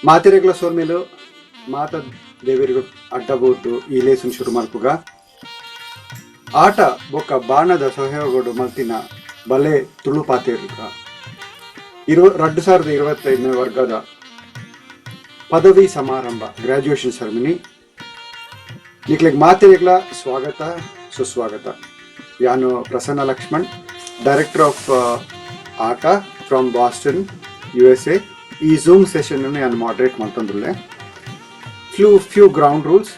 ಮಾತಿರೆಗ್ಲ ಸೋಲ್ಮೇಲು ಮಾತ ದೇವರಿಗೂ ಅಡ್ಡಬಹುದು ಈ ಲೇಸನ್ ಶುರು ಮಲ್ಪುಗ ಆಟ ಬೊಕ್ಕ ಬಾಣದ ಸಹಯೋಗಡು ಮಲ್ತಿನ ಬಲೆ ತುಳು ಪಾತಿರ್ಗ 2025 ವರ್ಗದ ಪದವಿ ಸಮಾರಂಭ ಗ್ರಾಜುಯೇಷನ್ ಸೆರೆಮನಿ ನಿಕ್ಲೆಗ್ ಮಾತಿರೆಗ್ಲ ಸ್ವಾಗತ ಸುಸ್ವಾಗತ. ಯಾನು Prasanna Lakshman, director of AATA from Boston USA. ಈ ಝೂಮ್ ಸೆಷನ್ ಅನ್ನು ನಾನು ಮಾಡರೇಟ್ ಮಾಡ್ತಂದ್ರೆ ಫ್ಯೂ ಗ್ರೌಂಡ್ ರೂಲ್ಸ್.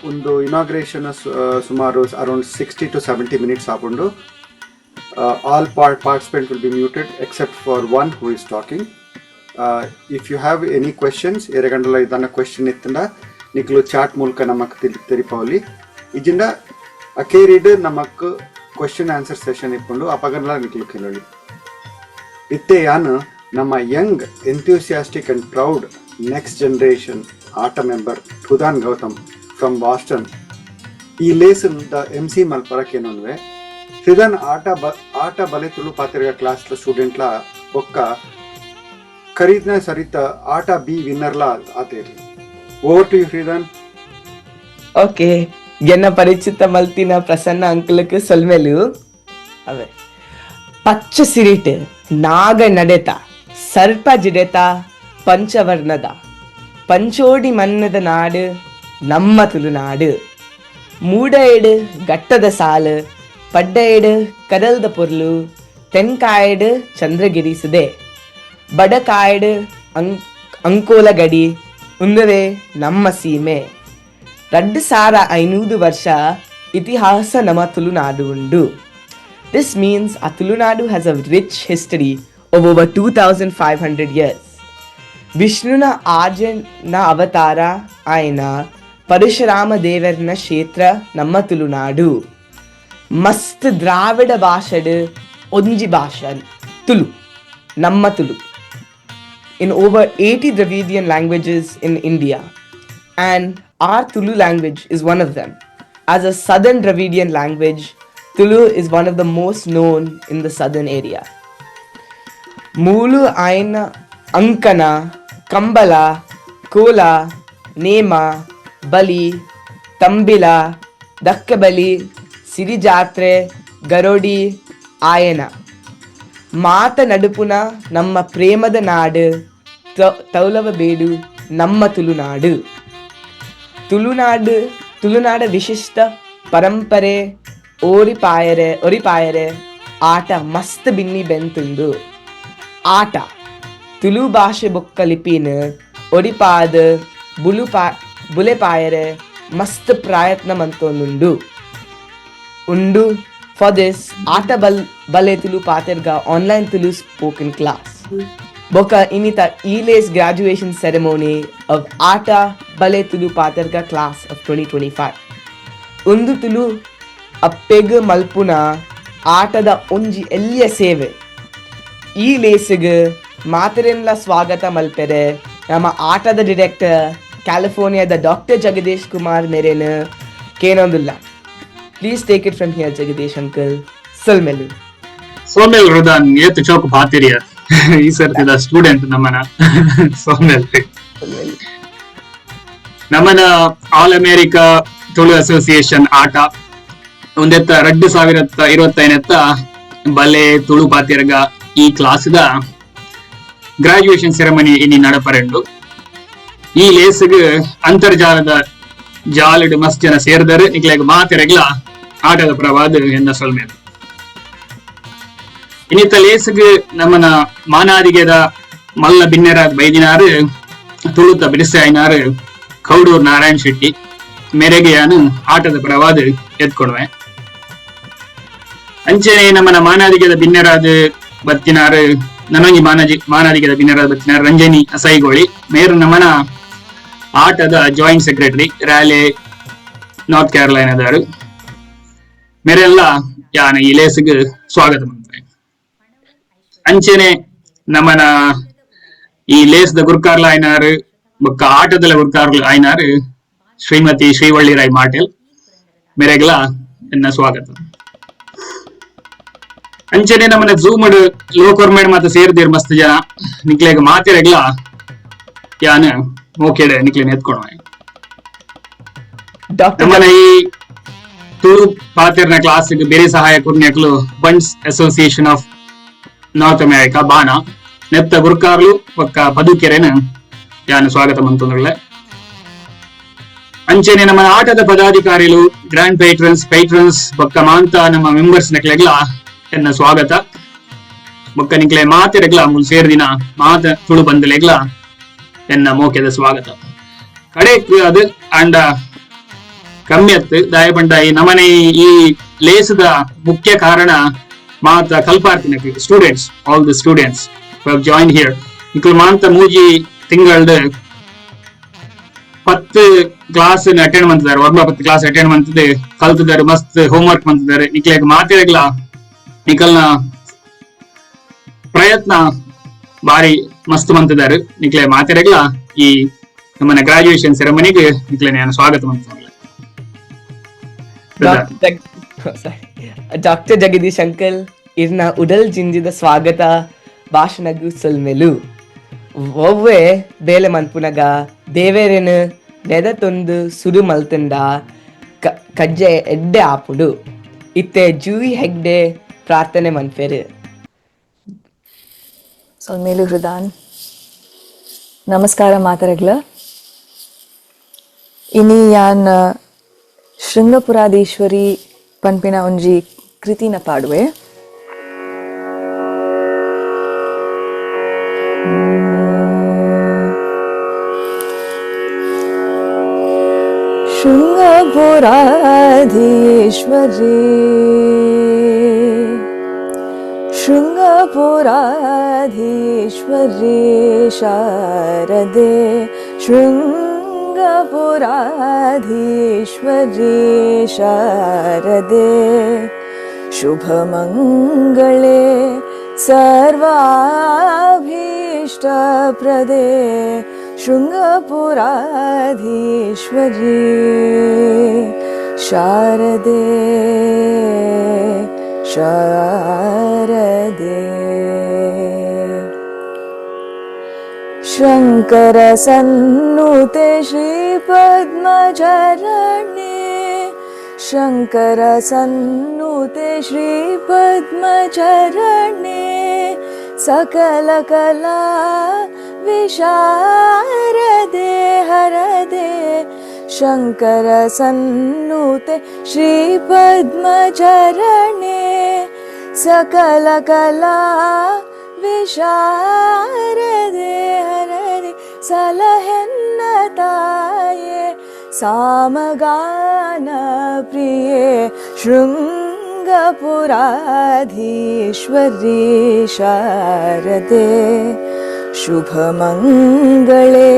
ಒಂದು ಇನಾಗ್ರೇಷನ್ ಸುಮಾರು ಅರೌಂಡ್ 60 to 70 ಮಿನಿಟ್ಸ್ ಹಾಕೊಂಡು all participant will be muted except for one who is talking. If you have any questions ಎರೆಗಂಡಲ ಇದನ್ನ question ಇತ್ತಂಡ ನಿಕ್ಲು chat ಮೂಲಕ ನಮಕ್ ತೆರಿಪವಲ್ಲಿ ಇಜಿಂದ ಅಕೇರಿಡ್ ನಮಕ್ ಕ್ವೆಶನ್ ಆನ್ಸರ್ ಸೆಷನ್ ಇಟ್ಕೊಂಡು ಅಪಗಂಡಲ ನಿಕ್ಲು ಕೇಳಿ ಇತ್ತೆ ಯಾನು ನಮ್ಮ young enthusiastic and proud next generation AATA member ಠುದಾನ್ ಗೌತಮ್ ಫ್ರಮ್ ಬಾಸ್ಟನ್ ಈ ಲೇಸನ್ ದ MC ಮಲ್ಪರಕ್ಕೇನೊಂದ್ವೆ ಶ್ರೀಧನ್ ಆಟ ಬಲೆ ತುಳು ಪಾತಿರ್ಗ ಕ್ಲಾಸ್ ಸ್ಟೂಡೆಂಟ್ಲ ಒಕ್ಕ ಖರೀದ್ನ ಸರಿತ ಆಟ ಬಿ ವಿನ್ನರ್ಲ ಆತೇರಿ. Over to you Shreedhan. Okay, ಎನ್ನ ಪರಿಚಿತ ಮಲ್ತಿನ ಪ್ರಸನ್ನ ಅಂಕಲಕ್ಕೆ ಸೊಲ್ಮೇಲು ಅವೇ ಪಚ್ಚ ಸಿರಿಟ್ ನಾಗ ನಡೆತ ಸರ್ಪ ಜಿಡೆತ ಪಂಚವರ್ಣದ ಪಂಚೋಡಿ ಮನ್ನದ ನಾಡು ನಮ್ಮ ತುಳುನಾಡು. ಮೂಡ ಏಡು ಗಟ್ಟದ ಸಾಲು ಪಡ್ಡ ಏಡು ಕದಲ್ದ ಪೊರ್ಲು ತೆನ್ಕಾಯಡು ಚಂದ್ರಗಿರಿ ಸುದೆ ಬಡಕಾಯಡು ಅಂಕೋಲ ಗಡಿ ಉಂದವೇ ನಮ್ಮ ಸೀಮೆ. 2500 ವರ್ಷ ಇತಿಹಾಸ ನಮ್ಮ ತುಳುನಾಡು ಉಂಡು. This means our Tulunadu has a rich history of over 2500 years. Vishnuna Arjuna Avatara Aina Parashurama Devarna Kshetra Namma Tulunadu. Mast Dravida Bhashadu Onji Bhashan Tulu Namma Tulu. In over 80 Dravidian languages in India, and our Tulu language is one of them. As a southern Dravidian language, Tulu is one of the most known in the southern area. Mulu Aina Ankana Kambala Kola Nema Bali Tambila Dakkabali Sirijatre Garodi Ayana. ಮಾತ ನಡುಪುನ ನಮ್ಮ ಪ್ರೇಮದ ನಾಡು ತೌಲವ ಬೇಡು ನಮ್ಮ ತುಳುನಾಡು. ತುಳುನಾಡ ವಿಶಿಷ್ಟ ಪರಂಪರೆ ಒರಿಪಾಯರೆ ಆಟ ಮಸ್ತ್ ಬಿನ್ನಿ ಬೆಂತುಂಡು. ಆಟ ತುಳು ಭಾಷೆ ಬೊಕ್ಕ ಲಿಪಿನ ಒರಿಪಾದ ಬುಲೆಪಾಯರೆ ಮಸ್ತ್ ಪ್ರಯತ್ನ ಮಂತೊಂದುಂಡು ಉಂಡು. For this, Aata Bale Tulu Patirga online Tulu spoken class. Boka inita E-Lace graduation ceremony of Aata Bale Tulu Patirga class of 2025. Undu Tulu appega malpuna ಆಟದ ಒಂಜಿ ಎಲ್ಲಿಯ ಸೇವೆ. ಈ ಲೇಸಿಗೆ ಮಾತಿರೆನ್ಲ ಸ್ವಾಗತ ಮಲ್ಪೆರೆ ನಮ್ಮ ಆಟದ ಡಿರೆಕ್ಟರ್ ಕ್ಯಾಲಿಫೋರ್ನಿಯಾದ ಡಾಕ್ಟರ್ ಜಗದೀಶ್ ಕುಮಾರ್ ಮೇರೇನ ಕೇನೊಂದುಲ್ಲ. Please take it from here, Jagadish uncle. Solmelu Rudan yetu chok bhatiriya ಈ ಸರ್ತಿದ ಸ್ಟೂಡೆಂಟ್ ನಮ್ಮನ ಸೋಮೆಲ್ ನಮ್ಮನ ಆಲ್ ಅಮೇರಿಕಾ ತುಳು ಅಸೋಸಿಯೇಷನ್ ಆಟ ಒಂದೆತ್ತ 2025 ಬಲೆ ತುಳು ಪಾತಿರ್ಗ ಈ ಕ್ಲಾಸ್ದ ಗ್ರಾಜುಯೇಷನ್ ಸೆರೆಮನಿ ಇನಿ ನಡಪರೆಂಡು. ಈ ಲೇಸ್ಗೆ ಅಂತರ್ಜಾಲದ ಜಾಲಡ್ ಮಸ್ತ್ ಜನ ಸೇರಿದರೆ ನಿಕ್ಲೆಗ್ ಮಾತಿರೆಗ್ಲ ಆಟದ ಪ್ರವಾದ ಎನ್ನ ಸೊಲ್ಮೇಲೆ ಇನ್ನಿತ್ತ ಲೇಸ್ಗೆ ನಮ್ಮನ ಮಾನಾದಿಗೆದ ಮಲ್ಲ ಬಿನ್ನೆರಾದ ಬೈದಿನಾರು ತುಳುತ ಬಿಡಿಸಿ ಆಯ್ನಾರು ಕೌಡೂರ್ ನಾರಾಯಣ್ ಶೆಟ್ಟಿ ಮೇರೆಗೆ ನಾನು ಆಟದ ಪ್ರವಾದ ಎತ್ಕೊಡುವೆ. ಅಂಚೆನೆ ನಮ್ಮನ ಮಾನಾದಿಗೆದ ಬಿನ್ನೆರಾದ ಬತ್ತಿನಾರು ನನೊಂಜಿ ಮಾನಾದಿಗೆದ ಬಿನ್ನೆರಾದ ಬತ್ತಿನಾರು ರಂಜನಿ ಅಸೈಗೋಳಿ ಮೇರು ನಮ್ಮನ ಆಟದ ಜಾಯಿಂಟ್ ಸೆಕ್ರೆಟರಿ ರ್ಯಾಲೆ ನಾರ್ತ್ ಕ್ಯಾರೋಲೈನಾದವರು ಮೇರೆಲ್ಲ ಯಾನ ಈ ಲೇಸ್ಗೆ ಸ್ವಾಗತ ಮಾಡ್ತಾರೆ. ಅಂಚೆನೆ ನಮ್ಮನ ಈ ಲೇಸ್ದ ಗುರ್ಕಾರ್ಲ ಆಯ್ನಾರು ಬೊಕ್ಕ ಆಟದಲ್ಲ ಗುರ್ಕಾರ್ಲ ಆಯ್ನಾರು ಶ್ರೀಮತಿ ಶ್ರೀವಳ್ಳಿ ರಾಯ್ ಮಾಟೆಲ್ ಮೇರೆಗ್ಲ ಎನ್ನ ಸ್ವಾಗತ. ಅಂಚನೆ ನಮ್ಮನ ಝೂಮ್ ಲೋಕೋರ್ಮೇಡ್ ಮಾತ ಸೇರ್ದಿರ್ ಮಸ್ತ್ ಜನ ನಿಕ್ಲೆಗ್ ಮಾತಿರೆಗ್ಲ ಯಾನ್ ಮೋಕೆಡೆ ನಿಕ್ಲೆನ್ ಎತ್ಕೊಳುವೆ. ಡಾಕ್ಟರ್ ನಮ್ಮನ ಈ ತುಳು ಪಾತೆರ್ನ ಕ್ಲಾಸ್ ಬೇರೆ ಸಹಾಯ ಕುರ್ನೆಕ್ಲು Bunts association of North America ಬಾನ ನೆತ್ತ ಗುರ್ಕಾರ್ಲು ಒಕ್ಕ ಪದುಕೆರೆನ ಯಾನ್ ಸ್ವಾಗತ ಮಂತೊಂದುಳ್ಳೆ. ಅಂಚೆನೆ ನಮ್ಮ ಆಟದ ಪದಾಧಿಕಾರಿಗಳು ಗ್ರ್ಯಾಂಡ್ ಪೇಟ್ರನ್ಸ್ ಬೊಕ್ಕ ಮಾಂತ ನಮ್ಮ ಮೆಂಬರ್ಸ್ ನೆಕ್ಲೆಗ್ಲ ಎನ್ನ ಸ್ವಾಗತ. ಬೊಕ್ಕ ನಿಕ್ಲೆ ಮಾತೆರೆಗ್ಲ ಮುಲ್ ಸೇರ್ದಿನ ಮಾತ ತುಳು ಬಂದಲೆಗ್ಲ ಎನ್ನ ಮೋಕೆದ ಸ್ವಾಗತ. ಕಡೆಕ್ ಅದು ಅಂಡ ಕಮ್ಮಿಯತ್ತು ದಾಯ ಪಂಡ ಈ ನಮನೆ ಈ ಲೇಸದ ಮುಖ್ಯ ಕಾರಣ ಮಾತ ಕಲ್ಪಾರ್ತಿನ students, all the students join here. ಇಕ್ಲು ಮಾಂತ ಮೂಜಿ ತಿಂಗಳದ 10 ಕ್ಲಾಸ್ ಅಟೆಂಡ್ ಮಾಡ್ತಿದ್ದಾರೆ, 10 ಕ್ಲಾಸ್ ಅಟೆಂಡ್ ಮಾಡ್ತಿದ್ದೆ ಕಲ್ತಿದ್ದಾರೆ, ಮಸ್ತ್ ಹೋಮ್ವರ್ಕ್ ಮಾಡ್ತಿದ್ದಾರೆ. ನಿಕ್ಲೆಗ್ ಮಾತೆರೆಗ್ಲ ನಿಕಲ್ನ ಪ್ರಯತ್ನ ಬಾರಿ ಮಸ್ತ್ ಮಂತಿದ್ದಾರೆ. ನಿಕ್ಲೆ ಮಾತೆರೆಗ್ಲ ಈ ನಮ್ಮನ್ನ ಗ್ರಾಜುಯೇಷನ್ ಸೆರೆಮನಿಗೆ ನಿಕ್ಲೆ ನಾನು ಸ್ವಾಗತ ಮಾಡ್ತೀನಿ. ಡಾಕ್ಟರ್ ಜಗದೀಶ್ ಅಂಕಲ್ ಇರ್ನ ಉಡಲ್ ಜಿಂಜಿದ ಸ್ವಾಗತ ಭಾಷಣಗು ಸೊಲ್ಮೆಲು ಒವ್ವೆ ಬೇಲೆ ಮನ್ಪುನಗ ದೇವೇರೆನು ನೆದತೊಂದು ಸುರು ಮಲ್ತಂಡ ಕಜ್ಜೆ ಎಡ್ಡೆ ಆಪುಡು ಇತ್ತೆ ಜೂಯಿ ಹೆಗ್ಡೆ ಪ್ರಾರ್ಥನೆ ಮನ್ಪೆರು. ಸೊಲ್ಮೇಲು ಹೃದಾನ್ ನಮಸ್ಕಾರ ಮಾತರೆಗ್ಲ. ಇನಿ ಯಾನ್ ಶೃಂಗಪುರಾದೀಶ್ವರಿ ಪನ್ಪಿನ ಒಂಜಿ ಕೃತಿನ ಪಾಡುವೆ. ಶೃಂಗಪುರಾಧೀಶ್ವರಿ ಶೃಂಗಪುರಾಧೀಶ್ವರಿ ಶಾರದೆ ಶೃಂಗಪುರಾಧೀಶ್ವರಿ ಶಾರದೆ ಶುಭಮಂಗಳೇ ಸರ್ವಾಭೀಷ್ಟಪ್ರದೇ ಶೃಂಗಪುರಾಧೀಶ್ವರಿ ಶಾರದೆ ಶಾರದೆ. ಶಂಕರ ಸನ್ನುತೆ ಶ್ರೀ ಪದ್ಮಚರಣೆ ಶಂಕರ ಸನ್ನುತೆ ಶ್ರೀ ಪದ್ಮಚರಣೆ ಸಕಲ ಕಲಾ ವಿಶಾರದೆ ಹರದೆ ಶಂಕರ ಸನ್ನುತೆ ಶ್ರೀ ಪದ್ಮಚರಣೆ ಸಕಲ ಕಲಾ ವಿಶಾರದೆ ಹರದೆ ಸಲಹೆನ್ನ ತಾಯೇ ಸಾಮಗಾನ ಪ್ರಿಯೆ ಶೃಂಗಪುರಾಧೀಶ್ವರಿ ಶಾರದೆ ಶುಭಮಂಗಳೇ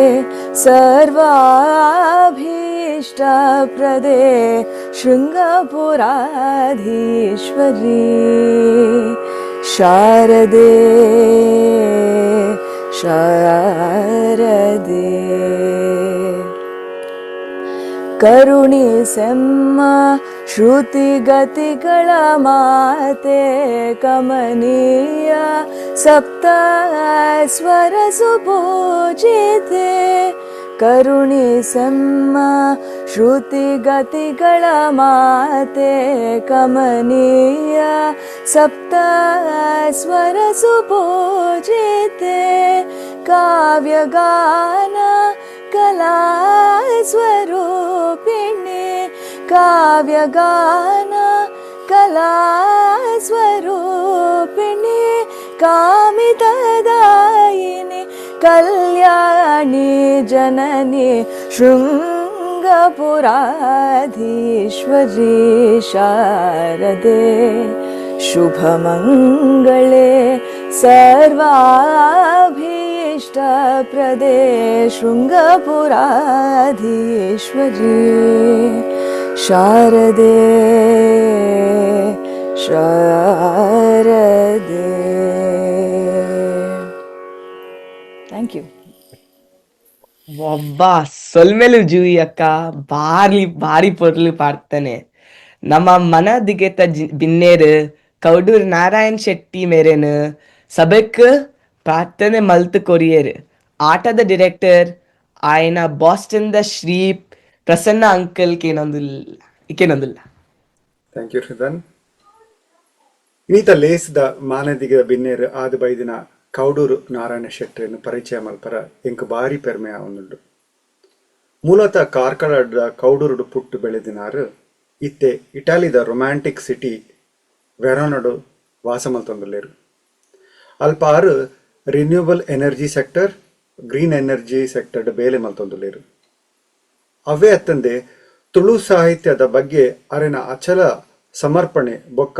ಸರ್ವಾಭೀಷ್ಟಪ್ರದೇ ಶೃಂಗಪುರಾಧೀಶ್ವರಿ ಶಾರದೆ ಶಾರದೆ. ಕರುಣಿಸೆಮ್ಮ ಶ್ರುತಿಗತಿಗಳ ಮಾತೆ ಕಮನೀಯ ಸಪ್ತ ಸ್ವರ ಸುಪೂಜಿತೆ ಕರುಣಿಸೆಮ್ಮ ಶ್ರುತಿಗತಿಗಳ ಮಾತೆ ಕಮನೀಯ ಸಪ್ತ ಸ್ವರ ಸುಪೂಜಿತೆ ಕಾವ್ಯಗಾನ ಕಲಾ ಸ್ವರೂಪಿಣಿ ಕಾವ್ಯಗಾನ ಕಲಾ ಸ್ವರೂಪಿಣಿ ಕಾಮಿತದಾಯಿನಿ ಕಲ್ಯಾಣಿ ಜನನಿ ಶೃಂಗಪುರಾಧೀಶ್ವರಿ ಶಾರದೆ ಶುಭಮಂಗಳೇ ಸರ್ವಾಭೀಷ್ಟಪ್ರದೇ ಶೃಂಗಪುರಾಧೀಶ್ವರಿ ಶಾರದೆ ಶಾರದೆ. Thank you. ಒಬ್ಬ ಸೊಲ್ಮೆಲು ಜೂಯಿ ಅಕ್ಕ ಭಾರಿ ಪೊರ್ಲು ಪಾಡ್ತಾನೆ. ನಮ್ಮ ಮನ ದಿಗೆತ ಬಿನ್ನೇರು ಕೌಡೂರ್ ನಾರಾಯಣ್ ಶೆಟ್ಟಿ ಮೇರೇನು ಸಭೆಕ್ ಪ್ರಾರ್ಥನೆ ಮಲ್ತು ಕೊರಿಯೇರು ಆಟದ ಡೈರೆಕ್ಟರ್ ఆయన ಬಾಸ್ಟನ್ ದ ಶ್ರೀಪ್ ಪ್ರಸನ್ನ ಅಂಕಲ್ ಕೇನೊಂದುಲ್ಲ. Thank you Shreedhan. ಇನ್ನೀತ ಲೇಸ್ದ ಮಾನದಿಗೆ ಬಿನ್ನೇರು ಆದ ಬೈದಿನ ಕೌಡೂರು ನಾರಾಯಣ ಶೆಟ್ಟಿಯನ್ನು ಪರಿಚಯ ಮಲ್ಪರ ಎಂಕ್ ಬಾರಿ ಪೆರ್ಮೆ ಆವೊಂದುಂಡು. ಮೂಲತಃ ಕಾರ್ಕಳದ ಕೌಡೂರುಡು ಪುಟ್ಟು ಬೆಳೆದಿನಾರು ಇತ್ತೆ ಇಟಾಲಿದ ರೊಮ್ಯಾಂಟಿಕ್ ಸಿಟಿ ವೆರೋನಡು ವಾಸ ಮಲ್ತೊಂದುಲ್ಲೇರು. ಅಲ್ಪ ಆರು renewable energy sector, green energy ಸೆಕ್ಟರ್ಡ್ ಬೇಲೆ ಮಲ್ತೊಂದುಲ್ಲೇರು. ಅವೇ ಅತ್ತಂದೆ ತುಳು ಸಾಹಿತ್ಯದ ಬಗ್ಗೆ ಅರೆನ ಅಚಲ ಸಮರ್ಪಣೆ ಬೊಕ್ಕ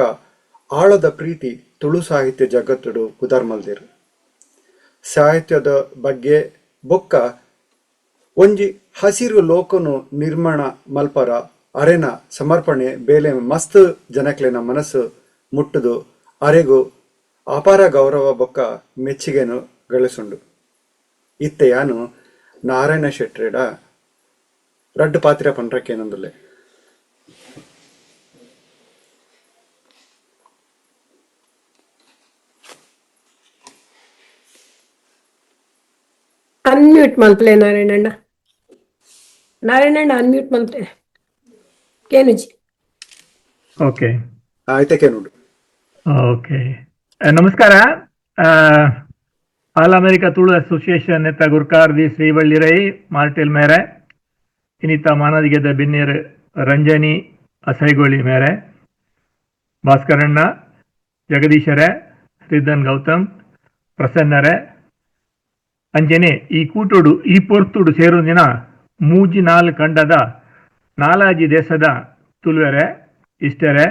ಆಳದ ಪ್ರೀತಿ ತುಳು ಸಾಹಿತ್ಯ ಜಗತ್ತುಡು ಉದಾರ್ಮಲ್ದೇರು. ಸಾಹಿತ್ಯದ ಬಗ್ಗೆ ಬೊಕ್ಕ ಒಂಜಿ ಹಸಿರು ಲೋಕನು ನಿರ್ಮಾಣ ಮಲ್ಪರ ಅರೆನ ಸಮರ್ಪಣೆ ಬೇಲೆ ಮಸ್ತ್ ಜನಕ್ಲೆನ ಮನಸ್ಸು ಮುಟ್ಟುದು ಅರೆಗೂ ಅಪಾರ ಗೌರವ ಬೊಕ್ಕ ಮೆಚ್ಚುಗೆನು ಗಳಿಸುಂಡು. ಇತ್ತೆಯಾನು ನಾರಾಯಣ ಶೆಟ್ರೇಡ ರಡ್ಡು ಪಾತ್ರ ಪಂಡ್ರಕ್ಕೇನೊಂದುಲ್ಲೆ. ಅನ್ಮ್ಯೂಟ್ ಮಲ್ಪಲೆ ನಾರಾಯಣಣ್ಣ ಅನ್ಮ್ಯೂಟ್ ಮಲ್ಪಲೆ ಕೇನುಜಿ. ಓಕೆ ಆಯ್ತಕ್ಕೆ ನೋಡು. ಓಕೆ ನಮಸ್ಕಾರ. ಆಲ್ ಅಮೆರಿಕಾ ತುಳು ಅಸೋಸಿಯೇಷನ್ ನೆತ್ತ ಗುರ್ಕಾರ್ದಿ ಶ್ರೀವಳ್ಳಿರೈ ಮಾರ್ಟೆಲ್ ಮೇರೆ ಇನ್ನಿತ ಮಾನದಿಗೆದ ಬಿನ್ನೀರ್ ರಂಜನಿ ಅಸೈಗೋಳಿ ಮೇರೆ ಭಾಸ್ಕರಣ್ಣ ಜಗದೀಶರೇ ಶ್ರೀಧನ್ ಗೌತಮ್ ಪ್ರಸನ್ನರೇ ಅಂಜನೆ ಈ ಕೂಟೋಡು ಈ ಪೊರ್ತುಡು ಸೇರುಂದಿನ ಮೂಜಿ ನಾಲ್ ಕಂಡದ ನಾಲಾಜಿ ದೇಶದ ತುಳುವೆರೆ ಇಷ್ಟರೆ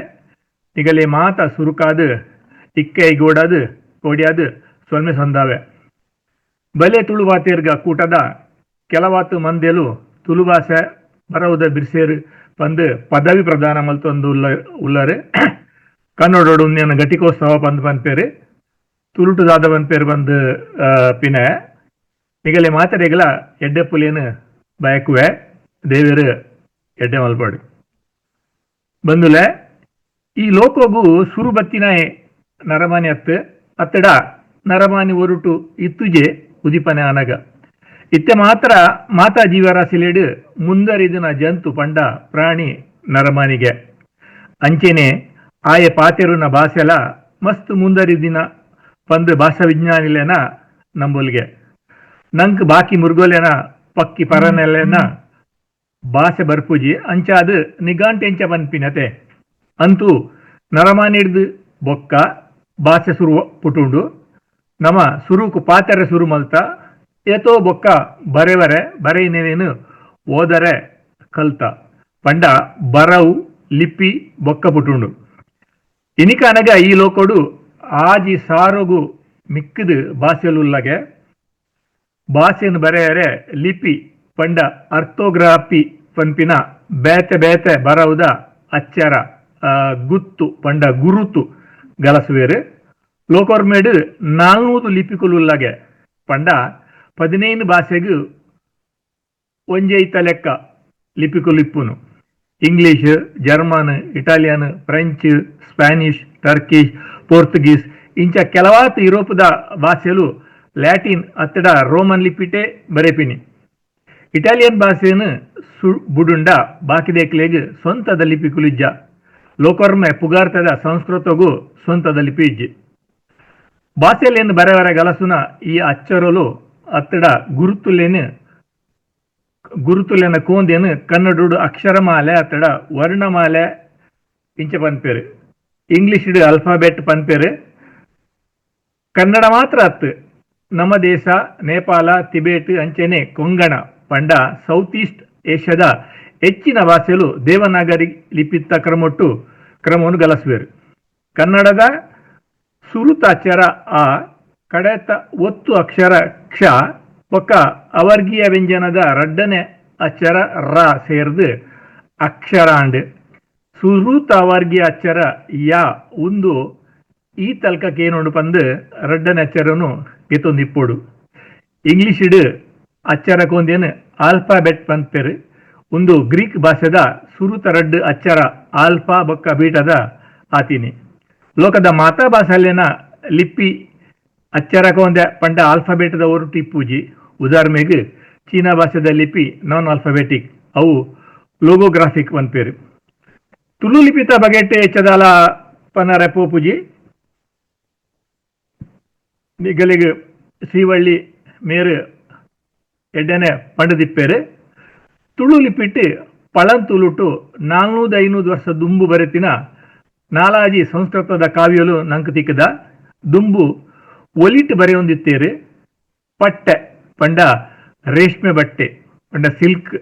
ನಿಗಲೆ ಮಾತ ಸುರುಕಾದು ಇಕ್ಕೈ ಗೋಡದು ಕೋಡ್ಯಾದು ಸೊಲ್ಮೆ ಸಂದಾವೆ ಬಲೆ ತುಳುವಾತೇರ್ಗ ಕೂಟದ ಕೆಲವಾತು ಮಂದೆಲು ತುಳು ಭಾಷೆ ಬರವುದ ಬಿರ್ಸೇರು ಪಂದು ಪದವಿ ಪ್ರದಾನ ಮಲ್ತೊಂದು ಉಲ್ಲರು ಕನ್ನಡೋಡು ಉನ್ನೇನು ಘಟಿಕೋತ್ಸವ ಪಂದು ಪನ್ಪೇರು ತುಳುಟುದಾದ ಪನ್ಪೇರು ಬಂದು ಪಿನೆ ನಿಗಲೆ ಮಾತರೆಗಳ ಎಡ್ಡೆ ಪುಲಿಯನು ಬಯಕುವೆ ದೇವರು ಎಡ್ಡೆ ಮಲ್ಪಾಡು ಬಂದುಲೆ ಈ ಲೋಕೋಗು ಸುರು ಬತ್ತಿನಾಯೆ ನರಮಾನಿ ಅತ್ತಡ ನರಮಾನಿ ಒರುಟು ಇತ್ತುಜೆ ಉದಿಪನೆ ಅನಗ ಇತ್ತೆ ಮಾತ್ರ ಮಾತಾ ಜೀವರಾಶಿಲೇಡು ಮುಂದರಿದಿನ ಜಂತು ಪಂಡ ಪ್ರಾಣಿ ನರಮಾನಿಗೆ ಅಂಚೆನೆ ಆಯೆ ಪಾತೆರುನ ಭಾಷೆಲ ಮಸ್ತ್ ಮುಂದರಿದಿನ ಪಂದು ಭಾಷಾ ವಿಜ್ಞಾನಿಲೆನ ನಂಬುಲ್ಗೆ ನಂಕ್ ಬಾಕಿ ಮುರ್ಗೋಲೆನ ಪಕ್ಕಿ ಪರನೆಲೆನ ಭಾಷೆ ಬರ್ಪುಜಿ ಅಂಚಾದು ನಿಗಾಂಟೆಂಚ ಪನ್ಪಿನತೆ ಅಂತೂ ನರಮಾನಿಡ್ದು ಬೊಕ್ಕ ಭಾಷೆ ಸುರು ಪುಟುಂಡು ನಮ ಸುರುಕು ಪಾತೆರೆ ಸುರು ಮಲ್ತ ಏತೋ ಬೊಕ್ಕ ಬರೆವರೆ ಬರೆಯಿನೇನು ಓದರೆ ಕಲ್ತ ಪಂಡ ಬರವು ಲಿಪಿ ಬೊಕ್ಕ ಪುಟುಂಡು ಇನಿಕ ಅನಗ ಈ ಲೋಕೋಡು ಆಜಿ ಸಾರೋಗು ಮಿಕ್ಕದು ಭಾಷೆಲುಲ್ಲಗೆ ಭಾಷೆಯನ್ನು ಬರೆಯರೆ ಲಿಪಿ ಪಂಡ ಅರ್ಥೋಗ್ರಾಫಿ ಪಂಪಿನ ಬೇತೆ ಬೇತೆ ಬರವುದ ಅಚ್ಚರ ಗುತ್ತು ಪಂಡ ಗುರುತು ಗಲಸುವೇರು ಲೋಕೋರ್ಮೇಡು 400 ಲಿಪಿಕುಲುಲ್ಲಗೆ ಪಂಡ 15 ಭಾಷೆಗೂ ಒಂಜೈತ ಲೆಕ್ಕ ಲಿಪಿಕುಲಿಪ್ಪುನು English German Italian French Spanish Turkish Portuguese ಇಂಚ ಕೆಲವಾತು ಯುರೋಪದ ಭಾಷೆಲು ಲ್ಯಾಟಿನ್ ಅತ್ತಡ ರೋಮನ್ ಲಿಪಿಟೆ ಬರೆಪಿನಿ ಇಟಾಲಿಯನ್ ಭಾಷೆಯನ್ನು ಬುಡುಂಡ ಬಾಕಿದೇಕ್ಲೆಗ್ ಸ್ವಂತದ ಲಿಪಿಕುಲಿಜ್ಜ ಲೋಕೋರ್ಮೆ ಪುಗಾರ್ತದ ಸಂಸ್ಕೃತಗೂ ಸ್ವಂತದ ಲಿಪಿ ಇಜ್ಜಿ ಭಾಷೆಲೇನು ಬರೆವರ ಗಲಸುನ ಈ ಅಚ್ಚರಲು ಅತ್ತಡ ಗುರುತುಲೆನ ಕೋಂದೇನು ಕನ್ನಡುಡು ಅಕ್ಷರಮಾಲೆ ಅತ್ತಡ ವರ್ಣಮಾಲೆ ಇಂಚ ಪನ್ಪೇರು ಇಂಗ್ಲಿಷ್ ಅಲ್ಫಾಬೆಟ್ ಪನ್ಪೇರು ಕನ್ನಡ ಮಾತ್ರ ಅತ್ತು ನಮ್ಮ ದೇಶ ನೇಪಾಳ ತಿಬೇಟ್ ಅಂಚೆನೆ ಕೊಂಗಣ ಪಂಡ ಸೌತ್ ಈಸ್ಟ್ ಏಷ್ಯಾದ ಹೆಚ್ಚಿನ ಭಾಷೆಲು ದೇವನಾಗರಿ ಲಿಪಿತ್ತ ಕ್ರಮವನ್ನು ಗಲಸುವೇರು ಕನ್ನಡದ ಸುರುತ ಅಕ್ಷರ ಆ ಕಡೆತ ಒತ್ತು ಅಕ್ಷರ ಕ್ಷ ಪಕ್ಕ ಅವರ್ಗೀಯ ವ್ಯಂಜನದ ರಡ್ಡನೆ ಅಕ್ಷರ ರ ಸೇರ್ದು ಅಕ್ಷರಾಂಡ್ ಸುರುತ ಅವರ್ಗೀಯ ಅಕ್ಷರ ಯಾ ಒಂದು ಈ ತಲ್ಕಕ್ಕೆ ಏನೋಡು ಪಂದು ರಡ್ಡನೆ ಅಕ್ಷರನು ಗೆತ್ತೊಂದು ಇಪ್ಪೋಡು ಇಂಗ್ಲಿಷ್ ಅಚ್ಚರಕ್ಕೊಂದೇನು ಆಲ್ಫಾಬೆಟ್ ಪಂಪೇರು ಒಂದು ಗ್ರೀಕ್ ಭಾಷೆದ ಸುರುತ ರಡ್ಡು ಅಚ್ಚರ ಆಲ್ಫಾ ಬೊಕ್ಕ ಬೀಟದ ಆತೀನಿ ಲೋಕದ ಮಾತಾ ಭಾಷೆಯಲ್ಲಿನ ಲಿಪಿ ಅಚ್ಚರಕ್ಕೊಂದೆ ಪಂಡ ಆಲ್ಫಾಬೆಟ್ದ ಒರುಟು ಇಪ್ಪುಜಿ ಉದಾಹರಣೆಗೆ ಚೀನಾ ಭಾಷೆದ ಲಿಪಿ ನಾನ್ ಆಲ್ಫಾಬೆಟಿಕ್ ಅವು ಲೋಗೋಗ್ರಾಫಿಕ್ ಪನ್ಪೇರು. ತುಳು ಲಿಪಿತ ಬಗೆಟ್ಟೆ ಹೆಚ್ಚದಾಲ ಪನ ರೆಪೋಪುಜಿ ನಿಗಲಿಗೆ ಶ್ರೀವಳ್ಳಿ ಮೇರು ಎಡ್ಡನೆ ಪಂಡದಿಪ್ಪೇರು. ತುಳು ಲಿಪಿಟ್ಟು ಪಳಂತುಳುಟು 400-500 ವರ್ಷ ದುಂಬು ಬರೆತಿನ ನಾಲಾಜಿ ಸಂಸ್ಕೃತದ ಕಾವ್ಯಲು ನಂಕು ತಿಕ್ಕದ ದುಂಬು ಒಲಿಟ್ ಬರೆಯೊಂದಿತ್ತೇರು. ಪಟ್ಟೆ ಪಂಡ ರೇಷ್ಮೆ ಬಟ್ಟೆ ಪಂಡ ಸಿಲ್ಕ್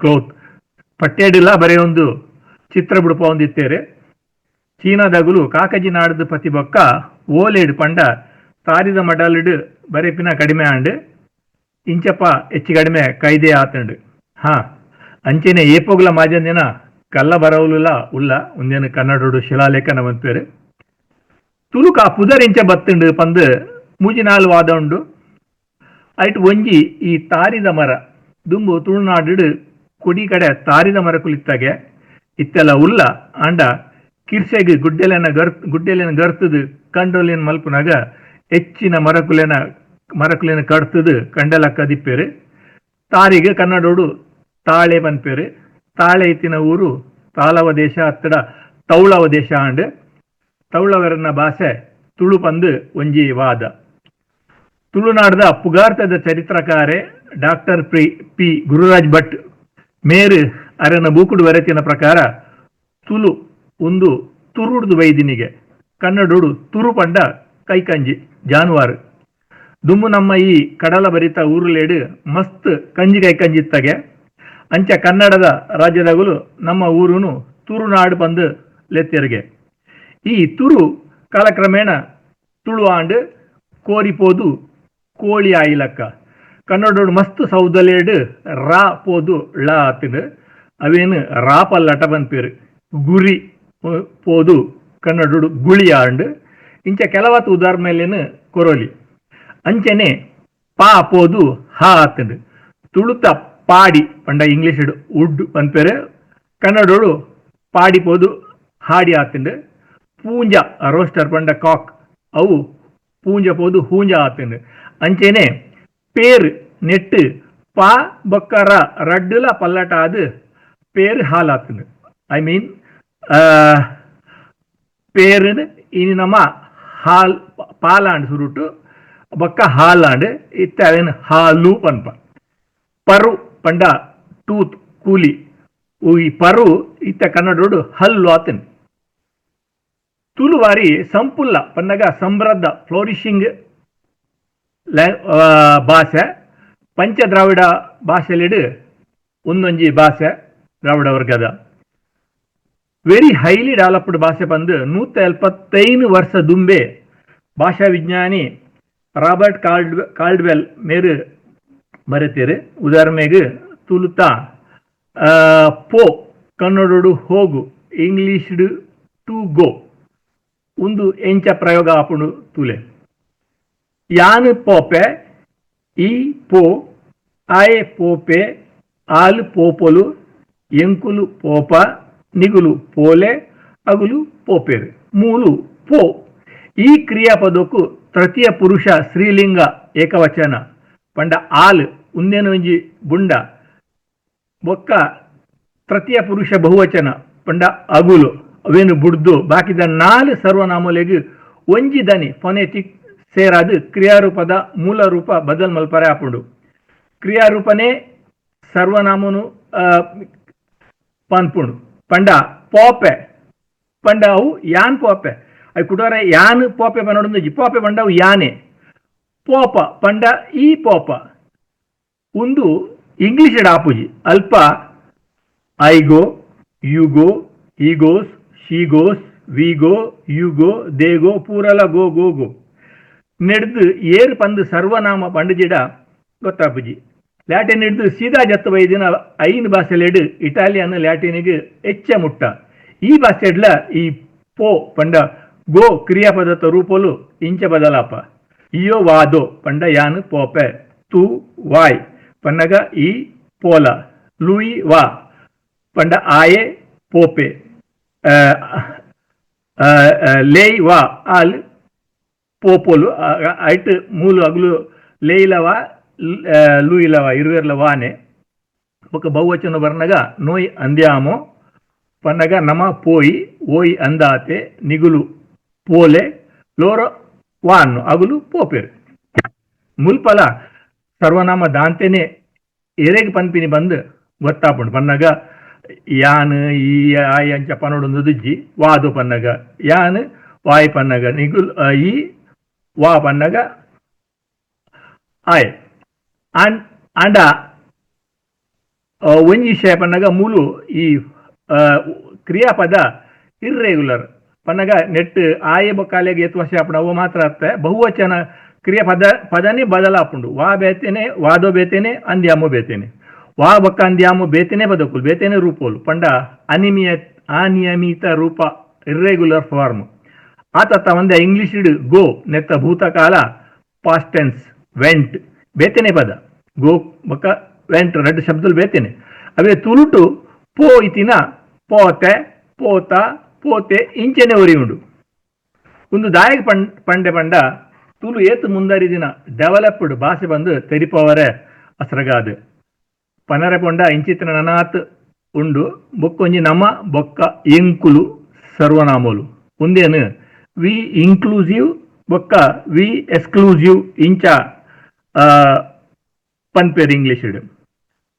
ಕ್ಲೋತ್ ಪಟ್ಟೆಡಿಲ್ಲ ಬರೆಯೊಂದು ಚಿತ್ರ ಬಿಡುಪ ಹೊಂದಿತ್ತೇರು. ಚೀನಾದಾಗಲು ಕಾಕಜಿ ನಾಡದ ಪತಿ ಬೊಕ್ಕ ಓಲೇಡು ಪಂಡ ತಾರಿದ ಮಡಲಿಡು ಬರೆಪಿನ ಕಡಿಮೆ ಆಂಡು ಇಂಚಪ್ಪ ಹೆಚ್ಚು ಕಡಿಮೆ ಕೈದೆ ಆತಂಡು. ಅಂಚೆನೆ ಏಪೋಗ್ಲ ಮಾಜಂದಿನ ಕಲ್ಲ ಬರವುಲ ಉಲ್ಲ ಒಂದೇನು ಕನ್ನಡೋಡು ಶಿಲಾಲೇಖನ ಬಂತೇರು. ತುಳುಕ ಪುದರಿಂಚ ಬತ್ತುಂಡು ಪಂದು ಮೂಜಿನಾಲು ವಾದ ಉಂಡು. ಐಟ್ ಒಂಜಿ ಈ ತಾರಿದ ಮರ ದುಂಬು ತುಳುನಾಡು ಕೊಡಿ ಕಡೆ ತಾರಿದ ಮರ ಕುಳಿತಾಗೆ ಇತ್ತೆಲ್ಲ ಉಲ್ಲ ಆಂಡ ಕಿರ್ಸೆಗೆ ಗುಡ್ಡೆಲೆನ ಗರ್ತದು ಕಂಡೋಲಿನ ಮಲ್ಪನಾಗ ಹೆಚ್ಚಿನ ಮರಕುಲೆನ ಕಡ್ತದು ಕಂಡೆಲ ಕದಿಪ್ಪೇರು. ತಾರಿಗೆ ಕನ್ನಡೋಡು ತಾಳೆ ಪನ್ಪೇರು. ತಾಳೆ ಇತ್ತಿನ ಊರು ತಾಳವ ದೇಶ ಹತ್ತಡ ತೌಳವ ದೇಶ ಆಂಡ್ ತೌಳವರನ ಭಾಷೆ ತುಳು ಪಂದು ಒಂಜಿ ವಾದ. ತುಳುನಾಡದ ಪುಗಾರ್ತದ ಚರಿತ್ರಕಾರೆ ಡಾಕ್ಟರ್ ಪಿ ಗುರುರಾಜ್ ಭಟ್ ಮೇರು ಅರನ ಬೂಕುಡು ವರತಿನ ಪ್ರಕಾರ ತುಳು ಒಂದು ತುರುಡ್ದು ವೈದಿನಿಗೆ ಕನ್ನಡೋಡು ತುರು ಪಂಡ ಕೈಕಂಜಿ ಜಾನುವಾರು. ದುಮ್ಮು ನಮ್ಮ ಈ ಕಡಲ ಭರಿತ ಊರುಲೇಡು ಮಸ್ತ್ ಕಂಜಿ ಕೈಕಂಜಿತ್ತಗೆ ಅಂಚ ಕನ್ನಡದ ರಾಜ್ಯದಾಗಲು ನಮ್ಮ ಊರುನು ತುರುನಾಡು ಬಂದು ಲೆತ್ತೆರಿಗೆ. ಈ ತುರು ಕಾಲಕ್ರಮೇಣ ತುಳು ಆಂಡ್ ಕೋರಿಪೋದು ಕೋಳಿ ಆಯಿಲಕ್ಕ ಕನ್ನಡೋಡು ಮಸ್ತ್ ಸೌದಲೇಡು ರಾ ಪೋದು ಳ ಆತಿಡು ಅವೇನು ರಾಪಲ್ಲಟ ಬಂದ್ಪೇರು. ಗುರಿ ಪೋದು ಕನ್ನಡೋಡು ಗುಳಿ ಆಂಡ್ ಇಂಚ ಕೆಲವತ್ತು ಉದಾಹರಣೆಲೇನು ಕೊರೋಲಿ. ಅಂಚನೆ ಪಾ ಪೋದು ಹಾ ಆತಂಡು ತುಳುತ ಪಾಡಿ ಪಂಡ ಇಂಗ್ಲಿಷ್ ಉಡ್ ಪನ್ಪೇರು ಕನ್ನಡೋಡು ಪಾಡಿ ಪೋದು ಹಾಡಿ ಆತಂಡು. ಪೂಂಜ ರೋಸ್ಟರ್ ಪಂಡ ಕಾಕ್ ಅವು ಪೂಂಜ ಪೋದು ಹೂಂಜ ಆತಂಡು. ಅಂಚೆನೆ ಪೇರು ನೆಟ್ಟು ಪಾ ಬೊಕ್ಕರ ರಡ್ಡುಲ ಪಲ್ಲಟ ಅದು ಪೇರು ಹಾಲ್ ಆತಂಡು. ಐ ಮೀನ್ ಪೇರು ಇನಿ ನಮ್ಮ ಹಾಲ್ ಪಾಲಾಂಡ್ ಸುರುಟು ಬೊಕ್ಕ ಹಾಲಾಂಡ್ ಇತ್ತ ಅವೇನು ಹಾಲು ಪನ್ಪ. ಪರು ಪಂಡ ಟೂತ್ ಕೂಲಿ ಈ ಪರು ಇತ್ತ ಕನ್ನಡೋಡು ಹಲ್ಲು ಆತನು. ತುಳುವಾರಿ ಸಂಪುಲ್ಲ ಪನ್ನಗ ಸಮೃದ್ಧ ಫ್ಲೋರಿಶಿಂಗ್ ಭಾಷೆ. ಪಂಚದ್ರಾವಿಡ ಭಾಷೆಲಿಡು ಒಂದೊಂಜಿ ಭಾಷೆ ದ್ರಾವಿಡ ವರ್ಗದ ವೆರಿ ಹೈಲಿ ಡೆವಲಪ್ಡ್ ಭಾಷೆ ಬಂದು 175 ವರ್ಷ ದುಂಬೆ ಭಾಷಾ ವಿಜ್ಞಾನಿ ರಾಬರ್ಟ್ ಕಾಲ್ಡ್ವೆಲ್ ಮೇರು ಬರೆತೇರು. ಉದಾಹರಣೆಗೆ ತುಳುತ ಪೋ ಕನ್ನಡೋಡು ಹೋಗು ಇಂಗ್ಲಿಷ್ಡ್ ಟು ಗೋ ಒಂದು ಎಂಚ ಪ್ರಯೋಗ ಆಪುಂಡು ತುಲೆ. ಯಾನು ಪೋಪೆ ಈ ಪೋ ಆಯೆ ಪೋಪೆ ಆಲು ಪೋಪೊಲು ಎಂಕುಲು ಪೋಪ ನಿಗುಲು ಪೋಲೆ ಅಗುಲು ಪೋಪೇರು ಮೂಲು ಪೋ. ಈ ಕ್ರಿಯಾಪದಕ್ಕೂ ತೃತೀಯ ಪುರುಷ ಸ್ತ್ರೀಲಿಂಗ ಏಕವಚನ ಪಂಡ ಆಲ್ ಉಂದೇನೊಂಜಿ ಬುಂಡ ಬೊಕ್ಕ ತೃತೀಯ ಪುರುಷ ಬಹುವಚನ ಪಂಡ ಅಗುಲು ಅವೇನು ಬುಡ್ದು ಬಾಕಿದ 4 ಸರ್ವನಾಮಲೆಗೂ ಒಂಜಿ ದನಿ ಫೊನೆಟಿಕ್ ಸೇರಾದು ಕ್ರಿಯಾರೂಪದ ಮೂಲ ರೂಪ ಬದಲ್ ಮಲ್ಪರೆ ಆಪುಂಡು. ಕ್ರಿಯಾರೂಪನೇ ಸರ್ವನಾಮನು ಪನ್ಪುಂಡು ಪಂಡ ಪೋಪೆ ಪಂಡ ಅವು ಯಾನ್ ಪೋಪೆ ಅವು ಕುಟೋರೆ ಯಾನ್ ಪೋಪೆ ಪನ್ನೊಂದು ಜಿಪೋಪೆ ಪಂಡ ಅವು ಯಾನೆ. ಪೋಪ ಪಂಡ ಈ ಪೋಪ ಒಂದು ಇಂಗ್ಲಿಷ್ ಆಪುಜಿ ಅಲ್ಪ ಐಗೋ ಯುಗೋ ಈಗೋಸ್ ಶೀಗೋಸ್ ವಿಗೋ ಯುಗೋ ದೇಗೋ ಪೂರಲ ಗೋ ಗೋ ಗೋ ನೆಡ್ದು ಏರು ಪಂದು ಸರ್ವನಾಮ ಪಂಡಜಿಡ ಗೊತ್ತಾಪುಜಿ. ಲ್ಯಾಟಿನ್ ಹಿಡ್ದು ಸೀದಾ ಜತ್ತು ವೈದಿನ 5 ಭಾಷೆಲೆಡು ಇಟಾಲಿಯನ್ ಲ್ಯಾಟಿನಿಗೆ ಹೆಚ್ಚ ಮುಟ್ಟ. ಈ ಭಾಷೆಡ್ಲ ಈ ಪೋ ಪಂಡ ಗೋ ಕ್ರಿಯಾಪದತ್ತ ರೂಪಲು ಇಂಚ ಬದಲಾಪ. ಇಯೋ ವಾದೋ ಪಂಡ ಯಾನು ಪೋಪೆ ತು ವಾಯ್ ಪನ್ನಗ ಈ ಪೋಲ ಲೂಯಿ ವಾ ಪಂಡ ಆಯೆ ಪೋಪೆ ಲೇಯ್ ವಾ ಆಲ್ ಪೋಪೋಲು ಐಟ್ ಮೂಲು ಅಗುಲು ಲೇಯ್ಲವಾ ಲು ಇಲ್ಲವ ಇರುವೆರ್ಲ ವಾನೆ ಬೊಕ್ಕ ಬಹುವಚನ ಬರ್ನಗ ನೋಯ್ ಅಂದ್ಯಾಮೋ ಪನ್ನಗ ನಮ ಪೋಯಿ ಓಯ್ ಅಂದಾತೆ ನಿಗುಲು ಪೋಲೆ ಲೋರ ವಾನ್ನು ಅಗುಲು ಪೋಪೆರು ಮುಲ್ಪಲ ಸರ್ವನಾಮ ದಾಂತೆನೆ ಎರೆಗ್ ಪನ್ಪಿನಿ ಬಂದು ಗೊತ್ತಾಪುಂಡು ಪನ್ನಗ ಯಾನ್ ಈ ಆಯ್ ಅಂಚ ಪನೋಡು ದುಜ್ಜಿ ವಾದು ಪನ್ನಗ ಯಾನ್ ವಾಯ್ ಪನ್ನಗ ನಿಗುಲ್ ಈ ವಾ ಪನ್ನಗ ಆಯ್ ಅಂಡ ಒಂಜಿ ವಿಷಯ ಪನ್ನಗ ಮೂಲು ಈ ಕ್ರಿಯಾಪದ ಇರ್ರೆಗ್ಯುಲರ್ ಪನ್ನಗ ನೆಟ್ ಆಯೆ ಬೊಕ್ಕಾಲೆಗೆ ಎತ್ತು ವರ್ಷ ಆಪುಂಡು ಅವು ಮಾತ್ರ ಅರ್ಥ ಬಹುವಚನ ಕ್ರಿಯಾ ಪದನೇ ಬದಲಾಪುಂಡು ವಾ ಬೇತೇನೆ ವಾದೋ ಬೇತೇನೆ ಅಂದ್ಯಾಮೋ ಬೇತೇನೆ ವಾ ಬೊಕ್ಕ ಅಂದ್ಯಾಮೋ ಬೇತೇನೆ ಬದಕುಲು ಬೇತೇನೆ ರೂಪೋಲು ಪಂಡ ಅನಿಯಮಿತ ರೂಪ ಇರ್ರೆಗ್ಯುಲರ್ ಫಾರ್ಮ್ ಆತ ಒಂದೇ ಇಂಗ್ಲಿಷ್ ಗೋ ನೆತ್ತ ಭೂತಕಾಲ ಪಾಸ್ಟ್ ಟೆನ್ಸ್ ವೆಂಟ್ ಬೇತೇನೆ ಪದ ಗೋ ಬೊಕ್ಕ ವೆಂಟ್ ಎರಡು ಶಬ್ದಲು ಬೇತೇನೆ ಅವೇ ತುಳುಟು ಪೋ ಇತಿನ ಪೋತೆ ಪೋತ ಪೋತೆ ಇಂಚೆನೆ ಒರಿ ಉಂಡು ಒಂದು ದಾಯಕ ಪಂಡೆ ಪಂಡ ತುಳು ಏತು ಮುಂದರಿದಿನ ಡೆವಲಪ್ಡ್ ಭಾಷೆ ಬಂದು ತೆರಿಪವರೇ ಅಸ್ರಗಾದು ಪನರೆ ಪೊಂಡ ಇಂಚಿತ್ತಿನ ನನಾತ್ ಉಂಡು ಬೊಕ್ಕೊಂಜಿ ನಮ ಬೊಕ್ಕ ಎಂಕುಲು ಸರ್ವನಾಮೋಲು ಒಂದೇನು ವಿ ಇನ್ಕ್ಲೂಸಿವ್ ಬೊಕ್ಕ ವಿ ಎಕ್ಸ್ಕ್ಲೂಸಿವ್ ಇಂಚ ಪನ್ಪೇರು ಇಂಗ್ಲಿಷ್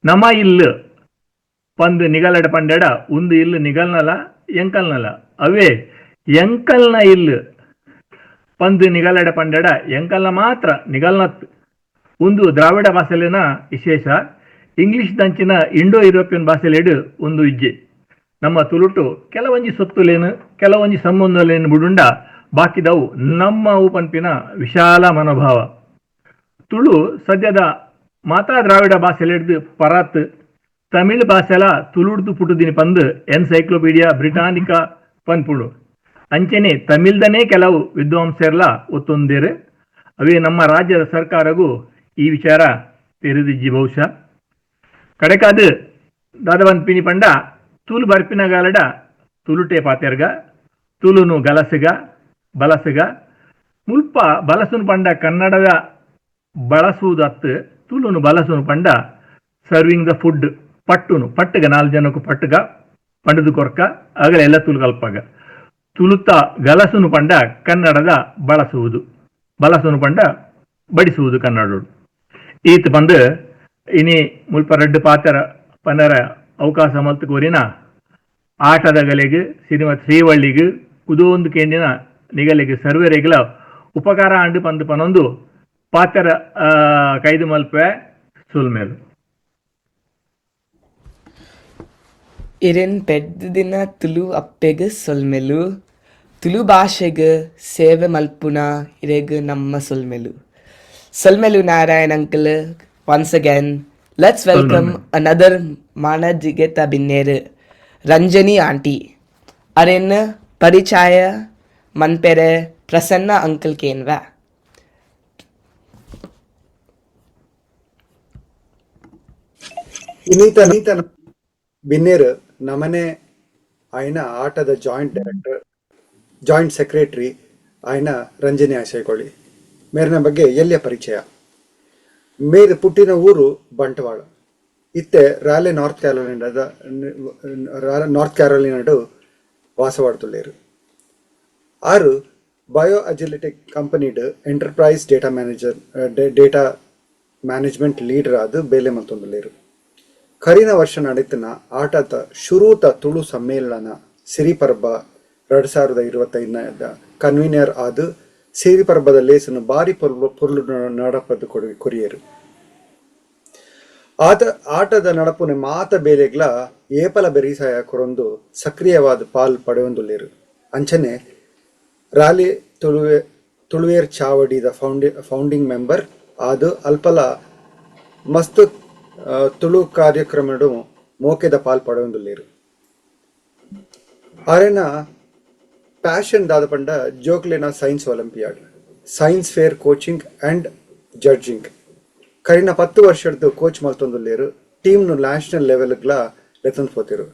ನಮ ಇಲ್ಲು ಪಂದು ನಿಗಲಡ ಪಂಡೆಡ ಒಂದು ಇಲ್ಲು ನಿಗಲ್ನಲ ಎಂಕಲ್ನಲ ಅವೇ ಎಂಕಲ್ನ ಇಲ್ಲು ಪಂದು ನಿಗಲಡ ಪಂಡೆಡ ಎಂಕಲ್ನ ಮಾತ್ರ ನಿಗಲ್ನತ್ ಒಂದು ದ್ರಾವಿಡ ಭಾಷೆಲಿನ ವಿಶೇಷ ಇಂಗ್ಲಿಷ್ ದಂಚಿನ ಇಂಡೋ ಯುರೋಪಿಯನ್ ಭಾಷೆಲೆಡು ಒಂದು ಇಜ್ಜೆ ನಮ್ಮ ತುಳುಟು ಕೆಲವೊಂಜಿ ಸೊತ್ತುಲೇನು ಕೆಲವೊಂಜಿ ಸಂಬಂಧಲೇನು ಬಿಡುಂಡ ಬಾಕಿದವು ನಮ್ಮ ಅವು ಪನ್ಪಿನ ವಿಶಾಲ ಮನೋಭಾವ ತುಳು ಸದ್ಯದ ಮಾತಾ ದ್ರಾವಿಡ ಭಾಷೆಲೆಡ್ದು ಪರಾತ್ ತಮಿಳ್ ಭಾಷೆಲ ತುಳುಡ್ದು ಪುಟುದಿನಿ ಪಂದು ಎನ್ಸೈಕ್ಲೋಪೀಡಿಯಾ ಬ್ರಿಟಾನಿಕಾ ಪನ್ಪುಡು ಅಂಚೆನೆ ತಮಿಳ್ದನೇ ಕೆಲವು ವಿದ್ವಾಂಸರ್ಲ ಒತ್ತೊಂದೇರು ಅವೇ ನಮ್ಮ ರಾಜ್ಯದ ಸರ್ಕಾರಗೂ ಈ ವಿಚಾರ ತೆರೆದಿಜ್ಜಿ ಬಹುಶಃ ಕಡೆಕಾದು ದಾದವನ್ಪಿನಿ ಪಂಡ ತುಳು ಬರ್ಪಿನಗಾಲಡ ತುಳುಟೆ ಪಾತೆರ್ಗ ತುಳುನು ಗಲಸಗ ಬಲಸಗ ಮುಲ್ಪ ಬಲಸುನು ಪಂಡ ಕನ್ನಡದ ಬಳಸುವುದತ್ತು ತುಳುನು ಬಲಸುನು ಪಂಡ ಸರ್ವಿಂಗ್ ದ ಫುಡ್ ಪಟ್ಟುನು ಪಟ್ಟಗ 4 ಜನಕ್ಕೂ ಪಟ್ಟಗ ಪಂಡದು ಕೊರ್ಕ ಆಗಲೆಲ್ಲ ತುಳು ಕಲ್ಪಾಗ ತುಳುತ ಗಲಸುನು ಪಂಡ ಕನ್ನಡದ ಬಳಸುವುದು ಬಲಸುನು ಪಂಡ ಬಡಿಸುವುದು ಕನ್ನಡೋಡು ಈತ್ ಬಂದು ಇನಿ ಮುಲ್ಪ ರೆಡ್ಡು ಪಾತ್ರ ಪನ್ನರ ಅವಕಾಶ ಮಲ್ತು ಕೋರಿನ ಆಟದ ಗಲೆಗೆ ಶ್ರೀಮತಿ ಶ್ರೀವಳ್ಳಿಗೆ ಕುದೊಂದು ಕೇಂದಿನ ನಿಗಲಿಗೆ ಸರ್ವೇರೆಗಳ ಉಪಕಾರ ಅಂಡು ಪಂದು ಪನೊಂದು ಪಾತ್ರ ಕೈದು ಮಲ್ಪೆ ಸುಲ್ಮೇಲು ಇರೆನ್ ಪೆಡ್ದು ದಿನ ತುಳು ಅಪ್ಪೆಗೆ ಸೊಲ್ಮೆಲು ತುಳು ಭಾಷೆಗೆ ಸೇವೆ ಮಲ್ಪುನ ಇರೆಗ್ ನಮ್ಮ ಸೊಲ್ಮೆಲು Narayan uncle once again let's welcome another ಮಾನಜಿಗೆತ ಬಿನ್ನೇರು ರಂಜನಿ ಆಂಟಿ ಅರೆನ್ ಪರಿಚಯ ಮನ್ಪೆರೆ ಪ್ರಸನ್ನ ಅಂಕಲ್ ಕೇನ್ವಾ ಇನ್ನೀತ ಬಿನ್ನೇರು ನಮನೆ ಆಯ್ನ ಆಟದ ಜಾಯಿಂಟ್ ಸೆಕ್ರೆಟರಿ ಆಯ್ನ ರಂಜನಿ ಆಶಯಕೊಳ್ಳಿ ಮೇರಿನ ಬಗ್ಗೆ ಎಲ್ಲಿಯ ಪರಿಚಯ ಮೇರು ಪುಟ್ಟಿನ ಊರು ಬಂಟ್ವಾಳ ಇತ್ತೆ ನಾರ್ತ್ ಕ್ಯಾರೋಲಿನಾಡು ವಾಸವಾಡ್ತುಳ್ಳೇರು ಆರು ಬಯೋ ಅಜಿಲಿಟಿಕ್ ಕಂಪನಿಡ್ ಎಂಟರ್ಪ್ರೈಸ್ ಡೇಟಾ ಮ್ಯಾನೇಜ್ಮೆಂಟ್ ಲೀಡರ್ ಆದು ಬೇಲೆ ಮಲ್ತೊಂದುಳ್ಳೇರು ಕರಿನ ವರ್ಷ ನಡೀತಿನ ಆಟದ ಶುರೂತ ತುಳು ಸಮ್ಮೇಳನ ಸಿರಿಪರ್ಬ 2025 ಕನ್ವೀನರ್ ಆದು ಸಿರಿಪರ್ಬದ ಲೇಸನು ಬಾರಿ ಪೊರ್ಲು ನಡಪದ್ದು ಕೊರಿಯರು ಆಟದ ನಡಪುನೆ ಮಾತ ಬೇಲೆಗ್ಲ ಏಪಲ ಬೆರಿಸಾಯ ಕೊರೊಂದು ಸಕ್ರಿಯವಾದ ಪಾಲ್ ಪಡೆಯೊಂದುಳ್ಳೇರು ಅಂಚನೆ ರಾಲಿ ತುಳುವೇರ್ ಚಾವಡಿದ ಫೌಂಡಿಂಗ್ ಮೆಂಬರ್ ಆದು ಅಲ್ಪಲ ಮಸ್ತ್ ತುಳು ಕಾರ್ಯಕ್ರಮಡು ಮೋಕೆದ ಪಾಲ್ ಪಡೆಯೊಂದುಳ್ಳೇರು ಆರೆನ ಪ್ಯಾಷನ್ ದಾದ ಪಂಡ ಜೋಕ್ಲೆನ science olympiad science fair coaching and judging ಕರಿನ 10 ವರ್ಷದ್ದು ಕೋಚ್ ಮಲ್ತೊಂದುಳ್ಳೇರು ಟೀಮ್ನು ನ್ಯಾಷನಲ್ ಲೆವೆಲ್ಗ್ಲ ಲೆತಂದು ಪೋತಿರು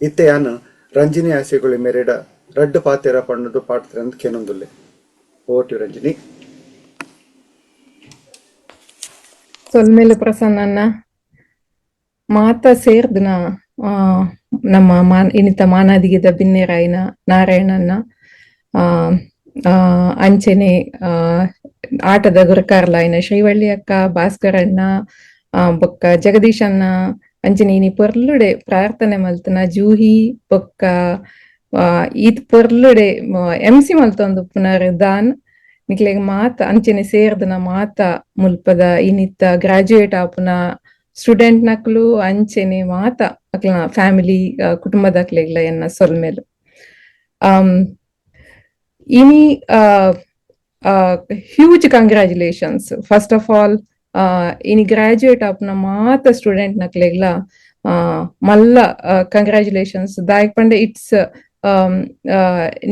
ಇತ್ತೆ ಯಾನು ರಂಜಿನಿ ಆಸೆಗಳು ಮೆರೆಡ ರಡ್ಡು ಪಾತೆರ ಪಣ್ಣದು ಪಾಡ್ತಾರೆ ಅಂತ ಕೇನೊಂದುಲ್ಲೆ ಓಟಿ ರಂಜಿನಿ. ಸೊಲ್ಮೇಲು ಪ್ರಸನ್ನ ಮಾತ ಸೇರ್ದನ ನಮ್ಮ ಇನ್ನಿತ ಮಾನಾದಿಗೆದ ಬಿನ್ನೆರಾಯಿನ ನಾರಾಯಣನ್ನ ಅಂಚನೆ ಆಟದ ಗುರುಕಾರ್ಲಾಯಿನ ಶ್ರೀವಳ್ಳಿ ಅಕ್ಕ ಭಾಸ್ಕರಣ್ಣ ಬೊಕ್ಕ ಜಗದೀಶನ್ನ ಅಂಚನೆ ಇನಿ ಪೊರ್ಲುಡೆ ಪ್ರಾರ್ಥನೆ ಮಲ್ತನ ಜೂಹಿ ಬೊಕ್ಕ ಈತ್ ಪೊರ್ಲುಡೆ MC ಮಲ್ತೊಂದು ಪುನರ್ ದಾನ್ ನಿಕ್ಲೆಗ್ ಮಾತ ಅಂಚನೆ ಸೇರ್ದನ ಮಾತ ಮುಲ್ಪದ ಇನ್ನಿತ್ತ ಗ್ರಾಜುಯೇಟ್ ಆಪುನ ಸ್ಟೂಡೆಂಟ್ ನಕ್ಲು ಅಂಚನೆ ಮಾತ ಅಕ್ಲ ಫ್ಯಾಮಿಲಿ ಕುಟುಂಬದಕ್ಲೆಗ್ಲ ಎನ್ನ ಸೊಲ್ಮೇಲು ಇನಿ huge congratulations first of all ಇನಿ ಗ್ರಾಜುಯೇಟ್ ಆಪುನ ಮಾತ student ನಕ್ಲೆಗ್ಲ Mallya congratulations ದಾಯಕ್ Pande it's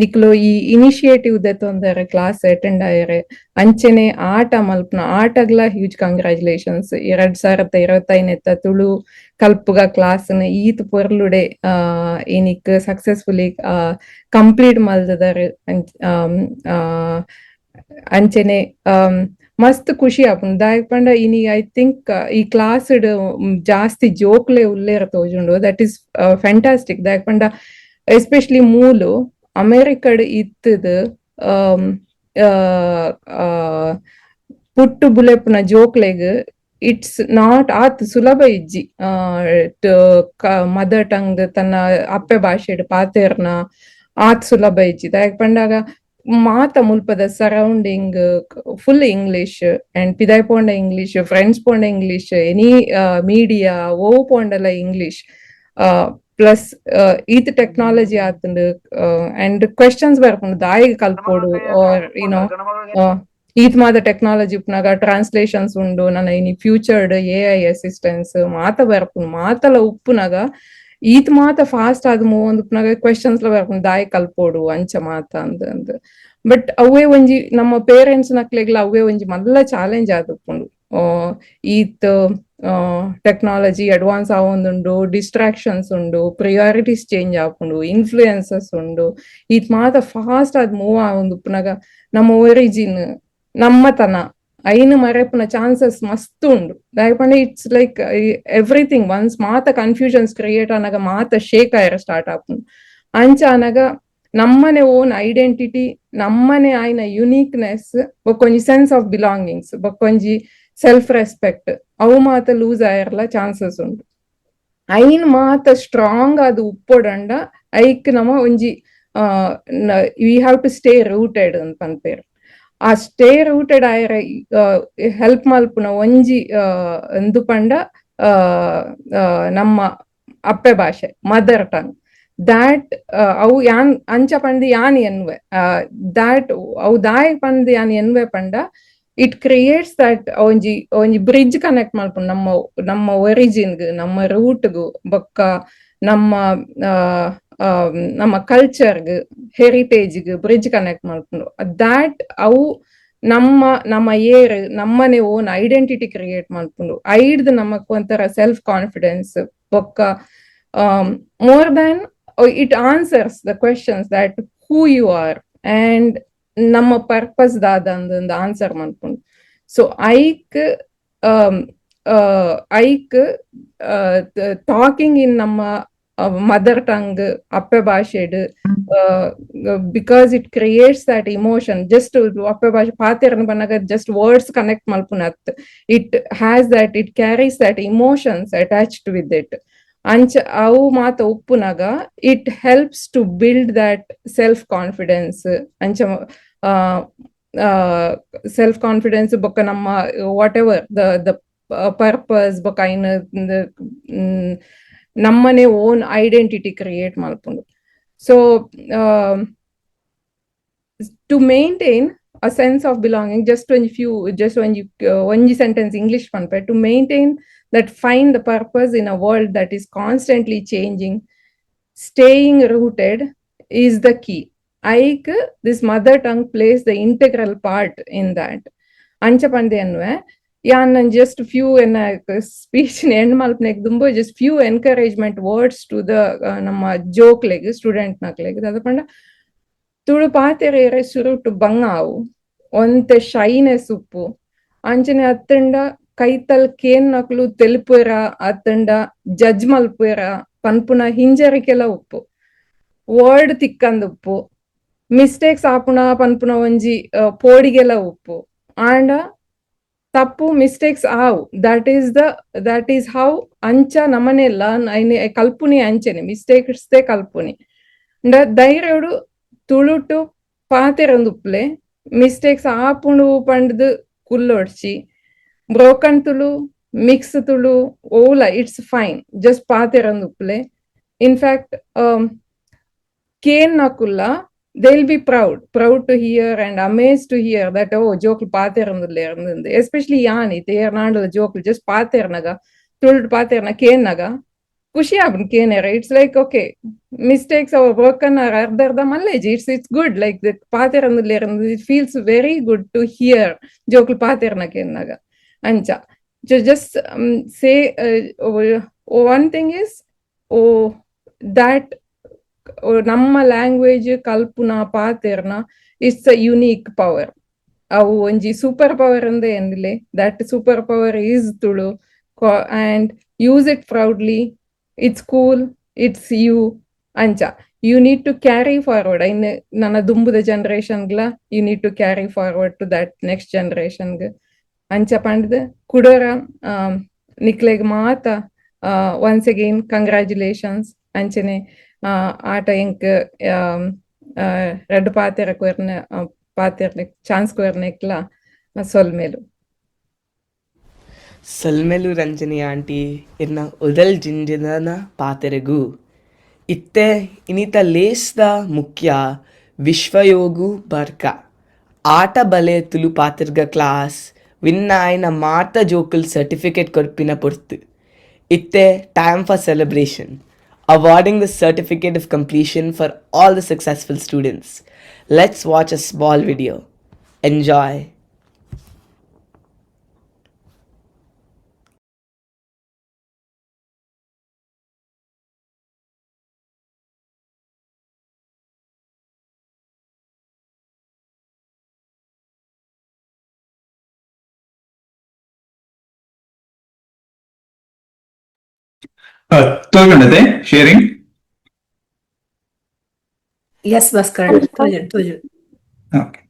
ನಿಕ್ಲು ಈ ಇನಿಷಿಯೇಟಿವ್ ದೆತ್ತೊಂದರ ಕ್ಲಾಸ್ ಅಟೆಂಡ್ ಆಯರೆ ಅಂಚನೆ ಆಟ ಮಲ್ಪನ ಆಟಗ್ಲ ಹ್ಯೂಜ್ ಕಂಗ್ರ್ಯಾಚುಲೇಷನ್ಸ್ 2025 ತುಳು ಕಲ್ಪುಗ ಕ್ಲಾಸ್ ಈತ್ ಪೊರ್ಲುಡೆ ಏನಿಕ್ ಸಕ್ಸಸ್ಫುಲಿ ಕಂಪ್ಲೀಟ್ ಮಲ್ದದರ್ ಅಂಚನೆ ಮಸ್ತ್ ಖುಷಿ ಆಪುಂಡು ದಾಯಕ್ ಪಂಡ ಇನಿ ಐ ಥಿಂಕ್ ಈ ಕ್ಲಾಸ್ ಜಾಸ್ತಿ ಜೋಕ್ಲೆ ಉಲ್ಲೇರ ತೋಜುಂಡು ದಟ್ ಈಸ್ ಫ್ಯಾಂಟಾಸ್ಟಿಕ್ ದಾಯಕ್ ಪಂಡ ಎಸ್ಪೆಷಲಿ ಮೂಲು ಅಮೆರಿಕಡ್ ಇತ್ತದ ಪುಟ್ಟು ಬುಲೆಪ್ನ ಜೋಕ್ಲೆಗ್ ಇಟ್ಸ್ ನಾಟ್ ಆತ್ ಸುಲಭ ಇಜ್ಜಿ ಮದರ್ ಟಂಗ್ ತನ್ನ ಅಪ್ಪೆ ಭಾಷೆಡ್ ಪಾತೆರ್ನ ಆತ್ ಸುಲಭ ಇಜ್ಜಿ ದಾಯಕ್ ಪಂಡಾಗ ಮಾತ ಮುಲ್ಪದ ಸರೌಂಡಿಂಗ್ ಫುಲ್ ಇಂಗ್ಲಿಷ್ ಅಂಡ್ ಪಿದಾಯ್ ಪೋಂಡ ಇಂಗ್ಲಿಷ್ ಫ್ರೆಂಡ್ಸ್ ಪೋಂಡ ಇಂಗ್ಲಿಷ್ ಎನಿ ಮೀಡಿಯಾ ಓ ಪೋಂಡಲ ಇಂಗ್ಲಿಷ್ ಪ್ಲಸ್ ಈತ್ ಟೆಕ್ನಾಲಜಿ ಆತಂಡು ಅಂಡ್ ಕ್ವೆಶನ್ಸ್ ಬರ್ಪುಂಡು ದಾಯಿಗೆ ಕಲ್ಪೋಡು ಆರ್ ಯುನೋ ಈತ್ ಮಾತ ಟೆಕ್ನಾಲಜಿ ಉಪ್ನಾಗ ಟ್ರಾನ್ಸ್ಲೇಷನ್ಸ್ ಉಂಡು ನನ್ನ ಇನಿ ಫ್ಯೂಚರ್ಡ್ AI ಅಸಿಸ್ಟೆನ್ಸ್ ಮಾತ ಬರ್ಪುಂಡು ಮಾತಲ ಉಪ್ಪುನಾಗ ಈತ್ ಮಾತ ಫಾಸ್ಟ್ ಆದ್ ಮೂವೊಂದು ಉಪ್ನಾಗ ಕ್ವೆಶನ್ಸ್ ಲ ಬರ್ಪುಂಡು ದಾಯಿ ಕಲ್ಪೋಡು ಅಂಚ ಮಾತ ಅಂದ್ ಬಟ್ ಅವೇ ಒಂಜಿ ನಮ್ಮ ಪೇರೆಂಟ್ಸ್ ನಕ್ಲೆಗ್ಲ ಅವೇ ಒಂಜಿ ಮಲ್ಲ ಚಾಲೆಂಜ್ ಆದುಪ್ಪುಂಡು ಈತ್ ಟೆಕ್ನಾಲಜಿ ಅಡ್ವಾನ್ಸ್ ಆವೊಂದುಂಡು ಡಿಸ್ಟ್ರಾಕ್ಷನ್ಸ್ ಉಂಡು ಪ್ರಿಯಾರಿಟೀಸ್ ಚೇಂಜ್ ಆಪುಂಡು ಇನ್ಫ್ಲೂಯೆನ್ಸಸ್ ಉಂಡು ಈತ್ ಮಾತ ಫಾಸ್ಟ್ ಆದ್ ಮೂವ್ ಆವೊಂದು ಉಪ್ಪುನಾಗ ನಮ್ಮ ಒರಿಜಿನ್ ನಮ್ಮತನ ಐನು ಮರೆಪುನ ಚಾನ್ಸಸ್ ಮಸ್ತ್ ಉಂಡು ದಾಯಪಂಡ ಇಟ್ಸ್ ಲೈಕ್ ಎವ್ರಿಥಿಂಗ್ ಒನ್ಸ್ ಮಾತ ಕನ್ಫ್ಯೂಷನ್ಸ್ ಕ್ರಿಯೇಟ್ ಆನಾಗ ಮಾತ ಶೇಕ್ ಆಯರ ಸ್ಟಾರ್ಟ್ ಆಪುಂಡು ಅಂಚ ಆನಾಗ ನಮ್ಮನೆ ಓನ್ ಐಡೆಂಟಿಟಿ ನಮ್ಮನೆ ಆಯ್ನ ಯುನೀಕ್ನೆಸ್ ಬೊಕ್ಕೊಂಜಿ ಸೆನ್ಸ್ ಆಫ್ ಬಿಲಾಂಗಿಂಗ್ಸ್ ಬೊಕ್ಕೊಂಜಿ ಸೆಲ್ಫ್ ರೆಸ್ಪೆಕ್ಟ್ ಅವು ಮಾತ ಲೂಸ್ ಆಯರ್ಲ ಚಾನ್ಸಸ್ ಉಂಟು ಐನ್ ಮಾತ ಸ್ಟ್ರಾಂಗ್ ಅದು ಉಪ್ಪೊಡಂಡ ಐಕ್ ನಮ ಒಂಜಿ we have to stay rooted ಅಂತ ಪನ್ಪೇರು ಆ ಸ್ಟೇ ರೂಟೆಡ್ ಆಯರ ಹೆಲ್ಪ್ ಮಲ್ಪುನ ಒಂಜಿ ಎಂದು ಪಂಡ ನಮ್ಮ ಅಪ್ಪೆ ಭಾಷೆ ಮದರ್ ಟಂಗ್ ದಾಟ್ ಅವು ಯಾನ್ ಅಂಚ ಪಂದ್ ಯಾನ್ ಎನ್ವೆ ದಾಟ್ ಅವು ದಾಯ ಪಂದ್ ಯಾನ್ ಎನ್ವೆ ಪಂಡ ಇಟ್ ಕ್ರಿಯೇಟ್ಸ್ ದಟ್ ಒಂಜಿ ಬ್ರಿಡ್ಜ್ ಕನೆಕ್ಟ್ ಮಲ್ಪುಂಡು ನಮ್ಮ ಒರಿಜಿನ್ಗ್ ನಮ್ಮ ರೂಟ್ಗು ಬೊಕ್ಕ ನಮ್ಮ ಕಲ್ಚರ್ಗ್ ಹೆರಿಟೇಜ್ಗ್ ಬ್ರಿಡ್ಜ್ ಕನೆಕ್ಟ್ ಮಲ್ಪುಂಡು ದಾಟ್ ಅವು ನಮ್ಮ ಏರ್ ನಮ್ಮನೆ ಓನ್ ಐಡೆಂಟಿಟಿ ಕ್ರಿಯೇಟ್ ಮಲ್ಪುಂಡು ಐಡ್ದು ನಮಕ್ ಒಂಥರ ಸೆಲ್ಫ್ ಕಾನ್ಫಿಡೆನ್ಸ್ ಬೊಕ್ಕ more than it answers the questions that who you are and ನಮ್ಮ ಪರ್ಪಸ್ ದಾದಂದು ಆನ್ಸರ್ ಮಲ್ಪುಂಡು ಸೊ ಐಕ್ ಟಾಕಿಂಗ್ ಇನ್ ನಮ್ಮ ಮದರ್ ಟಂಗ್ ಅಪ್ಪೆ ಭಾಷೆಡ್ because it creates that emotion just ಅಪ್ಪೆ ಭಾಷೆ ಪಾತೆರ್ನ ಬನ್ನಾಗ ಜಸ್ಟ್ ವರ್ಡ್ಸ್ ಕನೆಕ್ಟ್ ಮಲ್ಪುನತ್ it has that it carries that emotions attached with it ಅಂಚ ಅವು ಮಾತ ಉಪ್ಪುನಾಗ it helps to build that self confidence ಅಂಚ ಸೆಲ್ಫ್ ಕಾನ್ಫಿಡೆನ್ಸ್ ಬೊಕ್ಕ ನಮ್ಮ ವಾಟ್ ಎವರ್ ದ ಪರ್ಪಸ್ ಬೊಕ್ಕ ಐನ್ ನಮ್ಮನೆ ಓನ್ ಐಡೆಂಟಿಟಿ ಕ್ರಿಯೇಟ್ ಮಲ್ಪುಂಡು so to maintain a sense of belonging, just one sentence English panpe, to maintain that, find the purpose in a world that is constantly changing, staying rooted is the key. This mother tongue plays the integral part in that. Ancha pande anwe yan just few in a speech end malpnek dumbo just few encouragement words to the nama joke leg student nakleg adapanda Tulu ಪಾತೆರೆ ಸುರುಟು ಬಂಗಾವು ಒಂತೆ shyness ಉಪ್ಪು ಅಂಚನೆ ಹತ್ತಂಡ ಕೈತಲ್ Kane ನಕ್ಲು ತೆಲುಪುರ ಅತ್ತಂಡ judge ಮಲ್ಪುರ ಪನ್ಪುನ ಹಿಂಜರಿಕೆಲ ಉಪ್ಪು ವರ್ಡ್ ತಿಕ್ಕಂದ್ ಉಪ್ಪು ಮಿಸ್ಟೇಕ್ಸ್ ಆಪುನ ಪನ್ಪುನ ಒಂಜಿ ಪೋಡಿಗೆಲ ಉಪ್ಪು ಆಂಡ ತಪ್ಪು ಮಿಸ್ಟೇಕ್ಸ್ ಆವು ದಟ್ ಈಸ್ ಹೌ ಅಂಚ ನಮನೆಲ್ಲ ಕಲ್ಪುನಿ ಅಂಚೆನೆ ಮಿಸ್ಟೇಕ್ಸ್ ಕಲ್ಪುನಿ ಧೈರ್ಯಡು ತುಳುಟು ಪಾತೆರಂದುಪ್ಲೆ ಮಿಸ್ಟೇಕ್ಸ್ ಆಪುಂಡು ಪಂಡ್ದು ಕುಲ್ಲೊಡ್ಚಿ ಬ್ರೋಕನ್ ತುಳು ಮಿಕ್ಸ್ ತುಳು ಓಲ ಇಟ್ಸ್ ಫೈನ್ ಜಸ್ಟ್ ಪಾತೆರಂದುಪ್ಲೆ ಇನ್ಫ್ಯಾಕ್ಟ್ ಕೇನ್ ನಕುಲ್ಲ they'll be proud to hear and amazed to hear that joke paatherandule especially yani they are not a joke just paathernaga tulud paatherna kenaga ಖುಷಿ ಆಗ್ಬಿಟ್ಟು ಕೇನೇರ ಇಟ್ಸ್ ಲೈಕ್ ಓಕೆ ಮಿಸ್ಟೇಕ್ಸ್ ಅವ ವರ್ಕನ್ ಅರ್ಧರ್ಧ ಮಲ್ಲೇಜ್ ಇಟ್ಸ್ ಗುಡ್ ಲೈಕ್ ದಟ್ ಪಾತೆರಂದು it feels very good to hear ಜೋಕ್ಲು ಪಾತೆರ್ನ ಕೇನಾಗ ಅಂಚ just say one thing is that ನಮ್ಮ ಲ್ಯಾಂಗ್ವೇಜ್ ಕಲ್ಪುನ ಪಾತೆರ್ನ ಇಟ್ಸ್ ಅ ಯುನೀಕ್ ಪವರ್ ಅವು ಒಂಜಿ ಸೂಪರ್ ಪವರ್ ಅಂದೆ ಏನಿಲ್ಲ that super power is Tulu and use it proudly. It's cool, it's you ancha. You need to carry forward. Nana dumbuda generation gla you need to carry forward to that next generation ancha pandide kudara nikleg maata once again congratulations anchene aata enk red paatera korne paaterne chance kornekla solmelu ಸಲ್ಮೆಲು Ranjani aunty ಇರ್ನ ಉದಲ್ ಜಿಂಜಿನ ಪಾತೆರೆಗು ಇತ್ತೆ ಇನಿತ ಲೇಸ್ದ ಮುಖ್ಯ ವಿಶ್ವಯೋಗು ಬರ್ಕ ಆಟ ಬಲೆ Tulu ಪಾತಿರ್ಗ class ವಿನ್ನ ಆಯ್ನ ಮಾತ ಜೋಕುಲ್ certificate ಕೊರ್ಪಿನ ಪೊರ್ತು ಇತ್ತೆ time for celebration awarding the certificate of completion for all the successful students. Let's watch a small video. Enjoy. ತೋಜುಂಡತೆ sharing Yes, Bhaskaran. Told you. Okay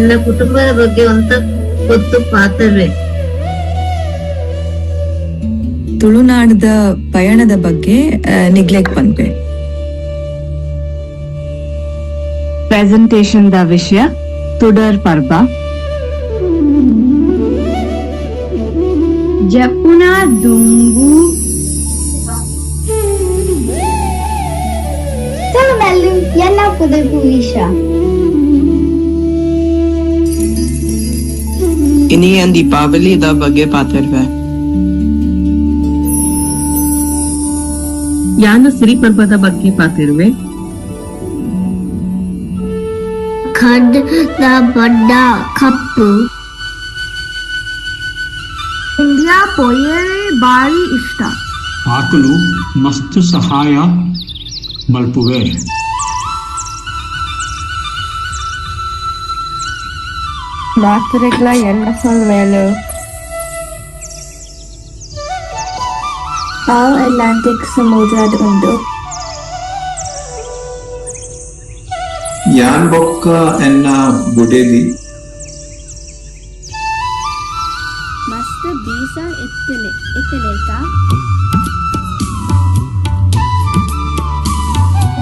ನನ್ನ ಕುಟುಂಬದ ಬಗ್ಗೆ ಅಂತ ಗೊತ್ತು ಪಾತ್ರವೇ. ತುಳುನಾಡದ ಪಯಣದ ಬಗ್ಗೆ ನಿಗ್ಲೆಕ್ಟ್ ಪನ್ಪೆ. ಪ್ರೆಸೆಂಟೇಷನ್ ದ ವಿಷಯ ತುಡರ್ ಪರ್ಬ. ಜಪುನ ದುಂಬು ಎಲ್ಲ ಪದಕ್ಕೂ ವಿಷ. ಇನ್ನೇನ್ ದೀಪಾವಳಿ ದ ಬಗ್ಗೆ ಪಾತಿರ್ವೆ. ಯಾನು ಸಿರಿ ಪರ್ಬದ ಬಗ್ಗೆ ಪಾತಿರುವೆ. ಖಡ್ದ ಬಡ್ಡ ಕಪ್ಪು. ಇಂಡಿಯಾ ಪೊಯರೆ ಬಾರಿ ಇಷ್ಟ. ಆಕಲು ಮಸ್ತ್ ಸಹಾಯ ಮಲ್ಪುವೆ. ಮಾತರೆಗ್ಲ ಎನ್ನ ಸೊಲ್ಮೇಲು. ಅಟ್ಲಾಂಟಿಕ್ ಸಮುದ್ರದ ಉಂಡು. ಯಾನ್ ಬೊಕ್ಕ ಎನ್ನ ಬುಡೇಲಿ. ಮಸ್ತ್ ಬೀಸ ಎತ್ತಲೇತ.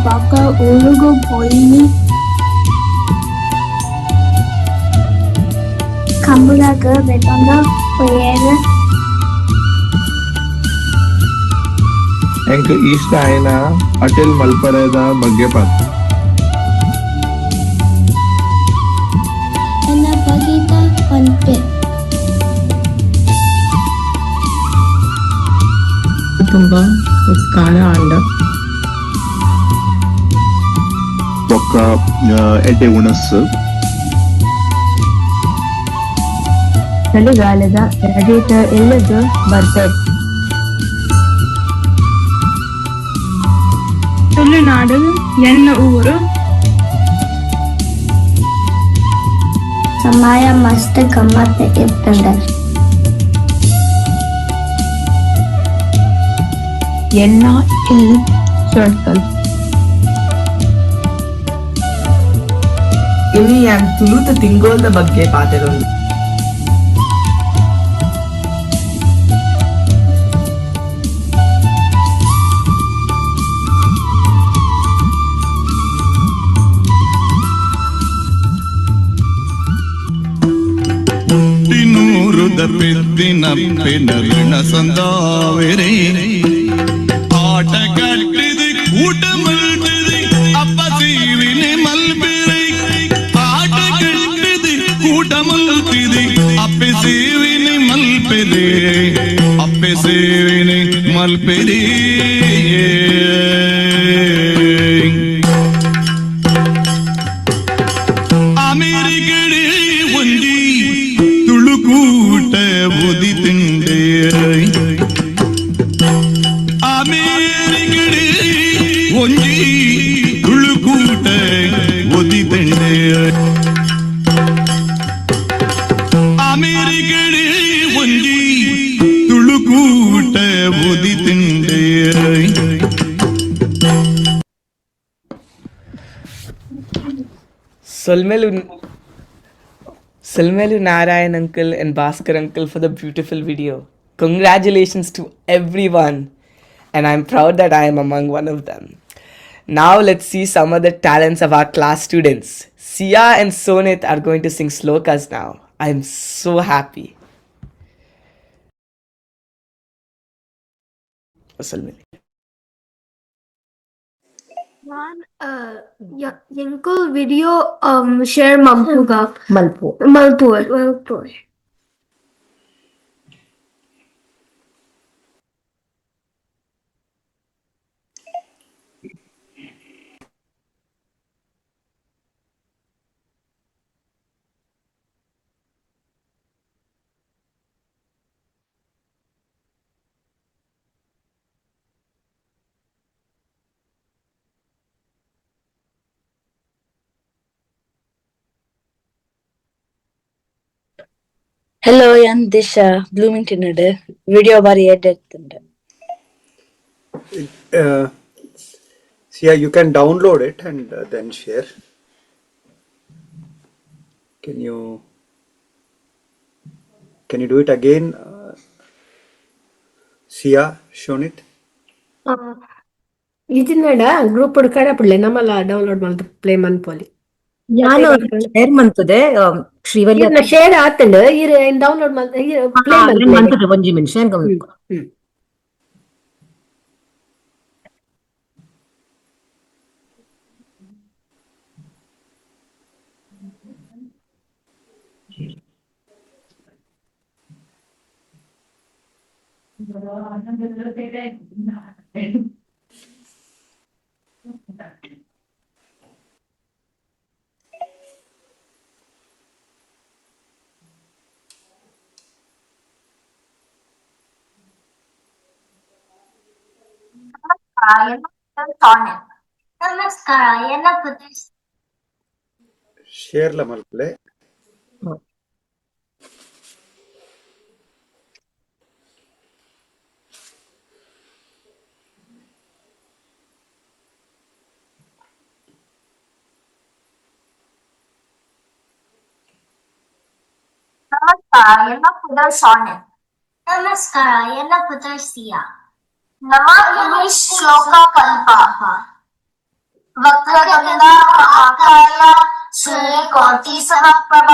ಬೊಕ್ಕ ಉಳುಗು ಪೊಯ್ನಿ. ಕಂಬುಳಾಗ ಬೇಕಂದ ಪೊಯ್ಯೇರು. ಎಂಕ್ ಇಷ್ಟ ಆಯ್ನ ಅಟಲ್ ಮಲ್ಪರದ ಬಗ್ಗೆ ಪಾತ್ರ. ನನ್ನ ಬಗೀತ ಪನ್ಪೆ. ಕುಟುಂಬ ಉತ್ಕಾಳ ಆಂಡ. ಬೊಕ್ಕ ಎಡ್ಡೆ ಉಣಸ್ಸು. ಚಳಿಗಾಲದ ರೇಡಿಯೇಟರ್ ಇಲ್ಲದ ಬರ್ತದೆ. ತುಳುನಾಡು ಎನ್ನ ಊರು. ಸಮಯ ಮಸ್ತ್ ಗಮ್ಮತ್ ಇರ್ತದೆ. ಎನ್ನ ಇಲ್ಲಿ ಸರ್ಕಲ್. ಇಲ್ಲಿ ಯಾನ್ ತುಳುತ ತಿಂಗೋಲ್ದ ಬಗ್ಗೆ ಪಾತಿರೋದು. പെദ്ദിനപ്പെന സന്താവരെ ആട്ട കട്ടിത് കൂട്ടമൽപിത് അപ്പ സീവിനെ മൽപിരെ ആട്ട കട്ടിത് കൂട്ടമൽപിത് അപ്പ സീവിനെ മൽപിരെ അപ്പ സീവിനെ മൽപിരെ അമേരിക്കയുടെ ഒന്തി തുളുകൂട്ട ബുദ്ധിത്തിൻ്റെ അമേരിക്കയുടെ ഒന്തി തുളുകൂട്ട ബുദ്ധിത്തിൻ്റെ അമേരിക്കയുടെ ഒന്തി തുളുകൂട്ട ബുദ്ധിത്തിൻ്റെ Salmelu Narayan uncle and Bhaskar uncle for the beautiful video. Congratulations to everyone, and I'm proud that I am among one of them. Now let's see some of the talents of our class students. Sia and Sonit are going to sing slokas now. I'm so happy. Salmelu. ಎಂಕಲ್ video share ಮಾಡ್ಬೋದ? ಮಲ್ಪುರ್. Hello, I'm Disha, Bloomington. Video bari edit. Yeah, you can download it and then share. Can you do it again? Sia, shown it. ಇದನ್ನಡ group ಹುಡ್ಕಾಡ ಬಿಡ್ಲೆ ನಮ್ಮಲ್ಲ download ಮಾಡಿದ್ರು play ಮನ್ಪೋಲಿ ನಾನು ಶೇರ್ ಮಂತದೆ ಶ್ರೀವಲ್ಯ ಇದನ್ನ ಶೇರ್ ಆತಂಡು ಇರ ಡೌನ್ಲೋಡ್ ಪ್ಲೇ ಮಂತದೆ ಒಂಜಿ ನಿಮಿಷ ನಮಸ್ಕಾರ ಎಲ್ಲ Share la malple. ನಮಸ್ಕಾರ ಎಲ್ಲ ಪುದರ್ಸಿಯ ನಮಾಮಿ ಶ್ಲೋಕ ಕಲ್ಪಾಹ ವಕ್ರತುಂಡ ಮಹಾಕಾಯ ಸೂರ್ಯಕೋಟಿ ಸಮಪ್ರಭ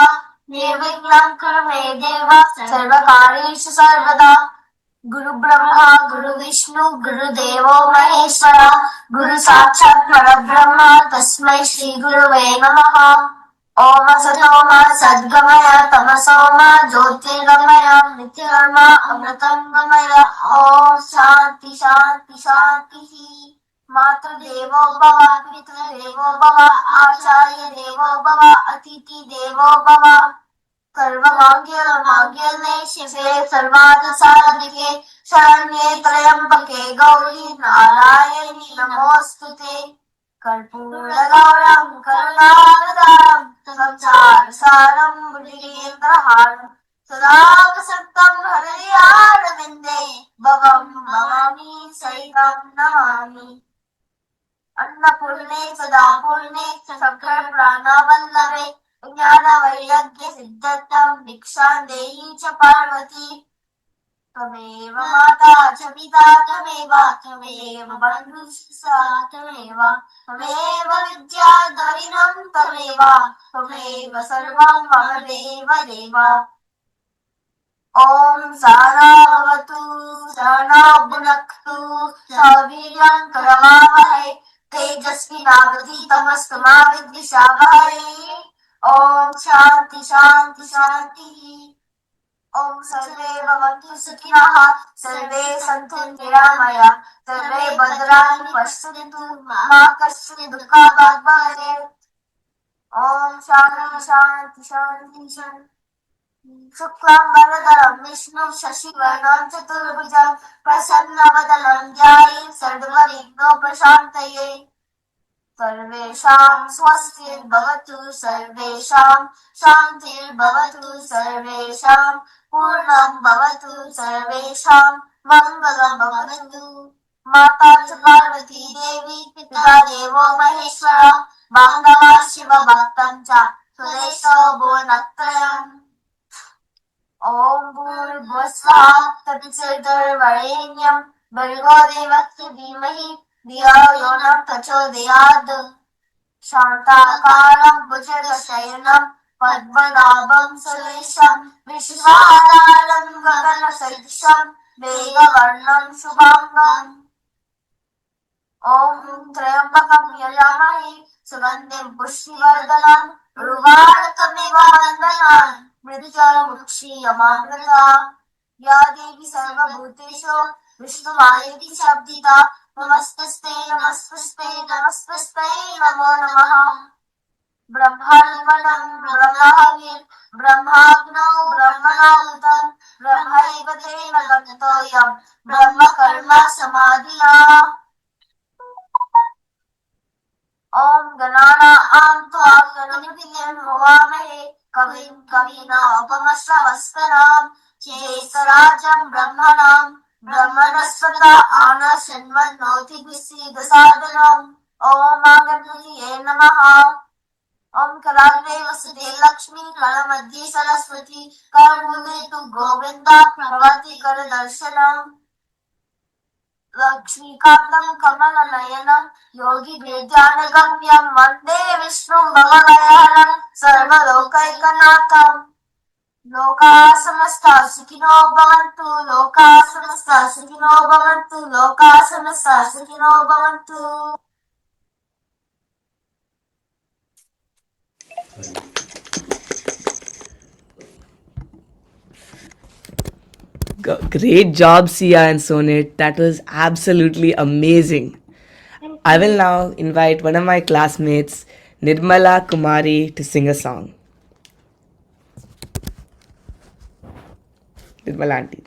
ನಿರ್ವಿಘ್ನಂ ಕುರು ಮೇ ದೇವ ಸರ್ವಕಾರ್ಯೇಷು ಸರ್ವದಾ ಗುರು ಬ್ರಹ್ಮ ಗುರು ವಿಷ್ಣು ಗುರು ದೇವೋ ಮಹೇಶ್ವರ ಗುರು ಸಾಕ್ಷಾತ್ ಪರಬ್ರಹ್ಮ ತಸ್ಮೈ ಶ್ರೀ ಗುರುವೇ ನಮಃ ಓಂ ಸತೋಮ ಸದ್ಗಮಯ ತಮಸೋಮ ಜ್ಯೋತಿರ್ಗಮಯ ನಿತ್ಯಕರ್ಮ ಅಮೃತಂ ಗಮಯ ಓಂ ಶಾಂತಿ ಶಾಂತಿ ಶಾಂತಿ ಮಾತೃದೇವೋ ಭವ ಪಿತೃದೇವೋ ಭವ ಆಚಾರ್ಯ ದೇವೋ ಭವ ಅತಿಥಿ ದೇವೋ ಭವ सर्वभाग्यमाग्यने शिवे सर्वार्थ साधिके शरण्ये त्र्यंबके गौरी नारायणी नमोस्तुते कर्पूरगौरं करुणावतारं संसारसारं बुद्धिकेन्द्रहारं सदा वसन्तं हृदयारविन्दे भवं भवानी सहितं नमामि अन्नपूर्णे सदा पूर्णे सकल प्राणवल्लभे ज्ञान वैराग्य सिद्धतं दीक्षां देहि च पार्वती त्वमेव माता च पिता त्वमेव बन्धुः त्वमेव त्वमेव विद्या द्रविणं त्वमेव सर्वं मम देव देव ॐ सहनावतु सहनौ भुनक्तु सह वीर्यं करवावहै तेजस्विनावधीतमस्तु मा विद्विषावहै ओम शांति शांति शांति ओम सर्वे भवन्तु सुखिनः सर्वे सन्तु निरामया सर्वे भद्राणि पश्यन्तु मा कश्चित् दुःखभाग् भवेत् ओम शांति शांति शांति शुक्लां वरदरं विष्णुं शशिवर्णं चतुर्भुजं प्रसन्नवदनं ध्यायेत् सर्वविघ्नोपशान्तये सर्वेषां स्वस्तिर्भवतु सर्वेषां शान्तिर्भवतु सर्वेषां पूर्णं भवतु सर्वेषां मङ्गलं भवतु माता च पार्वती देवी पिता देवो महेश्वर बान्धवा शिवभक्तं च सुरेशो भुवनत्रयम् ॐ भूर्भुवस्सुः तत्सवितुर्वरेण्यं भर्गो देवस्य धीमहि धियो यो नः प्रचोदयात् शान्ताकारं भुजगशयनं पद्मनाभं सुरेशं विश्वाधारं गगनसदृशं मेघवर्णं शुभाङ्गम् ॐ त्र्यम्बकं यजामहे सुगन्धिं पुष्टिवर्धनम् उर्वारुकमिव बन्धनान् मृत्युर्मुक्षीयमामृता या देवी सर्वभूतेषु विष्णुमायेति शब्दिता नमस्ते नमस्ते नमस्ते नमो नमः ब्रह्मार्पणं ब्रह्महविः ब्रह्माग्नौ ब्रह्मणाहुतं ब्रह्मैव तेन गन्तव्यं ब्रह्मकर्म समाधिना ॐ गणानां त्वा गणपतिं हवामहे कविं कवीनामुपमश्रवस्तरां ज्येष्ठराजं ब्रह्मणां ब्रह्मणस्पत आनशृण्वन्नोतिभिः सादरम् ॐ गणपतये नमः ओम कराग्रे वसुदे लक्ष्मी मध्ये सरस्वती करमूले तु गोविंदा प्रभाती कर दर्शनम लक्ष्मीकांतं कमलनयनं योगी गम्यं वन्दे विष्णुं भवदयालं सर्वलोकैकनाथम् लोकाः समस्ताः सुखिनो भवन्तु लोकाः समस्ताः सुखिनो भवन्तु लोकाः समस्ताः सुखिनो भवन्तु Great job, Sia and Sonit. That was absolutely amazing. I will now invite one of my classmates, Nirmala Kumari, to sing a song. Nirmala auntie.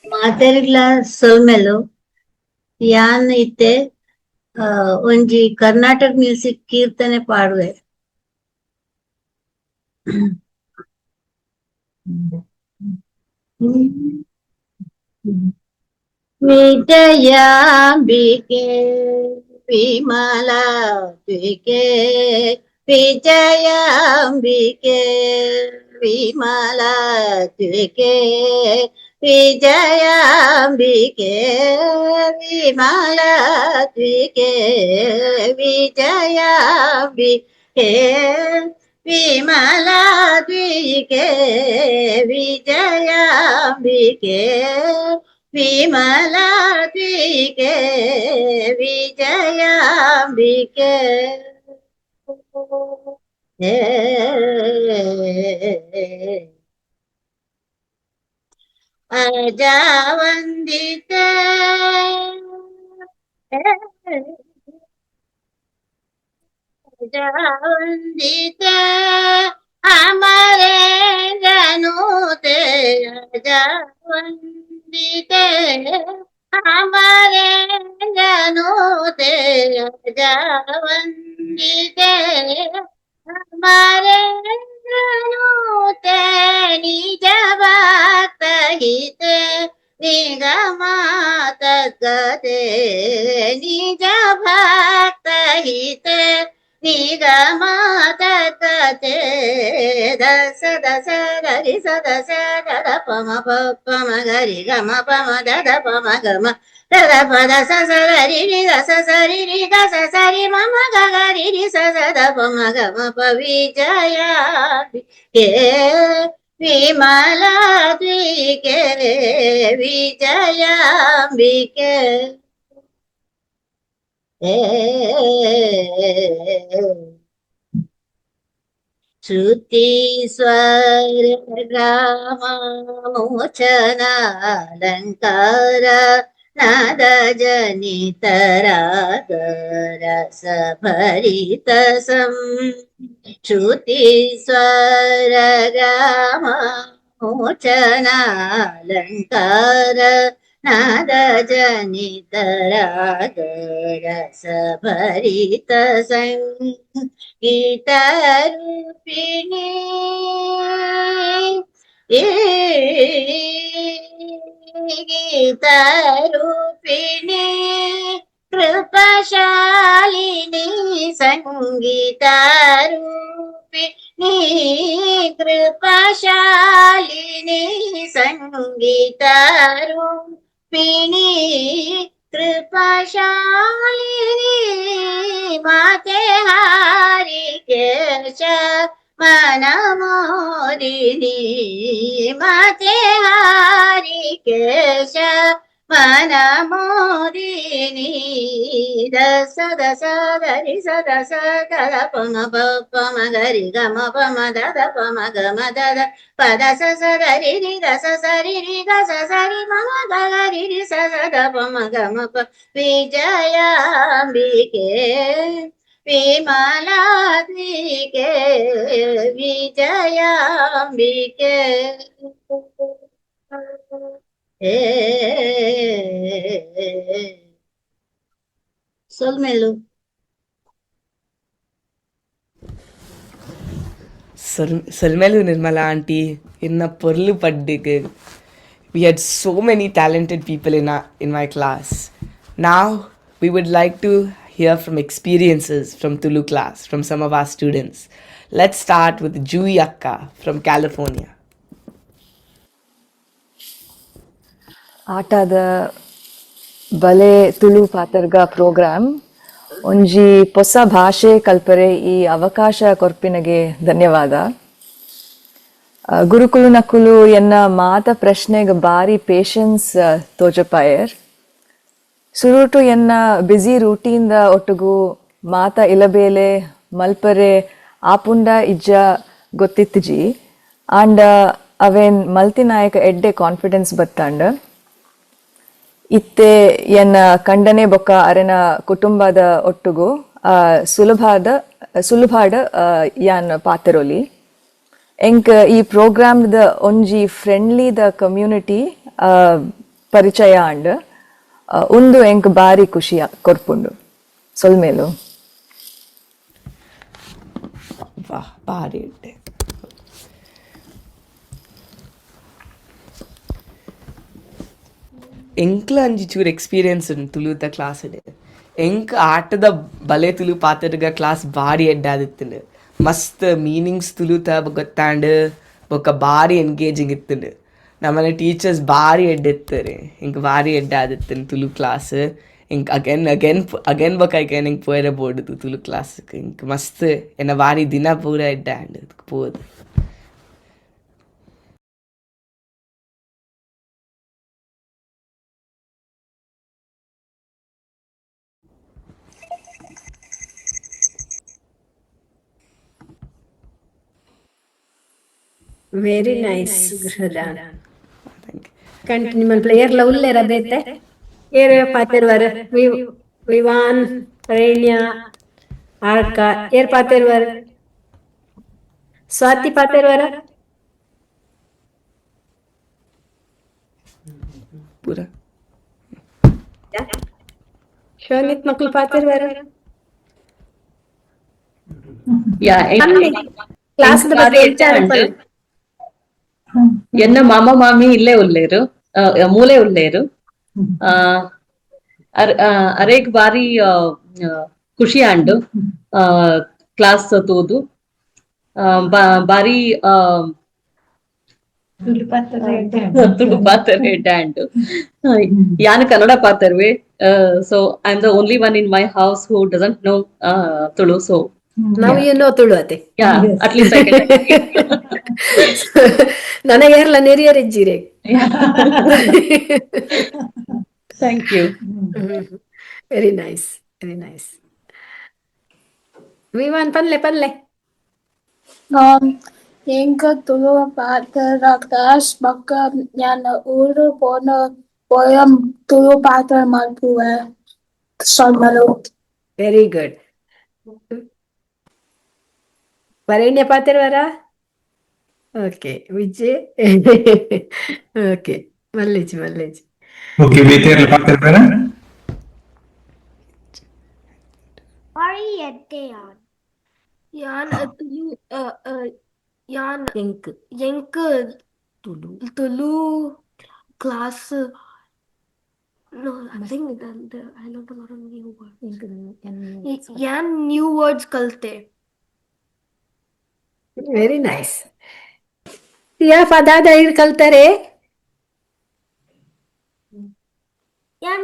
ಮಾತೆರೆಗ್ಲ ಸೊಲ್ಮೆಲು ಯಾನ್ ಇತ್ತೆ ಒಂಜಿ ಕರ್ನಾಟಕ ಮ್ಯೂಸಿಕ್ ಕೀರ್ತನೆ ಪಾಡುವೆ. ವಿಜಯಾಂಬಿಕೆ ವಿಮಲಾಂಬಿಕೆ ವಿಜಯಾಂಬಿಕೆ ವಿಮಲಾಂಬಿಕೆ ವಿಜಯಾಂಬಿಕೆ ವಿಮಲಾಂಬಿಕೆ ವಿಜಯಾಂಬಿಕೆ ವಿಮಲಾಂಬಿಕೆ ವಿಜಯಾಂಬಿಕೆ ವಿಮಲಾಂಬಿಕೆ ವಿಜಯಾಂಬಿಕೆ ಅಜಾವಂದಿತೆ ಅಜಾವಂದಿತೆ ಅಮರೇಂದ್ರನೂತೆ ಅಜಾವಂದಿತೆ ಅಮರೇಂದ್ರನೂತೆ ಅಜಾವಂದಿತೆ ಅಮರೇಂದ್ರನೂತೆ ನಿಜ ಭಕ್ತಹಿತೆ ನಿಗಮಾತಗತೆ ನಿಜ ಭಕ್ತಹಿತೆ ನಿಗಮಾತಗತೆ ದಸ ದಸ ಗರಿ ಸದಸ ದದ ಪಮ ಪಮ ಗರಿ ಗಮ ಪಮ ದದ ಪಮ ಗಮ ದದ ಪದ ಸ ಗರಿ ರಿ ದಸ ಸರಿ ರಿ ದಸ ಸರಿ ಮಮ ಗರಿ ರಿ ಸ ದ ಪಮ ಗಮ ಪ ವಿಜಯಾಂಬಿಕೆ ವಿಮಲಾಂಬಿಕೆ ವಿಜಯಾಂಬಿಕೆ ಶ್ರುತಿ ಸ್ವರ ಗ್ರಾಮ ಮೋಚನಾಲಂಕಾರ ನಾದ ಜನಿತ ರಾಗ ರಸ ಭರಿತ ಸಂ ಶ್ರುತಿ ಸ್ವರ ಗ್ರಾಮ ಮೋಚನಾಲಂಕಾರ ನಾದ ಜನಿತ ರಾಗ ರಸ ಭರಿತ ಸಂಗೀತ ರೂಪಿಣಿ ಗೀತ ರೂಪಿಣಿ ಕೃಪಶಾಲಿನಿ ಸಂಗೀತ ರೂಪಿಣಿ ಕೃಪಶಾಲಿನಿ ಸಂಗೀತ ರೂಪಿಣಿ ಕೃಪಶಾಲಿನಿ ಮಾತೆ ಹಾರಿಕೇಶ ಮನ ಮೋದಿನಿ ಮಾತೆ ಹಾರಿಕೇಶ ಮನ ಮೋದಿನಿ ದಸ ದಸ ಗರಿ ಸದ ಸ ಗದ ಪಮ ಪಮ ಗರಿ ಗಮ ಪಮ ದದ ಪಮ ಗಮ ದದ ಪದ ಸ ಗರಿ ರಿ ದಸ ಸರಿ ರಿ ಗಸ ಸರಿ ಮಮ ಗರಿ ರಿ ಸ ದ ಪಮ ಗಮ ಪ ವಿಜಯಾಂಬಿಕೆ ವಿಮಲಾಂಬಿಕೆ ವಿಜಯಾಂಬಿಕೆ ಸೊಲ್ಮೆಲು Salmelu Nirmala auntie, inna porlu paddige. We had so many talented people in my class. Now we would like to hear from experiences from Tulu class, from some of our students. Let's start with Jui Akka from California. ಆಟದ ಬಲೆ Tulu ಪಾತರ್ಗ program ಒಂಜಿ ಹೊಸ ಭಾಷೆ ಕಲ್ಪರೆ ಈ ಅವಕಾಶ ಕೊರ್ಪಿನಗೆ ಧನ್ಯವಾದ. ಗುರುಕುಲು ನಕುಲು ಎನ್ನ ಮಾತ ಪ್ರಶ್ನೆಗೆ ಬಾರಿ ಪೇಷನ್ಸ್ ತೋಜಪಾಯರ್. ಸುರುಟು ಎನ್ನ ಬ್ಯುಸಿ ರೂಟೀನ್ದ ಒಟ್ಟುಗು ಮಾತ ಇಲಬೇಲೆ ಮಲ್ಪರೆ ಆಪುಂಡ ಇಜ್ಜ ಗೊತ್ತಿತ್ತಜಿ ಆಂಡ ಅವೇನ್ ಮಲ್ತಿನಾಯಕ ಎಡ್ಡೆ ಕಾನ್ಫಿಡೆನ್ಸ್ ಬತ್ತಾಂಡ ಇತ್ತೆ ಎನ್ನ ಕಂಡನೆ ಬೊಕ್ಕ ಅರೆನ ಕುಟುಂಬದ ಒಟ್ಟುಗು ಸುಲಭಾಡ ಯಾನ್ ಪಾತೆರೊಲಿ ಎಂಕ್ ಈ ಪ್ರೋಗ್ರಾಮ್ದ ಒಂಜಿ ಫ್ರೆಂಡ್ಲಿದ ಕಮ್ಯುನಿಟಿ ಪರಿಚಯ ಅಂಡ್ ಒಂದು ಎಂಕ್ ಬಾರಿ ಖುಷಿ ಕೊರ್ಪುಂಡು ಸೊಲ್ಮೇಲು. ವಾಹ್, ಬಾರಿ ಇಟ್ಟೆ. ಎಂಕ್ಲ ಅಂಜಿ ಚೂರು ಎಕ್ಸ್ಪೀರಿಯನ್ಸ್ ಉಂಟು ತುಳುದ ಕ್ಲಾಸ್. ಎಂಕ್ ಆಟದ ಬಲೆ ತುಳು ಪಾತ್ರಗ ಕ್ಲಾಸ್ ಬಾರಿ ಎಡ್ಡಾದಿತ್ತು. ಮಸ್ತ್ ಮೀನಿಂಗ್ಸ್ ತುಳುತ ಗೊತ್ತಾಂಡ್ ಬೊಕ್ಕ ಬಾರಿ ಎನ್ಗೇಜಿಂಗ್ ಇತ್ತು. ನಮ್ಮನೆ ಟೀಚರ್ಸ್ ಬಾರಿ ಎಡ್ಡೆತ್ತಾರೆ. ಇಂಕ್ ಬಾರಿ ಎಡ್ಡಾದಿತ್ತು ತುಳು ಕ್ಲಾಸ್. ಇಂಕ್ ಅಗೇನ್ ಬೊಕ್ಕ ಇಂಕ್ ಪೋಯರೆ ಬೋಡುದು ತುಳು ಕ್ಲಾಸ್. ಇಂಕ್ ಮಸ್ತ್ ಎನ್ನ ಬಾರಿ ದಿನ ಪೂರ ಎಡ್ಡಾಂಡ್ ಪೋದು. ವೆರಿ ನೈಸ್ ಗೃಹದ ಕಂಟಿನ್ಯೂ ಪ್ಲೇಯರ್ ಉಲ್ಲೇರ ಬೇತೆ ಏರ್ ಪಾತೆರ್ವರ್ ವಿವಾನ್ ರೇಣ್ಯ ಆರ್ಕ ಏರ್ ಪಾತೆರ್ವರ್ ಸ್ವಾತಿ ಪಾತೆರ್ವರ ಪೂರ ಶೋನಿತ್ ಮಕ್ಳು ಪಾತೆರ್ವರ ಕ್ಲಾಸ್ ಎನ್ನ ಮಾಮ ಮಾಮಿ ಇಲ್ಲೇ ಉಲ್ಲೇರು ಮೂಲೆ ಉಲ್ಲೇರು ಅರೇಗ್ ಬಾರಿ ಖುಷಿ ಆಂಡು ಕ್ಲಾಸ್ ತೂದು ಬಾರಿ ತುಳು ಪಾತರೆ ಡ್ಯಾಂಡು ಯಾನ್ ಕನ್ನಡ ಪಾತರ್ವೆ. So I am the only one in my house who doesn't know Tulu. So ನಾವು ಏನೋ ತುಳು ಅತೆ ಅಟ್ಲೀಸ್ಟ್ ನನಗೇರ್ಲ ನೆರಿಯರಿಜ್ಜಿರೆ. Thank you. Very nice, very nice. Vivaan ಪಲ್ಲೆ ಎಂಕ ತುಳು ಪಾತ್ರ ಕ್ಲಾಸ್ ಬಕ್ಕ ഞാൻ ಊರು പോയം ತುಳು ಪಾತ್ರ ಮಾಡ್ಪುವೆ ಸೊಲ್ಮಲು. Very good. ವರೇಣ್ಯ ಪಾತೆರ್ವರ ಓಕೆ ವಿಜಯ್ ಓಕೆ ಮಲ್ಲೇಜ್ ಓಕೆ ಬೇತೇರ್ಲ ಪಾತೆರ್ವರ Variettean. Jan Tulu Jan Jenk Tulu class. No, I think I learned a lot of new words. Jan new words kalte. Very nice. ಯಾ ಪದಾದ ಹಿಡ್ ಕಲ್ತಾರೆ Jan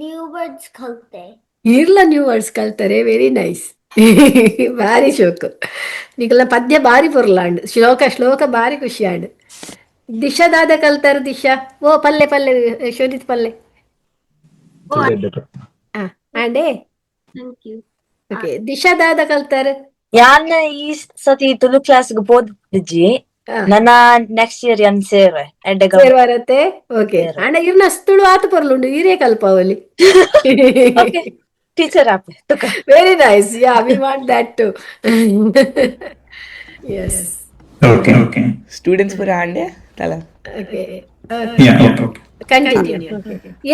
new words kalte. ಇರ್ಲ new words ಕಲ್ತಾರೆ. Very nice. ಭಾರಿ ಶೋಕು ನಿಕಲ್ನ ಪದ್ಯ ಬಾರಿ ಪೊರ್ಲಾಂಡ್ ಶ್ಲೋಕ ಬಾರಿ ಖುಷಿ ಆಂಡ್. ದಿಶಾದಾದ ಕಲ್ತಾರ ದಿಶಾ ಓ ಪಲ್ಲೆ ಶೋಧಿತ್ ಪಲ್ಲೆ ಆಂಡೆ Thank you. ಓಕೆ ದಿಶಾದಾದ ಕಲ್ತಾರ. ಯಾನ್ ಈ ಸತಿ ತುಳು ಕ್ಲಾಸ್ಗೆ ಬೋದ್ಜಿ ನನ್ನ ನೆಕ್ಸ್ಟ್ ಇಯರ್ ಯನ್ ಸೇರ್ವೆ ಸೇರ್ವಾರತ್ತೆ. ಓಕೆ ಆಂಡ ಇರ್ನ ತುಳು ಆತು ಪೊರ್ಲುಂಡು ಇರೇ ಕಲ್ಪಾವಲಿ ಟೀಚರ್ ಆಪೆ. Very nice. Yeah we want that too. Yes okay okay students ಪೂರ ಆಂಡೆ ತಲ ಓಕೆ ಯಾ ಓಕೆ ಕಂಟಿನ್ಯೂ.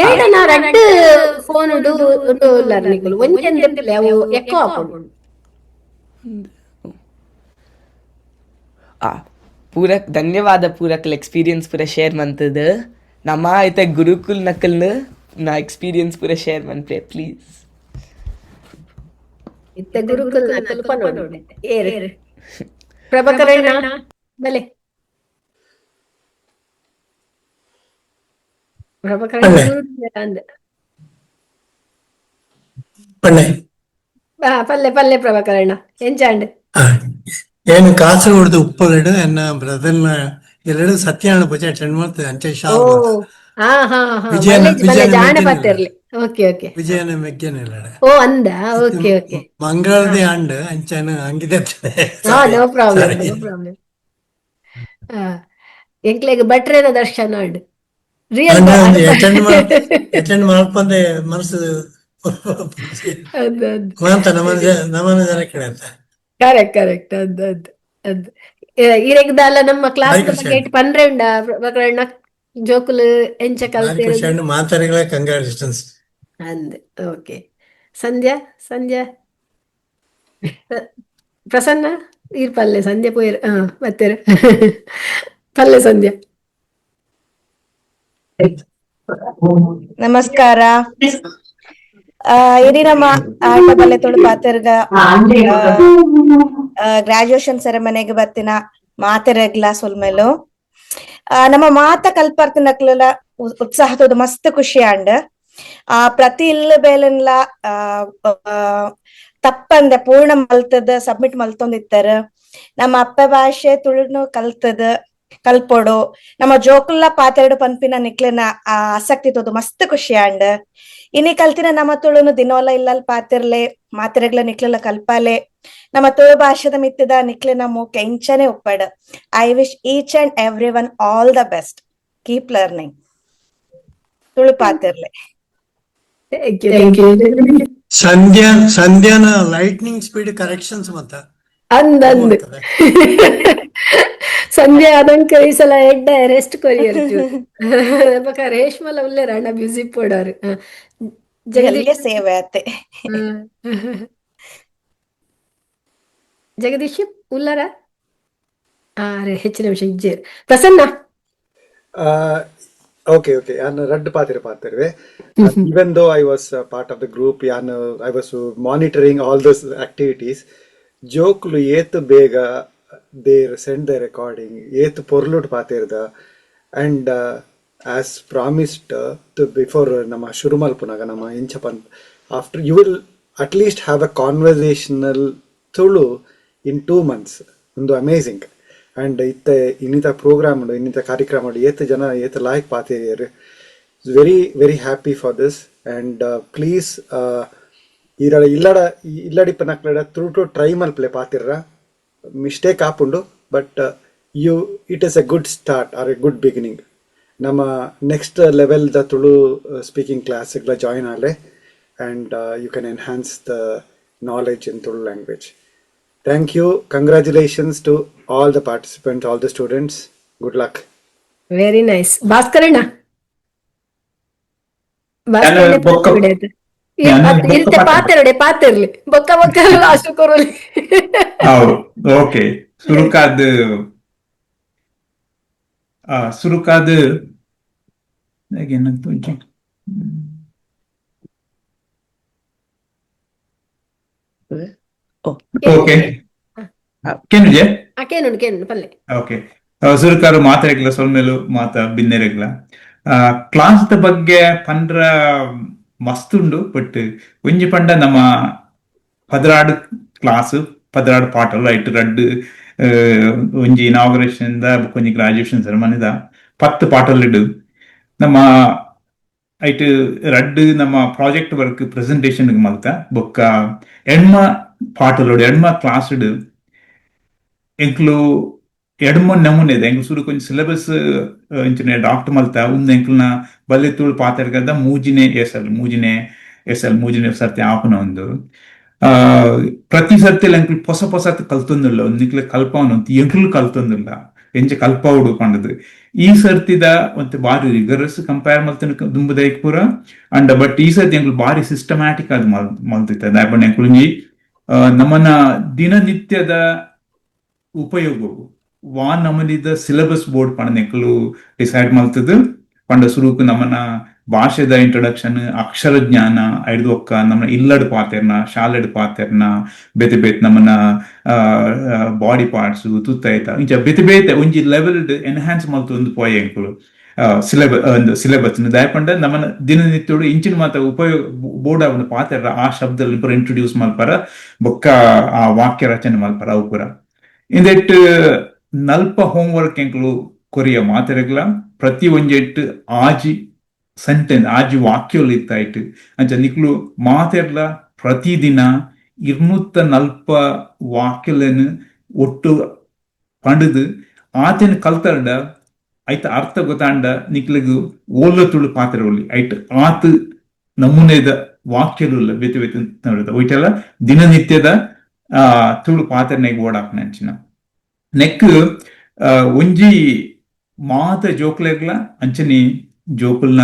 ಏನ ನಾ ರಡ್ಡ್ ಫೋನ್ ಉಂಡು ಲರ್ನಿಂಗ್ ಒಂಜೆಂದೆಪ್ಲೆ ಅವು ಎಕ್ಕೋ ಆಪುಂಡು. ಪೂರಕ್ ಧನ್ಯವಾದ ಪೂರಕ್ಲ ಎಕ್ಸ್ಪೀರಿಯನ್ಸ್ ಪೂರ ಶೇರ್ ಮಂತದ. ನಮ್ಮ ಐತೆ ಗುರುಕುಲ್ ನಕಲ್ನ ನಾ ಎಕ್ಸ್ಪೀರಿಯನ್ಸ್ ಪೂರ ಶೇರ್ ಮನ್ಪೆ ಪ್ಲೀಸ್. ಇತ್ತೆ ಗುರುಕುಲ್ ನಾ ತುಲ್ಪ ನೋಡಿ ಏರ್ ಪ್ರಭಾಕರಣ್ಣ ಬಲೆ ಪ್ರಭಾಕರಣ್ಣ ಅಂದೆ ಪಲ್ಲೆ ಪಲ್ಲೆ ಪ್ರಭಾಕರಣ್ಣ ಎಂಚಾಂಡ್ ಏನು ಕಾಸರಗೋಡು ಉಪ್ಪಗಡು ಎನ್ನ ಬ್ರದರ್ನ ಎರಡು ಸತ್ಯನಾರಾಯಣ ಪೂಜೆ ಅಟೆಂಡ್ ಮಾಡ್ತೇವೆ ಅಂಚೆ ಶಾವು ವಿಜಯನ ಮೆಗ್ಗೇನಿಲ್ಲ ಓ ಅಂದ ಓಕೆ ಓಕೆ ಮಂಗಳದೇ ಅಂಡ್ ಅಂಚನ ಹಂಗಿದೆ ನೋ ಪ್ರಾಬ್ಲಮ್ ನೋ ಪ್ರಾಬ್ಲಮ್ ಎಂಕ್ಲೆಗ್ ಭಟ್ರೇನ ದರ್ಶನ ಅಂಡ್ ರಿಯಲ್ ಅಟೆಂಡ್ ಮಾಡ್ಕೊಂಡೆ ಮನಸ್ಸು ನಮನ ಜನ ಕೇಳತ್ತ ಕರೆಕ್ಟ್ ಕರೆಕ್ಟ್ ಅದ್ ಅದ್ ಅದ್ ಇರೆಗ್ದಾಲ ನಮ್ಮ ಕ್ಲಾಸ್ ಬಗ್ಗೆ ಪನ್ರೆ ಉಂಡ ಪ್ರಕರಣ ಜೋಕುಲು ಎಂಚ ಕಲ್ತೆ ಮಾತಾಡಿಗಳ ಕಂಗ್ರಾಚುಲೇಷನ್ಸ್ ಅಂದೆ ಓಕೆ ಸಂಧ್ಯಾ ಸಂಧ್ಯಾ ಪ್ರಸನ್ನ ಈರ್ ಪಲ್ಲೆ ಸಂಧ್ಯಾ ಪೋಯರ್ ಮತ್ತೆ ಪಲ್ಲೆ ಸಂಧ್ಯಾ ನಮಸ್ಕಾರ. ಇಡೀ ನಮ್ಮ ಆಟ ಬಲ್ಲೆ ತೊಳು ಪಾತೆರ್ಗ ಗ್ರಾಜುಯೇಷನ್ ಸೆರೆಮನೆಗೆ ಬರ್ತಿನ ಮಾತೆರೆಗ್ಲ ಸೊಲ್ಮೇಲು ನಮ್ಮ ಮಾತ ಕಲ್ಪರ್ತಿನಕ್ಲೆಲ್ಲ ಉತ್ಸಾಹದ ಮಸ್ತ್ ಖುಷಿ ಅಂಡ್ ಪ್ರತಿ ಇಲ್ಲ ಬೇಲೆನ್ಲ ತಪ್ಪಂದೆ ಪೂರ್ಣ ಮಲ್ತದ ಸಬ್ಮಿಟ್ ಮಲ್ತೊಂದಿತ್ತಾರ. ನಮ್ಮ ಅಪ್ಪ ಭಾಷೆ ತುಳುನು ಕಲ್ಪೊಡು ನಮ್ಮ ಜೋಕುಲ್ಲ ಪಾತೆರಡು ಪನ್ಪಿನ ನಿಕ್ಲೆನ ಆಸಕ್ತಿ ತೋದು ಮಸ್ತ್ ಖುಷಿ ಅಂಡ್ ಇನಿ ಕಲ್ತಿನ ನಮ್ಮ ತುಳುನು ದಿನೋಲ ಇಲ್ಲಲ್ ಪಾತಿರ್ಲೆ ಮಾತೆರೆಗ್ಲ ನಿಕ್ಲೆಲ್ಲ ಕಲ್ಪಾಲೆ ನಮ್ಮ ತುಳು ಭಾಷೆದ ಮಿತ್ತಿದ ನಿಕ್ಲೆನ ಮೂಕೆ ಇಂಚನೆ ಉಪ್ಪಡ್. I wish each and every one all the best. Keep learning. Tulu ಪಾತಿರ್ಲೆ. ಸಂಧ್ಯಾನ ಲೈಟ್ನಿಂಗ್ ಸ್ಪೀಡ್ ಕರೆಕ್ಷನ್ಸ್ ಮತ್ತ ಅಂದ್ ಸಂಧ್ಯಾ ಅದಂಕ ಈ ಸಲ ಎಡ್ಡ ರೆಸ್ಟ್ ಕೊರಿಯರ್ ರೇಷ್ಮಲ ಉಲ್ಲೇರ ಅಣ್ಣ ಮ್ಯೂಸಿಕ್ ಪೋಡಾರು ಜಗದೀಶ್ ಸೇವೆ ಆತೆ ಜಗದೀಶ್ ಉಲ್ಲರ ಹೆಚ್ಚಿನ ವಿಷಯ ಇಜ್ಜೇರ್ Prasanna Okay, and Red Pathirve. Even though I was part of the group, I was monitoring all those activities. Jokulu yetu bega they send the recording. Yetu porlut pathirda, and as promised before nama Shurumal punaga nama inchapan. After you will at least have a conversational Tulu in 2 months. Amazing. And ಇನ್ನಿತ program ಇನ್ನಿತ ಕಾರ್ಯಕ್ರಮ ಏತ್ ಜನ ಏತ್ ಲಾಯ್ಕ್ ಪಾತಿರಿಯರು. Very very happy for this and please ಇಲ್ಲಡಿ ಪನಕ್ಲಡ ಥ್ರೂ ಟ್ರೈ ಮಲ್ಪ್ಲೆ ಪಾತಿರ್ರ ಮಿಸ್ಟೇಕ್ ಆಪುಂಡು but it is a good start or a good beginning. ನಮ್ಮ ನೆಕ್ಸ್ಟ್ ಲೆವೆಲ್ ದ ತುಳು ಸ್ಪೀಕಿಂಗ್ ಕ್ಲಾಸ್ಗಳ ಜಾಯಿನ್ ಆಲೆ and you can enhance the knowledge in Tulu language. Thank you. Congratulations to all the participants, all the students. Good luck. Very nice. Bhaskarana. ಇರುತ್ತೆ ಪಾತಿರಲಿ ಬೊಕ್ಕ ಬೊಕ್ಕ last ಕೊರಲಿ. Okay ಸುರುಕಾದ ಏನಂತ okay okay ಸುರುಕಾರು ಮಾತಾಡಕ್ಲ ಸೊಲ್ಮೇಲು ಮಾತ ಬಿನ್ನೆರೆಗ್ಲ class ಬಗ್ಗೆ ಪಂಡ್ರ ಮಸ್ತುಂಡು but ಒಂಜಿ ಪಂಡ ನಮ್ಮ ಪದರಾಡು ಕ್ಲಾಸ್ ಪದರಾಡು ಪಾಠಲು ಐಟ್ ರಡ್ಡು ಒಂಜಿ ಇನಾಗ್ರೇಷನ್ ಒಂಜಿ ಗ್ರಾಜುಯೇಷನ್ ಸೆರೆಮನಿದ 10 ಪಾಠಲಿಡು ನಮ್ಮ ಐಟ್ ರಡ್ಡು ನಮ್ಮ ಪ್ರಾಜೆಕ್ಟ್ ವರ್ಕ್ ಪ್ರೆಸೆಂಟೇಷನ್ ಮಲ್ತ ಬೊಕ್ಕ ಎಣ್ಮ ಪಾಠಲೋಡು ಎಣ್ಮ ಕ್ಲಾಸ್ ಎಂಕ್ಲು ಎಡ್ಮ ನಮೂನೆ ಇದೆ ಎಂಕ್ಲು ಸುರು ಕೊಂಚ ಸಿಲೆಬಸ್ ಇಂಚಿನ ಡಾಕ್ಟರ್ ಮಲ್ತ ಒಂದು ಎಂಕ್ಲನ ಬಲ್ಲೆ ತುಳು ಪಾತ್ರಗದ ಮೂಜಿನೆ ಸರ್ತಿ ಆಪುನ ಒಂದು ಪ್ರತಿ ಸರ್ತಿ ಎಂಕ್ಲು ಹೊಸ ಕಲ್ತೊಂದಿಲ್ಲ ಒಂದು ನಿಕ್ಲೆ ಕಲ್ಪವನು ಎಂಕ್ಲು ಕಲ್ತೊಂದಿಲ್ಲ ಎಂಚ ಕಲ್ಪವುಡು ಪಂಡದು ಈ ಸರ್ತಿದ ಮತ್ತೆ ಬಾರಿ ರಿಗರಸ್ ಕಂಪೇರ್ ಮಲ್ತನ ದುಂಬುದೈಕ್ ಪೂರ ಅಂಡ್ ಬಟ್ ಈ ಸರ್ತಿ ಎಂಕ್ಲು ಬಾರಿ ಸಿಸ್ಟಮ್ಯಾಟಿಕ್ ಅದು ಮಲ್ತಿತ್ತದ ಯಾಪಂಡ ಎಂಕ್ಲುಂಜಿ ನಮ್ಮನ ದಿನನಿತ್ಯದ ಉಪಯೋಗವು ನಮನಿದ ಸಿಲೆಬಸ್ ಬೋರ್ಡ್ ಪಂಡ ಎಂಕ್ಲು ಡಿಸೈಡ್ ಮಲ್ತದು ಪಂಡ ಸುರುಕು ನಮ್ಮನ ಭಾಷೆದ ಇಂಟ್ರೊಡಕ್ಷನ್ ಅಕ್ಷರ ಜ್ಞಾನ ಐದು ಒಕ್ಕ ನಮ್ಮ ಇಲ್ಲಡ್ ಪಾತೆರ್ನ ಶಾಲೆಡ್ ಪಾತೆರ್ನ ಬೇತೆ ಬೇತೆ ನಮ್ಮನ ಬಾಡಿ ಪಾರ್ಟ್ಸ್ ತುತ್ತಾಯ್ತ ಇಂಚ ಬೇತೆ ಬೇತೆ ಒಂಜಿ ಲೆವೆಲ್ ಎನ್ಹಾನ್ಸ್ ಮಲ್ತೊಂದು ಪೋಯೆ ಎಂಕುಲು ಸಿಲೆಬಸ್ ದಾಯಪಂಡ ನಮ್ಮನ ದಿನನಿತ್ಯಡು ಇಂಚಿನ ಮಾತ ಉಪಯೋಗ ಬೋರ್ಡ್ ಅವನ ಪಾತೆರ ಆ ಶಬ್ದಲ್ಲಿ ಪುರ ಇಂಟ್ರೊಡ್ಯೂಸ್ ಮಲ್ಪರ ಬೊಕ್ಕ ಆ ವಾಕ್ಯ ರಚನೆ ಮಲ್ಪರ ಅವು ಪುರ ಇಂದೆಟ್ ನಲ್ಪ ಹೋಮ್ವರ್ಕ್ ಎಂಕ್ಲು ಕೊರಿಯ ಮಾತೆರೆಗ್ಲ ಪ್ರತಿ ಒಂಜೆಟ್ ಆಜಿ ಸೆಂಟೆನ್ಸ್ ಆಜಿ ವಾಕ್ಯಗಳು ಇತ್ತಾಯ್ತು ಅಂಚ ನಿಕ್ಲು ಮಾತೆರ್ಲ ಪ್ರತಿದಿನ 240 ವಾಕ್ಯలను ಒಟ್ಟು ಪಂಡದು ಆತನ ಕಲ್ತರ್ಡ ಐತ ಅರ್ಥ ಗೊತ್ತಾಂಡ ನಿಕ್ಲಗು ಓಲ್ಲ ತುಳು ಪಾತ್ರ ಒಳ್ಳಿ ಐಟ್ ಆತ ನಮೂನೆದ ವಾಕ್ಯಲು ಬೇತೆ ಬೇತೆ ನೋಡಿದ ಒಯ್ಟೆಲ್ಲ ದಿನನಿತ್ಯದ ತುಳು ಪಾತ್ರನೆಗೆ ಓಡಾಕ್ನ ಅಂಚಿನ ನೆಕ್ ಒಂಜಿ ಮಾತ ಜೋಕ್ಲೆಗ್ಲ ಅಂಚನಿ ಜೋಕುಲ್ನ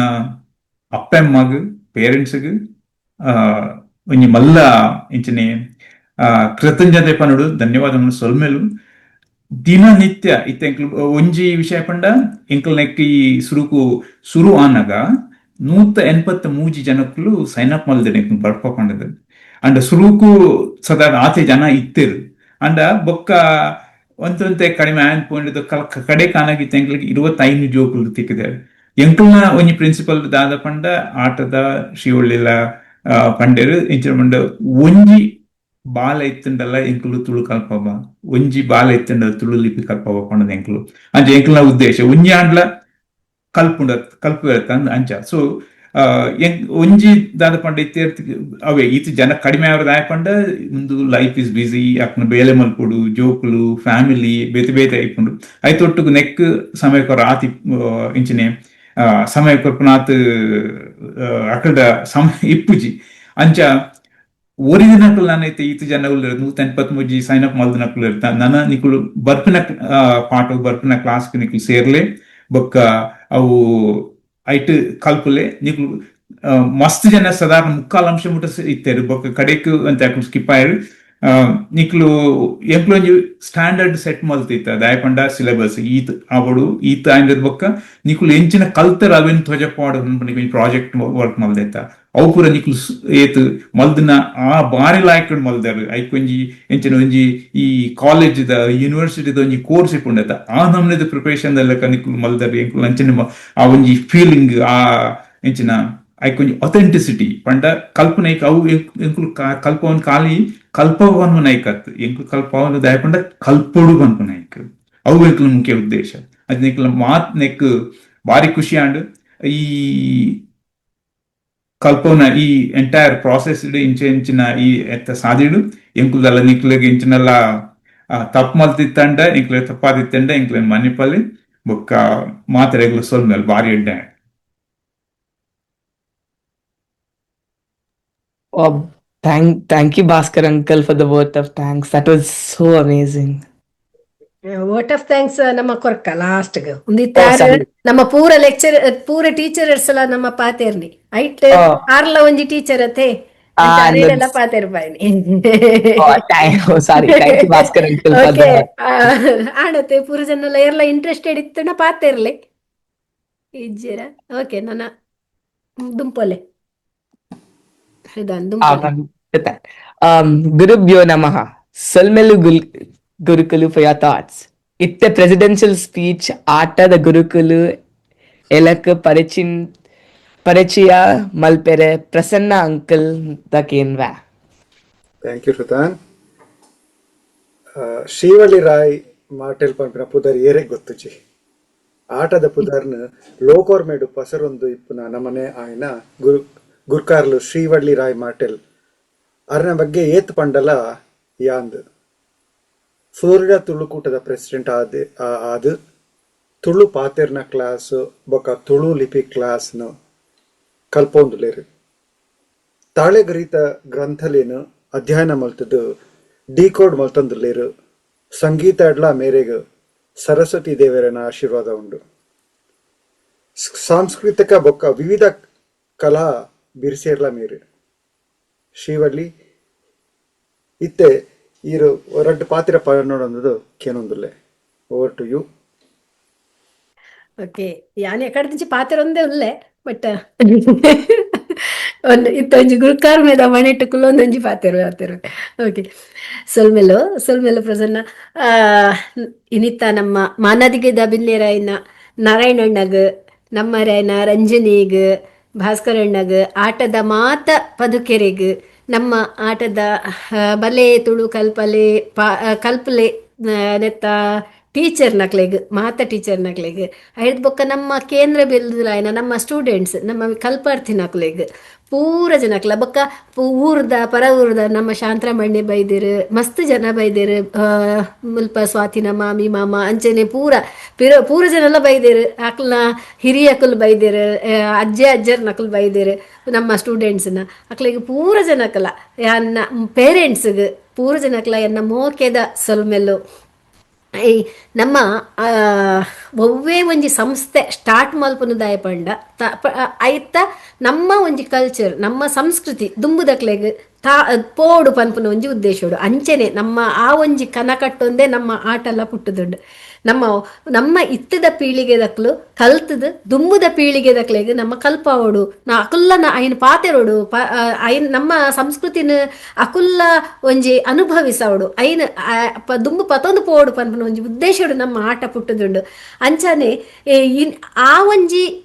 ಅಪ್ಪೆಮ್ಮಗ್ ಪೇರೆಂಟ್ಸ್ಗ್ ಒಂಜಿ ಮಲ್ಲ ಇಂಚನೆ ಕೃತಜ್ಞತೆ ಪನಡು ಧನ್ಯವಾದ ಸೊಲ್ಮೆಲು ದಿನನಿತ್ಯ ಇತ್ತ ಎಂಕ್ಲು ಒಂಜಿ ವಿಷಯ ಪಂಡ ಎಂಕ್ಲ ನೆಕ್ ಈ ಸುರು ಆನಾಗ 183 ಜನಕ್ಕಲು ಸೈನ್ ಅಪ್ ಮಲ್ದೆ ಎಂಕ್ಲು ಬರ್ಪಕೊಂಡದು ಅಂಡ ಸುರುಕು ಸಾಧಾರಣ ಆಚೆ ಜನ ಇತ್ತೇರು ಅಂಡ ಬೊಕ್ಕ ಒಂತೆ ಕಡಿಮೆ ಆನ್ ಪಾಯಿಂಟ್ ಕಡೆ ಕಾನಾಗಿತ್ತು ಎಂಕ್ಲಿಗೆ 25 ಜೋಕುಲು ತಿಕ್ಕಿದೆ ಎಂಕ್ಲನ ಒಂಜಿ ಪ್ರಿನ್ಸಿಪಲ್ ದಾದ ಪಂಡ ಆಟದ ಶ್ರೀವಳ್ಳಿಲ ಪಂಡೇರು ಇಂಚಿನ ಪಂಡ ಒಂಜಿ ಬಾಲ ಎತ್ತಂಡಲ್ಲ ಎಂಕ್ಲು ತುಳು ಕಲ್ಪಬ ಒಂಜಿ ಬಾಲ ಎತ್ತಂಡ ತುಳು ಲಿಪಿ ಕಲ್ಪಬ ಪಂಡದ ಎಂಕ್ಲು ಅಂಚ ಎಂಕ್ಲನ ಉದ್ದೇಶ ಒಂಜಿ ಆಂಡ್ಲ ಕಲ್ಪುಂಡ ಅಂಚ ಸೊ ಒಂಜಿ ದಾದ ಪಂಡ ಇತ್ತೇರ್ತಿ ಅವೇ ಈತ ಜನ ಕಡಿಮೆ ಅವ್ರ ದಾಯ ಪಂಡ ಮುಂದು ಲೈಫ್ ಇಸ್ ಬಿಸಿ ಅಕ್ನ ಬೇಲೆ ಮಲ್ಪುಡು ಜೋಕುಲು ಫ್ಯಾಮಿಲಿ ಬೇತೆ ಬೇತೆ ಐಪುಂಡು ಐತೊಟ್ಟುಗು ನೆಕ್ ಸಮಯಕ್ಕೆ ರಾತಿ ಇಂಚಿನೆ ಸಮಯ ಕೊರ್ಪುನಾತ್ ಅಕಲ್ಡ ಸಮಯ ಇಪ್ಪುಜಿ ಅಂಚ ಒರಿ ದಿನಕ್ಕಲು ನಾನೈತೆ ಈತ ಜನ 183 ಸೈನ್ ಅಪ್ ಮಲ್ದ ನಕ್ಕಲು ಇರ್ತ ನನ್ನ ನಿಕ್ಕಲು ಬರ್ಪಿನ ಪಾಠ ಬರ್ಪಿನ ಕ್ಲಾಸ್ ನಿಕ್ಕಲು ಸೇರ್ಲೆ ಬೊಕ್ಕ ಅವು ಐಟ್ ಕಲ್ಪುಲೆ ನಿಕ್ಕಲು ಮಸ್ತ್ ಜನ ಸಾಧಾರಣ 3/4 ಅಂಶ ಮುಟ್ಟ ಇತ್ತೇರು ಬೊಕ್ಕ ಕಡೆಕ್ ಅಂತ ಸ್ಕಿಪ್ ಆಯ್ರು ನಿಕ್ಲು ಎಂಕ್ಲೊಂಜಿ ಸ್ಟ್ಯಾಂಡರ್ಡ್ ಸೆಟ್ ಮಲ್ತಿತ್ತ ದಾಯಪಂಡ ಸಿಲೆಬಸ್ ಈತ್ ಅವಡು ಈತ್ ಆಯ್ದ ಬೊಕ್ಕ ನಿಕ್ಲು ಎಂಚಿನ ಕಲ್ತರ ಅವೆನ್ ಧ್ವಜಪಾಡು ಪ್ರಾಜೆಕ್ಟ್ ವರ್ಕ್ ಮಲ್ದೈತ ಅವು ಪೂರ ನಿಕ್ಲು ಏತ್ ಮಲ್ದಿನ ಆ ಬಾರಿ ಲಾಯ್ಕೊಂಡು ಮಲ್ದಾರು ಐಕೊಂಜಿ ಎಂಚಿನ ಒಂಜಿ ಈ ಕಾಲೇಜ್ದ ಯೂನಿವರ್ಸಿಟಿದ ಒಂಜಿ ಕೋರ್ಸ್ ಇಟ್ಕೊಂಡೈತ ಆ ನಮ್ನೆದ ಪ್ರಿಪರೇಷನ್ ಲೆಕ್ಕ ನಿಕ್ಲು ಮಲ್ದಾರು ಎಂಕ್ಲು ಅಂಚಿನ ಆ ಒಂಜಿ ಫೀಲಿಂಗ್ ಆ ಎಂಚಿನ ಐಕೊಂಜಿ ಅಥೆಂಟಿಸಿಟಿ ಪಂಡ ಕಲ್ಪನೆ ಅವು ಎಂಕ್ಲು ಕಲ್ಪವನ್ ಖಾಲಿ ಕಲ್ಪವನ್ ನೈಕತ್ ಎಂಕ್ಲು ಕಲ್ಪವನ್ ದಾಯಪಂಡ ಕಲ್ಪೊಡು ಅನ್ಪು ನೈಕ್ ಅವು ಎಂಕ್ಲು ಮುಖ್ಯ ಉದ್ದೇಶ ಅದ್ ನಿಕ್ಲ ಮಾತ್ ನೆಕ್ ಬಾರಿ ಖುಷಿ ಆಂಡ್ ಈ ಕಲ್ಪವನ ಈ ಎಂಟೈರ್ ಪ್ರಾಸೆಸ್ ಇಂಚಿನ ಈ ಎತ್ತ ಸಾದಿಡು ಎಂಕುದಲ್ಲ ನಿಕ್ಲಿಗೆ ಇಂಚಿನೆಲ್ಲ ತಪ್ಪು ಮಲ್ತಿತ್ತಂಡ ಎಂಕ್ಲೆ ತಪ್ಪಾದಿತ್ತಂಡ ಎಂಕ್ಲೆ ಮನಿಪಲ್ಲಿ ಬೊಕ್ಕ ಮಾತ್ರೆಗ್ಲು ಸೊಲ್ಮೇಲೆ ಬಾರಿ ಎಡ್ಡೆ. Oh, thank you, Bhaskar uncle, for the vote of thanks. That was so amazing. Vote of thanks ನಮ್ಮ ಕೊರ್ಕ ಲಾಸ್ಟ್ ಒಂದಿತ್ತಾರು ನಮ್ಮ ಪೂರ ಲೆಕ್ಚರ್ ಪೂರ ಟೀಚರ್ಸ್ ಎಲ್ಲ ನಮ್ಮ ಪಾತೇರ್ನಿ ಐಟ್ ಆರ್ಲ ಒಂಜಿ ಟೀಚರ್ ಅತೆ ಎಲ್ಲ ಪಾತೇರ್ ಬಾಯ್ನಿ ಆಡತೆ ಪೂರ ಜನ ಎಲ್ಲ ಇಂಟ್ರೆಸ್ಟೆಡ್ ಇತ್ತನ ಪಾತೇರ್ಲೆ ಇಜ್ಜರ ಓಕೆ ನನ್ನ ದುಂಪೊಲೆ Gurubhyo Namaha. Salmelu Gurukulu for your thoughts. Itte presidential speech Aata the Gurukulu Elaka Parichaya Malpere Prasanna uncle the Kenva. Thank you, Rutan. Srivalli Roy ಮಾಟೆಲ್ ಪಂಪಿನ ಪುದರ್ ಏರೆ ಗೊತ್ತುಜಿ ಆಟದ ಪುದರ್ನ ಲೋಕೋರ್ ಮೇಡು ಪಸರೊಂದು ಇಪ್ಪುನ ನಮನೆ ಆಯ್ನ ಗುರ್ಕಾರ್ಲು ಶ್ರೀವಳ್ಳಿ ರಾಯ್ ಮಾಟೆಲ್ ಅರ್ನ ಬಗ್ಗೆ ಏತ್ ಪಂಡಲ ಯಾಂದ್ ಫ್ಲೋರಿಡಾ ತುಳುಕೂಟದ ಪ್ರೆಸಿಡೆಂಟ್ ಆದ ತುಳು ಪಾತೆರ್ನ ಕ್ಲಾಸ್ ಬೊಕ ತುಳು ಲಿಪಿ ಕ್ಲಾಸ್ನು ಕಲ್ಪೊಂದುಲೇರು ತಾಳೆಗರೀತ ಗ್ರಂಥಲೇನು ಅಧ್ಯಯನ ಮಲ್ತದ್ದು ಡಿಕೋಡ್ ಮಲ್ತಂದುಲೇರು ಸಂಗೀತ ಅಡ್ಲ ಮೇರೆಗೆ ಸರಸ್ವತಿ ದೇವರನ ಆಶೀರ್ವಾದ ಉಂಡು ಸಾಂಸ್ಕೃತಿಕ ಬೊಕ್ಕ ವಿವಿಧ ಕಲಾ ಬಿರ್ಸೇರ್ಲ ಮೇರೆ ಶ್ರೀವಳ್ಳಿ ಇತ್ತೆ ಈರು ಎರಡು ಪಾತ್ರ ಪನ್ನೊಂದು ಕೇನೊಂದುಲ್ಲೆ ಓವರ್ ಟು ಯು. ಓಕೆ ಯಾನ್ ಎಕಡೆ నుంచి ಪಾತೆರೊಂದೇ ಉಲ್ಲೆ ಬಟ್ ಒಂದು ಇತ್ತೊಂಜಿ ಗುರುಕಾರ ಮೇದ ಮನೆಟ್ಟು ಕುಲ್ಲೊಂದೊಂಜಿ ಪಾತೆರು ಓಕೆ ಸೊಲ್ಮೆಲು ಪ್ರಸನ್ನ ಆ ಇನಿತ್ತ ನಮ್ಮ ಮಾನದಿಗೆದ ಬಿನ್ನೇರಾಯಿನ ನಾರಾಯಣಣ್ಣಗ್ ನಮ್ಮರಾಯನ ರಂಜನಿಗ್ ಭಾಸ್ಕರಣ್ಣಗ್ ಆಟದ ಮಾತ ಪದುಕೆರೆಗ್ ನಮ್ಮ ಆಟದ ಬಲೆ ತುಳು ಕಲ್ಪಲೆ ನೆತ್ತ ಟೀಚರ್ ನಕ್ಲೆಗ್ ಮಾತ ಟೀಚರ್ ನಕ್ಲೆಗ್ ಐದ್ ಬೊಕ್ಕ ನಮ್ಮ ಕೇಂದ್ರ ಬೆಲ್ದುಲಾಯ್ನ ನಮ್ಮ ಸ್ಟೂಡೆಂಟ್ಸ್ ನಮ್ಮ ಕಲ್ಪಾರ್ಥಿ ನಕ್ಲೆಗ್ ಪೂರ ಜನಕ್ಲ ಬೊಕ್ಕ ಊರ್ದ ಪರ ಊರ್ದ ನಮ್ಮ ಶಾಂತರಾಮಣ್ಯ ಬೈದಿರು ಮಸ್ತ್ ಜನ ಬೈದಿರು ಮುಲ್ಪ ಸ್ವಾತಿನ ಮಾಮಿ ಮಾಮ ಅಂಚನೆ ಪೂರ ಜನ ಎಲ್ಲ ಬೈದಿರು ಅಕ್ಲ ಹಿರಿಯಕಲ್ ಬೈದಿರು ಅಜ್ಜರ್ ನಕಲ್ ಬೈದಿರು ನಮ್ಮ ಸ್ಟೂಡೆಂಟ್ಸ್ನ ಅಕ್ಲಿಗೆ ಪೂರ ಜನಕ್ಕಲ್ಲ ಎನ್ನ ಪೇರೆಂಟ್ಸ್ಗೆ ಪೂರ ಜನಕ್ಕಲ ಎನ್ನ ಮೋಕೆದ ಸೊಲ್ಮೆಲ್ಲು ಈ ನಮ್ಮ ಒವ್ವೇ ಒಂಜಿ ಸಂಸ್ಥೆ ಸ್ಟಾರ್ಟ್ ಮಲ್ಪುನದಾಯ ಪಂಡ ಐತ ನಮ್ಮ ಒಂಜಿ ಕಲ್ಚರ್ ನಮ್ಮ ಸಂಸ್ಕೃತಿ ದುಂಬುದಕ್ಲೆಗ್ ಪೋಡು ಪನ್ಪುನ ಒಂಜಿ ಉದ್ದೇಶೋಡು ಅಂಚನೆ ನಮ್ಮ ಆ ಒಂಜಿ ಕನಕಟ್ಟೊಂದೇ ನಮ್ಮ ಆಟಲ ಪುಟ್ಟುದುಂಡು ನಮ್ಮ ಇತ್ತದ ಪೀಳಿಗೆದಕ್ಲು ಕಲ್ತದ ದುಂಬುದ ಪೀಳಿಗೆದಕ್ಲೆಗ್ ನಮ್ಮ ಕಲ್ಪಾವೋಡು ನಾ ಅಕುಲ್ಲನ ಐನ್ ಪಾತೆರೋಡು ಐನ್ ನಮ್ಮ ಸಂಸ್ಕೃತಿನ ಅಕುಲ್ಲ ಒಂಜಿ ಅನುಭವಿಸೋಡು ಐನ್ ದುಂಬು ಪತೊಂದು ಪೋಡು ಪನ್ಪುನ ಒಂಜಿ ಉದ್ದೇಶೋಡು ನಮ್ಮ ಆಟ ಪುಟ್ಟುದುಂಡು ಅಂಚನೆ ಆ ಒಂಜಿ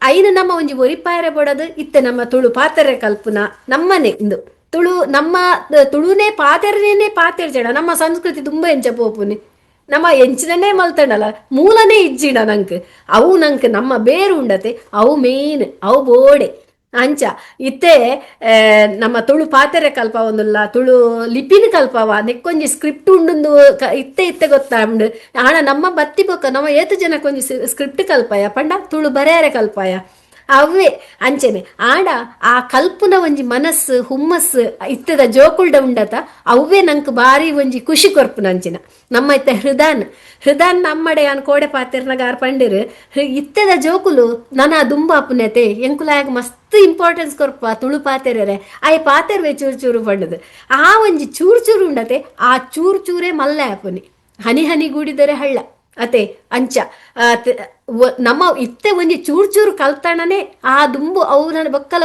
ಐನ್ ನಮ್ಮ ಒಂಜಿ ಒರಿಪಾಯರೆ ಬಡದು ಇತ್ತೆ ನಮ್ಮ ತುಳು ಪಾತೆರೆ ಕಲ್ಪುನ ನಮ್ಮನೆ ಇಂದು ತುಳು ನಮ್ಮ ತುಳುನೇ ಪಾತೆರನೇ ಪಾತೆರ್ಜಡ ನಮ್ಮ ಸಂಸ್ಕೃತಿ ತುಂಬಾ ಎಂಚ ಪೋಪುನಿ ನಮ್ಮ ಎಂಚಿನೇ ಮಲ್ತಂಡಲ್ಲ ಮೂಲನೇ ಇಜ್ಜಿಡ ಅವು ನಮ್ಮ ಬೇರು ಉಂಡತೆ ಅವು ಮೇನ್ ಅವು ಬೋಡೆ ಅಂಚ ಇತ್ತೆ ನಮ್ಮ ತುಳು ಪಾತೆರೆ ಕಲ್ಪ ಒಂದುಲ್ಲ ತುಳು ಲಿಪಿನ ಕಲ್ಪವ ನೆಕ್ಕೊಂಜಿ ಸ್ಕ್ರಿಪ್ಟ್ ಉಂಡು ಇತ್ತೆ ಗೊತ್ತಾಂಡು ಆಣ ನಮ್ಮ ಬತ್ತಿ ಬೊಕ್ಕ ನಮ್ಮ ಏತು ಜನಕ್ಕೊಂಜಿ ಸ್ಕ್ರಿಪ್ಟ್ ಕಲ್ಪಯ ಪಂಡ ತುಳು ಬರೆಯರೆ ಕಲ್ಪಯ ಅವೇ ಅಂಚನೆ ಆಡ ಆ ಕಲ್ಪುನ ಒಂಜಿ ಮನಸ್ಸು ಹುಮ್ಮಸ್ಸು ಇತ್ತದ ಜೋಕುಲ್ಡ ಉಂಡತ ಅವೇ ನಂಗೆ ಬಾರಿ ಒಂಜಿ ಖುಷಿ ಕೊರ್ಪುನ ಅಂಚಿನ ನಮ್ಮ ಇತ್ತ ಹೃದಾನ್ ನಮ್ಮಡೆ ಅನ್ ಕೋಡೆ ಪಾತೆರ್ನಗಾರ್ ಪಂಡಿರು ಇತ್ತದ ಜೋಕುಲು ನನ್ನ ದುಂಬಾಪುನತೆ ಎಂಕುಲಾಗ ಮಸ್ತ್ ಇಂಪಾರ್ಟೆನ್ಸ್ ಕೊರ್ಪ ತುಳು ಪಾತೆರರೆ ಆಯ್ ಪಾತೆರ್ವೆ ಚೂರು ಚೂರು ಪಂಡದು ಆ ಒಂಜಿ ಚೂರು ಚೂರು ಉಂಡತೆ ಆ ಚೂರು ಚೂರೇ ಮಲ್ಲೆ ಆಪುನಿ ಹನಿ ಹನಿ ಗೂಡಿದರೆ ಹಳ್ಳ ಅತೆ ಅಂಚ ನಮ್ಮ ಇತ್ತೆ ಒಂಜಿ ಚೂರು ಚೂರು ಕಲ್ತಣನೆ ಆ ದುಂಬು ಅವು ನನ್ನ ಬೊಕ್ಕಲ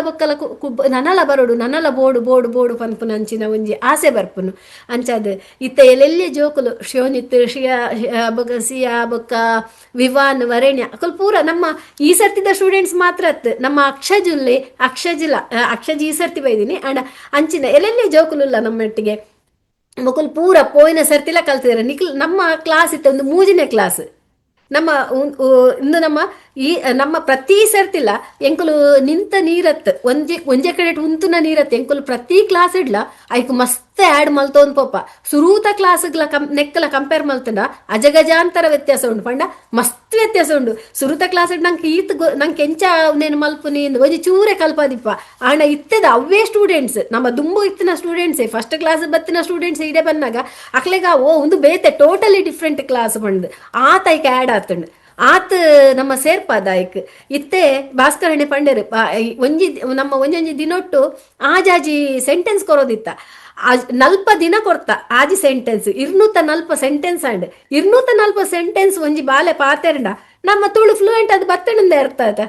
ನನಲ ಬರೋಡು ನನಲ ಬೋಡು ಪನ್ಪುನ ಅಂಚಿನ ಒಂಜಿ ಆಸೆ ಬರ್ಪುನು ಅಂಚದು ಇತ್ತೆ ಎಲ್ಲೆಲ್ಲಿ ಜೋಕುಲು ಶೋನಿತ್ ಸಿಯಾ ಬೊಕ್ಕ ವಿವಾನ್ ವರೇಣ್ಯ ಅಕಲ್ ಪೂರ ನಮ್ಮ ಈ ಸರ್ತಿದ ಸ್ಟೂಡೆಂಟ್ಸ್ ಮಾತ್ರ ನಮ್ಮ ಅಕ್ಷಜಿ ಈ ಸರ್ತಿ ಬೈದಿನಿ ಅಂಡ್ ಅಂಚಿನ ಎಲ್ಲೆಲ್ಲಿ ಜೋಕುಲುಲ್ಲ ನಮ್ಮೊಟ್ಟಿಗೆ ಮಕ್ಕಳು ಪೂರ ಪೋಯಿನ ಸರ್ತಿಲ ಕಲ್ತಿದಾರೆ ನಮ್ಮ ಕ್ಲಾಸ್ ಇತ್ತು ಒಂದು ಮೂಜಿನೇ ಕ್ಲಾಸ್ ನಮ್ಮ ಇಂದು ನಮ್ಮ ಪ್ರತಿ ಸರ್ತಿಲ್ಲ ಎಂಕುಲು ನಿಂತ ನೀರತ್ ಒಂಜೆ ಕಡೆ ಉಂತುನ ನೀರತ್ ಎಂಕುಲು ಪ್ರತಿ ಕ್ಲಾಸ್ ಇಡ್ಲ ಐಕ್ ಮಸ್ತ್ ಆಡ್ ಮಲ್ತೊಂದು ಪೋಪ ಸುರೂತ ಕ್ಲಾಸ್ಗಳ ನೆಕ್ಕಲ ಕಂಪೇರ್ ಮಲ್ತಂಡ ಅಜಗಜಾಂತರ ವ್ಯತ್ಯಾಸ ಉಂಡು ಪಂಡ ಮಸ್ತ್ ವ್ಯತ್ಯಾಸ ಉಂಡು ಸುರೂತ ಕ್ಲಾಸ್ ಇಡ್ ನಂಗೆ ಎಂಚ ನೇನು ಮಲ್ಪುನಿ ಒಂಜಿ ಚೂರೆ ಕಲ್ಪದಿಪ್ಪ ಆಣ ಇತ್ತದ ಅವೇ ಸ್ಟೂಡೆಂಟ್ಸ್ ನಮ್ಮ ದುಂಬು ಇತ್ತಿನ ಸ್ಟೂಡೆಂಟ್ಸೇ ಫಸ್ಟ್ ಕ್ಲಾಸ್ ಬತ್ತಿನ ಸ್ಟೂಡೆಂಟ್ಸ್ ಇಡೆ ಬಂದಾಗ ಅಕ್ಲೆಗ ಒಂದು ಬೇತೆ ಟೋಟಲಿ ಡಿಫ್ರೆಂಟ್ ಕ್ಲಾಸ್ ಬಂದು ಆತೈಕ ಆಡ್ ಆತಂಡು ಆತ ನಮ್ಮ ಸೇರ್ಪಾದಾಯಕ್ ಇತ್ತೆ ಭಾಸ್ಕರಣ್ಣೆ ಪಂಡರು ಒಂಜೊಂಜಿ ದಿನೊಟ್ಟು ಆಜಾಜಿ ಸೆಂಟೆನ್ಸ್ ಕೊರೋದಿತ್ತ ನಲ್ಪ ದಿನ ಕೊಡ್ತಾ ಆಜಿ ಸೆಂಟೆನ್ಸ್ 240 ಸೆಂಟೆನ್ಸ್ ಅಂಡ್ 240 ಸೆಂಟೆನ್ಸ್ ಒಂಜಿ ಬಾಲೆ ಪಾತೆರಂಡ ನಮ್ಮ ತುಳು ಫ್ಲೂಯೆಂಟ್ ಅದು ಬತ್ತಣಿಂದ ಇರ್ತದ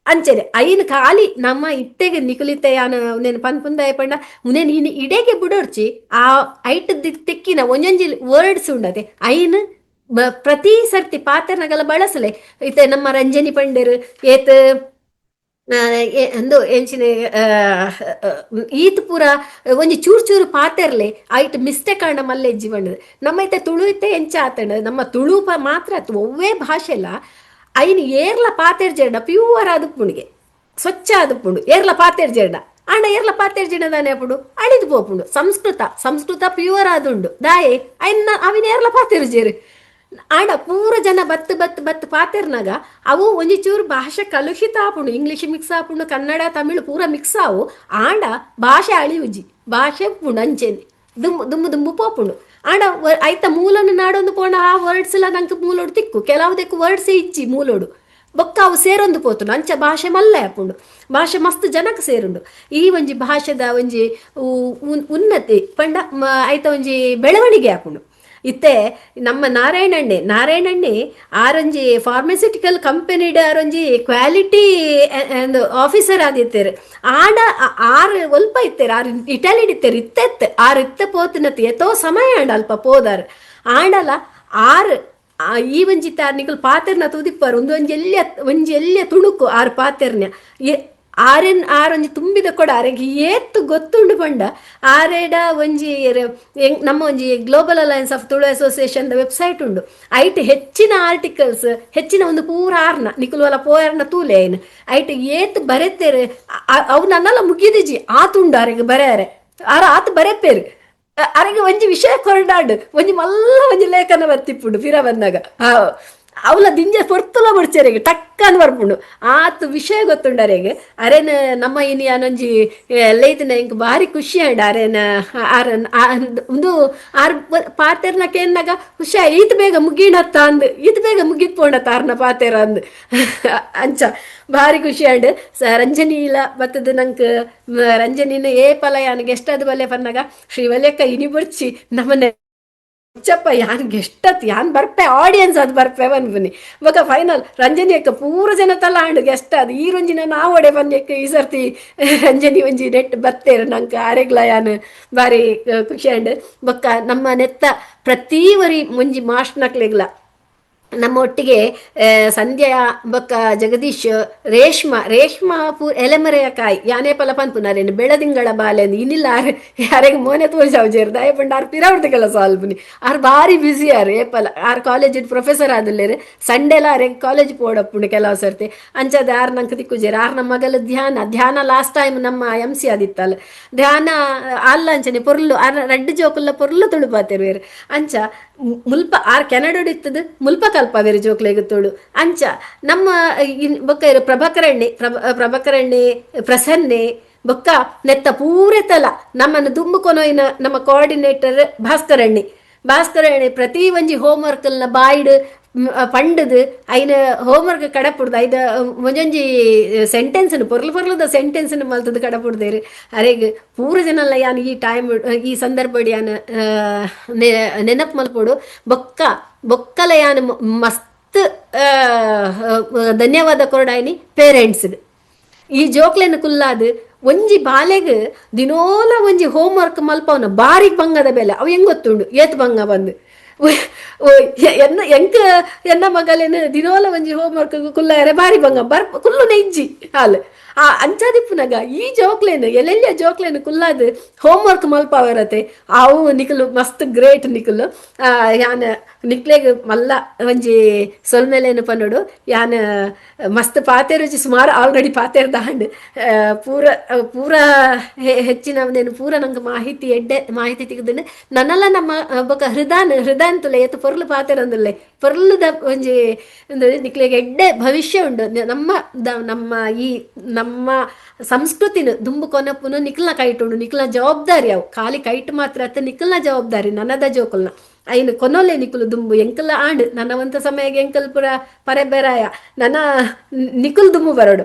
ಅಂಚನೆ ಐನ್ ಖಾಲಿ ನಮ್ಮ ಇತ್ತೆಗೆ ನಿಕುಲಿತೆ నేను ಪನ್ಪುಂದಾಯ ಪಂಡ ನೀನು ಇಡೆಗೆ ಬುಡೋರ್ಚಿ ಆ ಐಟ್ ತೆಕ್ಕಿನ ಒಂಜೊಂಜಿ ವರ್ಡ್ಸ್ ಉಂಡತೆ ಐನ್ ಪ್ರತಿ ಸರ್ತಿ ಪಾತೆರ್ನಗಲ ಬಳಸಲೆ ಇತ್ತೆ ನಮ್ಮ ರಂಜನಿ ಪಂಡರು ಏತ್ ಒಂದು ಎಂಚಿನ ಈತ್ ಪೂರ ಒಂಜಿ ಚೂರು ಪಾತೆರ್ಲೆ ಐಟ್ ಮಿಸ್ಟೇಕ್ ಆಂಡ ಮಲ್ಲೆ ಎಜ್ಜಿ ಬಂಡದು ನಮ್ಮ ಐತೆ ತುಳು ಇತ್ತೆ ಎಂಚ ಆತಂಡ ನಮ್ಮ ತುಳು ಮಾತ್ರ ಒವ್ವೇ ಭಾಷೆಲ್ಲ ಐನ್ ಏರ್ಲ ಪಾತೆರ್ಜೆಂಡ ಪ್ಯೂರ್ ಆದುಪ್ಪುಣಿಗೆ ಸ್ವಚ್ಛ ಆದುಪ್ಪುಂಡು ಏರ್ಲ ಪಾತೆರ್ಜೆಂಡ ಆಂಡ ಏರ್ಲ ಪಾತೆರ್ಜೆಂಡದಾನೆ ಅಪ್ಪುಡು ಅಳಿದು ಪೋಪುಂಡು ಸಂಸ್ಕೃತ ಪ್ಯೂರ್ ಆದುಂಡು ದಾಯೆ ಅವಿನ ಏರ್ಲ ಪಾತೆರ್ಜೇರು ಆಂಡ ಪೂರ ಜನ ಬತ್ ಪಾತೆರ್ನಾಗ ಅವು ಒಂಜಿ ಚೂರು ಭಾಷೆ ಕಲುಷಿತ ಆಪುಂಡು ಇಂಗ್ಲಿಷ್ ಮಿಕ್ಸ್ ಆಪುಂಡು ಕನ್ನಡ ತಮಿಳು ಪೂರ ಮಿಕ್ಸ್ ಆವು ಆಂಡ ಭಾಷೆ ಅಳಿವುಜಿ ಭಾಷೆ ಪುಂಡು ಅಂಚೆನೆ ದುಂಬು ಪೋಪುಂಡು ಆಂಡ ಐತ ಮೂಲನು ನಾಡೊಂದು ಪೋಂಡ ಆ ವರ್ಡ್ಸ್ ಎಲ್ಲ ನಂಗೆ ಮೂಲೋಡು ತಿಕ್ಕು ಕೆಲವುದಕ್ಕೆ ವರ್ಡ್ಸೇ ಇಚ್ಚಿ ಮೂಲೋಡು ಬೊಕ್ಕ ಅವು ಸೇರೊಂದು ಪೋತುಂಡು ಅಂಚ ಭಾಷೆ ಮಲ್ಲೆ ಆಪುಂಡು ಭಾಷೆ ಮಸ್ತ್ ಜನಕ್ಕೆ ಸೇರುಂಡು ಈ ಒಂಜಿ ಭಾಷೆದ ಒಂಜಿ ಉನ್ನತಿ ಪಂಡ ಐತ ಒಂಜಿ ಬೆಳವಣಿಗೆ ಆಪುಂಡು ಇತ್ತೆ ನಮ್ಮ ನಾರಾಯಣಣ್ಣೆ ಆರೊಂಜಿ ಫಾರ್ಮಸ್ಯೂಟಿಕಲ್ ಕಂಪನಿಡ್ ಆರೊಂಜಿ ಕ್ವಾಲಿಟಿ ಆಫೀಸರ್ ಆದಿತ್ತೇರು ಆಂಡ ಆರು ಒಲ್ಪ ಇತ್ತೇರು ಆರು ಇಟಲಿಡ್ ಇತ್ತೇರು ಇತ್ತೆ ಆರು ಇತ್ತ ಪೋತಿನತಿ ಎತ್ತೋ ಸಮಯ ಆಂಡ ಅಲ್ಪ ಪೋದಾರು ಆಂಡಲ ಆರು ಈ ಒಂಜಿ ತಾರ್ನಿಕಲ್ ಪಾತೆರ್ನ ತುದಿಪ್ಪರು ಒಂಜಿ ಎಲ್ಯ ತುಣುಕು ಆರು ಪಾತೆರ್ನ ಆರೊಂಜಿ ತುಂಬಿದ ಕೊಡ ಆರೆಗ್ ಏತ್ತು ಗೊತ್ತುಂಡು ಪಂಡ ಆರೇಡ ಒಂಜಿ ನಮ್ಮ ಒಂಜಿ global alliance of Tulu association website ಉಂಡು ಐಟ್ ಹೆಚ್ಚಿನ ಆರ್ಟಿಕಲ್ಸ್ ಹೆಚ್ಚಿನ ಒಂದು ಪೂರ ಆರ್ನ ನಿಕುಲ್ವಲ ಪೋಯರ್ನ ತೂಲೆ ಐನ್ ಐಟ್ ಏತ್ ಬರೆತ್ತೇರೆ ಅವು ನನ್ನೆಲ್ಲ ಮುಗಿದಿಜಿ ಆತುಂಡು ಆರೆಗ್ ಬರೆಯಾರೆ ಆತು ಬರೆಪೇರು ಅರೆಗೆ ಒಂಜಿ ವಿಷಯ ಕೊರಡಾಡು ಒಂಜಿ ಮಲ್ಲ ಒಂಜಿ ಲೇಖನ ಬರ್ತಿಪ್ಪುಂಡು ಫಿರ ಬಂದಾಗ ಅವಳ ದಿಂಜ ಪೊರ್ತುಲ ಮುಡ್ಚೆರೆಗೆ ಟಕ್ಕನ್ ಬರ್ಪುಂಡು ಆತು ವಿಷಯ ಗೊತ್ತುಂಡರೆಗೆ ಅರೇನ ನಮ್ಮ ಇನಿ ಅನೊಂಜಿ ಲೈತಿನ ಇಂಕ್ ಬಾರಿ ಖುಷಿ ಆಂಡ ಅರೇನ ಒಂದು ಆರ್ ಪಾತೆರ್ನಕ್ಕೆ ಎನ್ನಾಗ ಖುಷಿ ಈತ್ ಬೇಗ ಮುಗೀಣತ್ತ ಅಂದ್ ಈತ್ ಬೇಗ ಮುಗಿತ್ ಪೋಂಡತ್ತ ಆರ್ನ ಪಾತೆರ ಅಂದ್ ಅಂಚ ಭಾರಿ ಖುಷಿ ಆಂಡ್ ರಂಜನೀಲ ಬತ್ತದ ನಂಕ್ ರಂಜನಿನ ಏ ಪಲಯಾನ ಗೆಸ್ಟ್ ಅದ್ ಬಲ್ಲೆ ಪನ್ನಾಗ ಶ್ರೀವಲ್ಯಕ್ಕ ಇನಿ ಬುಡ್ಚಿ ನಮ್ಮನೆ ಚಪ್ಪ ಯಾನ್ ಗೆಸ್ಟ್ ಯಾನ್ ಬರ್ಪೆ ಆಡಿಯನ್ಸ್ ಅದು ಬರ್ಪೆ ಬನ್ನಿ ಬೊಕ ಫೈನಲ್ ರಂಜನಿ ಅಕ್ಕ ಪೂರ ಜನ ತಲ ಆಂಡ್ ಗೆಸ್ಟ್ ಅದು ಈ ರಂಜಿನ ನಾವೊಡೆ ಬನ್ಯಕ್ಕ ಈ ಸರ್ತಿ ರಂಜನಿ ಒಂಜಿ ನೆಟ್ ಬರ್ತೇರು ನಂಗೆ ಆರೆಗ್ಲ ಯಾನ್ ಬಾರಿ ಖುಷಿ ಆಂಡ್ ಬೊಕ್ಕ ನಮ್ಮ ನೆತ್ತ ಪ್ರತಿ ವರಿ ಮುಂಜಿ ಮಾಸ್ಟ್ನಕ್ಲೆಗ್ಲ ನಮ್ಮ ಒಟ್ಟಿಗೆ ಸಂಧ್ಯಾ ಬೊಕ್ಕ ಜಗದೀಶ್ ರೇಷ್ಮಾ ಎಲೆಮರೆಯ ಕಾಯಿ ಯಾನೇ ಪಲ ಪನ್ಪುನಾರೇನು ಬೆಳದಿಂಗಳ ಬಾಲೆ ಅಂದ್ ಇನ್ನಿಲ್ಲ ಯಾರಿಗೆ ಮೋನೆ ತೋರ್ಸಾವ್ಜೇರು ದಯ ಪಂಡ ಆರ್ ಪಿರಾವಡ್ತಿಗೆಲ್ಲ ಸಾಲ್ಪುನಿ ಆರ್ ಭಾರಿ ಬ್ಯುಸಿ ಆರು ಏಪಲ ಆರ್ ಕಾಲೇಜ್ ಪ್ರೊಫೆಸರ್ ಆದಲ್ಲೇರು ಸಂಡೆಲ ಆರೆಗ್ ಕಾಲೇಜ್ ಪೋಡಪ್ಪುಂಡು ಕೆಲವು ಸರ್ತಿ ಅಂಚದ ಆರ್ ನಂಗೆ ತಿಕ್ಕುಜೇರು ಆರ್ ನಮ್ಮ ಮಗಲ ಧ್ಯಾನ ಲಾಸ್ಟ್ ಟೈಮ್ ನಮ್ಮ MC ಆದಿತ್ತಲ್ಲ ಧ್ಯಾನ ಅಲ್ಲ ಅಂಚನೆ ಪೊರ್ಲು ಆರ್ ರಡ್ಡು ಜೋಕುಲ್ಲ ಪೊರ್ಲು ತುಳುಪಾತಿರುವೇರು ಅಂಚ ಮುಲ್ಪ ಆರ್ ಕೆನಡೋಡು ಇತ್ತದು ಮುಲ್ಪ ಕಲ್ಪ ಬೇರೆ ಜೋಕ್ಲೆಗುತ್ತೋಡು ಅಂಚ ನಮ್ಮ ಬೊಕ್ಕ ಇರು ಪ್ರಭಾಕರಣ್ಣೆ ಪ್ರಸನ್ನೆ ಬೊಕ್ಕ ನೆತ್ತ ಪೂರೆತಲ ನಮ್ಮನ್ನು ದುಂಬುಕೊನೋಯ್ನ ನಮ್ಮ ಕೋಆರ್ಡಿನೇಟರ್ ಭಾಸ್ಕರಣ್ಣೆ ಪ್ರತಿ ಒಂಜಿ ಹೋಮ್ವರ್ಕ್ನ ಬಾಯ್ಡ್ ಪಂಡದು ಐನ ಹೋಮ್ವರ್ಕ್ ಕಡಪುಡ್ದು ಐದ ಒಂಜೊಂಜಿ ಸೆಂಟೆನ್ಸ್ನು ಪೊರ್ಲದ ಸೆಂಟೆನ್ಸ್ನು ಮಲ್ತದ್ದು ಕಡಪುಡ್ದೇರು ಅರೆಗ್ ಪೂರ ಜನಲ್ಲ ಯಾನ್ ಈ ಟೈಮ್ ಈ ಸಂದರ್ಭಡ್ ಯಾನ್ ನೆನಪು ಮಲ್ಪೋಡು ಬೊಕ್ಕಲ ಯಾನ್ ಮಸ್ತ್ ಧನ್ಯವಾದ ಕೊರಡಾಯ್ನಿ ಪೇರೆಂಟ್ಸ್ಗೆ ಈ ಜೋಕ್ಲೆನ ಕುಲ್ಲಾದು ಒಂಜಿ ಬಾಲೆಗ್ ದಿನೋಲ ಒಂಜಿ ಹೋಮ್ವರ್ಕ್ ಮಲ್ಪವನ ಬಾರಿ ಬಂಗದ ಬೆಲೆ ಅವು ಹೆಂಗ್ ಗೊತ್ತುಂಡು ಏತ್ ಬಂಗ ಬಂದು ಎನ್ನ ಮಗಲೇನು ದಿನೋಲ ಒಂಜಿ ಹೋಮ್ವರ್ಕ್ ಕುಲ್ಲಾರೆ ಬಾರಿ ಬಂಗ ಕುಲ್ಲು ನೆಜ್ಜಿ ಹಾಲು ಆ ಅಂಚಾದಿಪ್ಪುನಗ ಈ ಜೋಕ್ಲೇನು ಎಲ್ಲೆಲ್ಲ ಜೋಕ್ಲೇನು ಕುಲ್ಲಾದು ಹೋಮ್ವರ್ಕ್ ಮಲ್ಪವರತೆ ಅವು ನಿಕಲು ಮಸ್ತ್ ಗ್ರೇಟ್ ನಿಕಲು ಯಾನ್ ನಿಕ್ಲೆಗ್ ಮಲ್ಲ ಒಂಜಿ ಸೊಲ್ಮೆಲೇನು ಪನ್ನೋಡು ಯಾನ್ ಮಸ್ತ್ ಪಾತೆರುಜಿ ಸುಮಾರು ಆಲ್ರೆಡಿ ಪಾತೆರ್ ದಾಂಡ್ ಪೂರ ಹೆಚ್ಚಿನ ಪೂರ ನಂಗೆ ಮಾಹಿತಿ ತೆಗೆದು ನನ್ನೆಲ್ಲ ನಮ್ಮ ಬೊಕ ಹೃದಯನ್ ತುಲೆ ಎತ್ತು ಪೊರ್ಲು ಪಾತೆರಂದುಲ್ಲೆ ಪೊರ್ಲುದ ಒಂಜಿ ನಿಕ್ಲೆಗೆ ಎಡ್ಡೆ ಭವಿಷ್ಯ ಉಂಡು ನಮ್ಮ ಸಂಸ್ಕೃತಿನ ದುಂಬು ಕೊನಪ್ಪುನು ನಿಕ್ಲ್ನ ಕೈಟುಂಡು ನಿಕ್ಲ್ನ ಜವಾಬ್ದಾರಿ ಅವು ಖಾಲಿ ಕೈಟ್ ಮಾತ್ರ ಅತ್ತ ನಿಕ್ಲ್ನ ಜವಾಬ್ದಾರಿ ನನ್ನದ ಜೋಕುಲ್ನ ಐನು ಕೊನೋಲೆ ನಿಕುಲು ದುಂಬು ಎಂಕಲ್ಲ ಆಂಡ್ ನನ್ನವಂತ ಸಮಯಗೆ ಎಂಕಲ್ ಪುರ ಪರೆ ಬೆರಾಯ ನನ್ನ ನಿಕುಲ್ ದುಂಬು ಬರೋಡು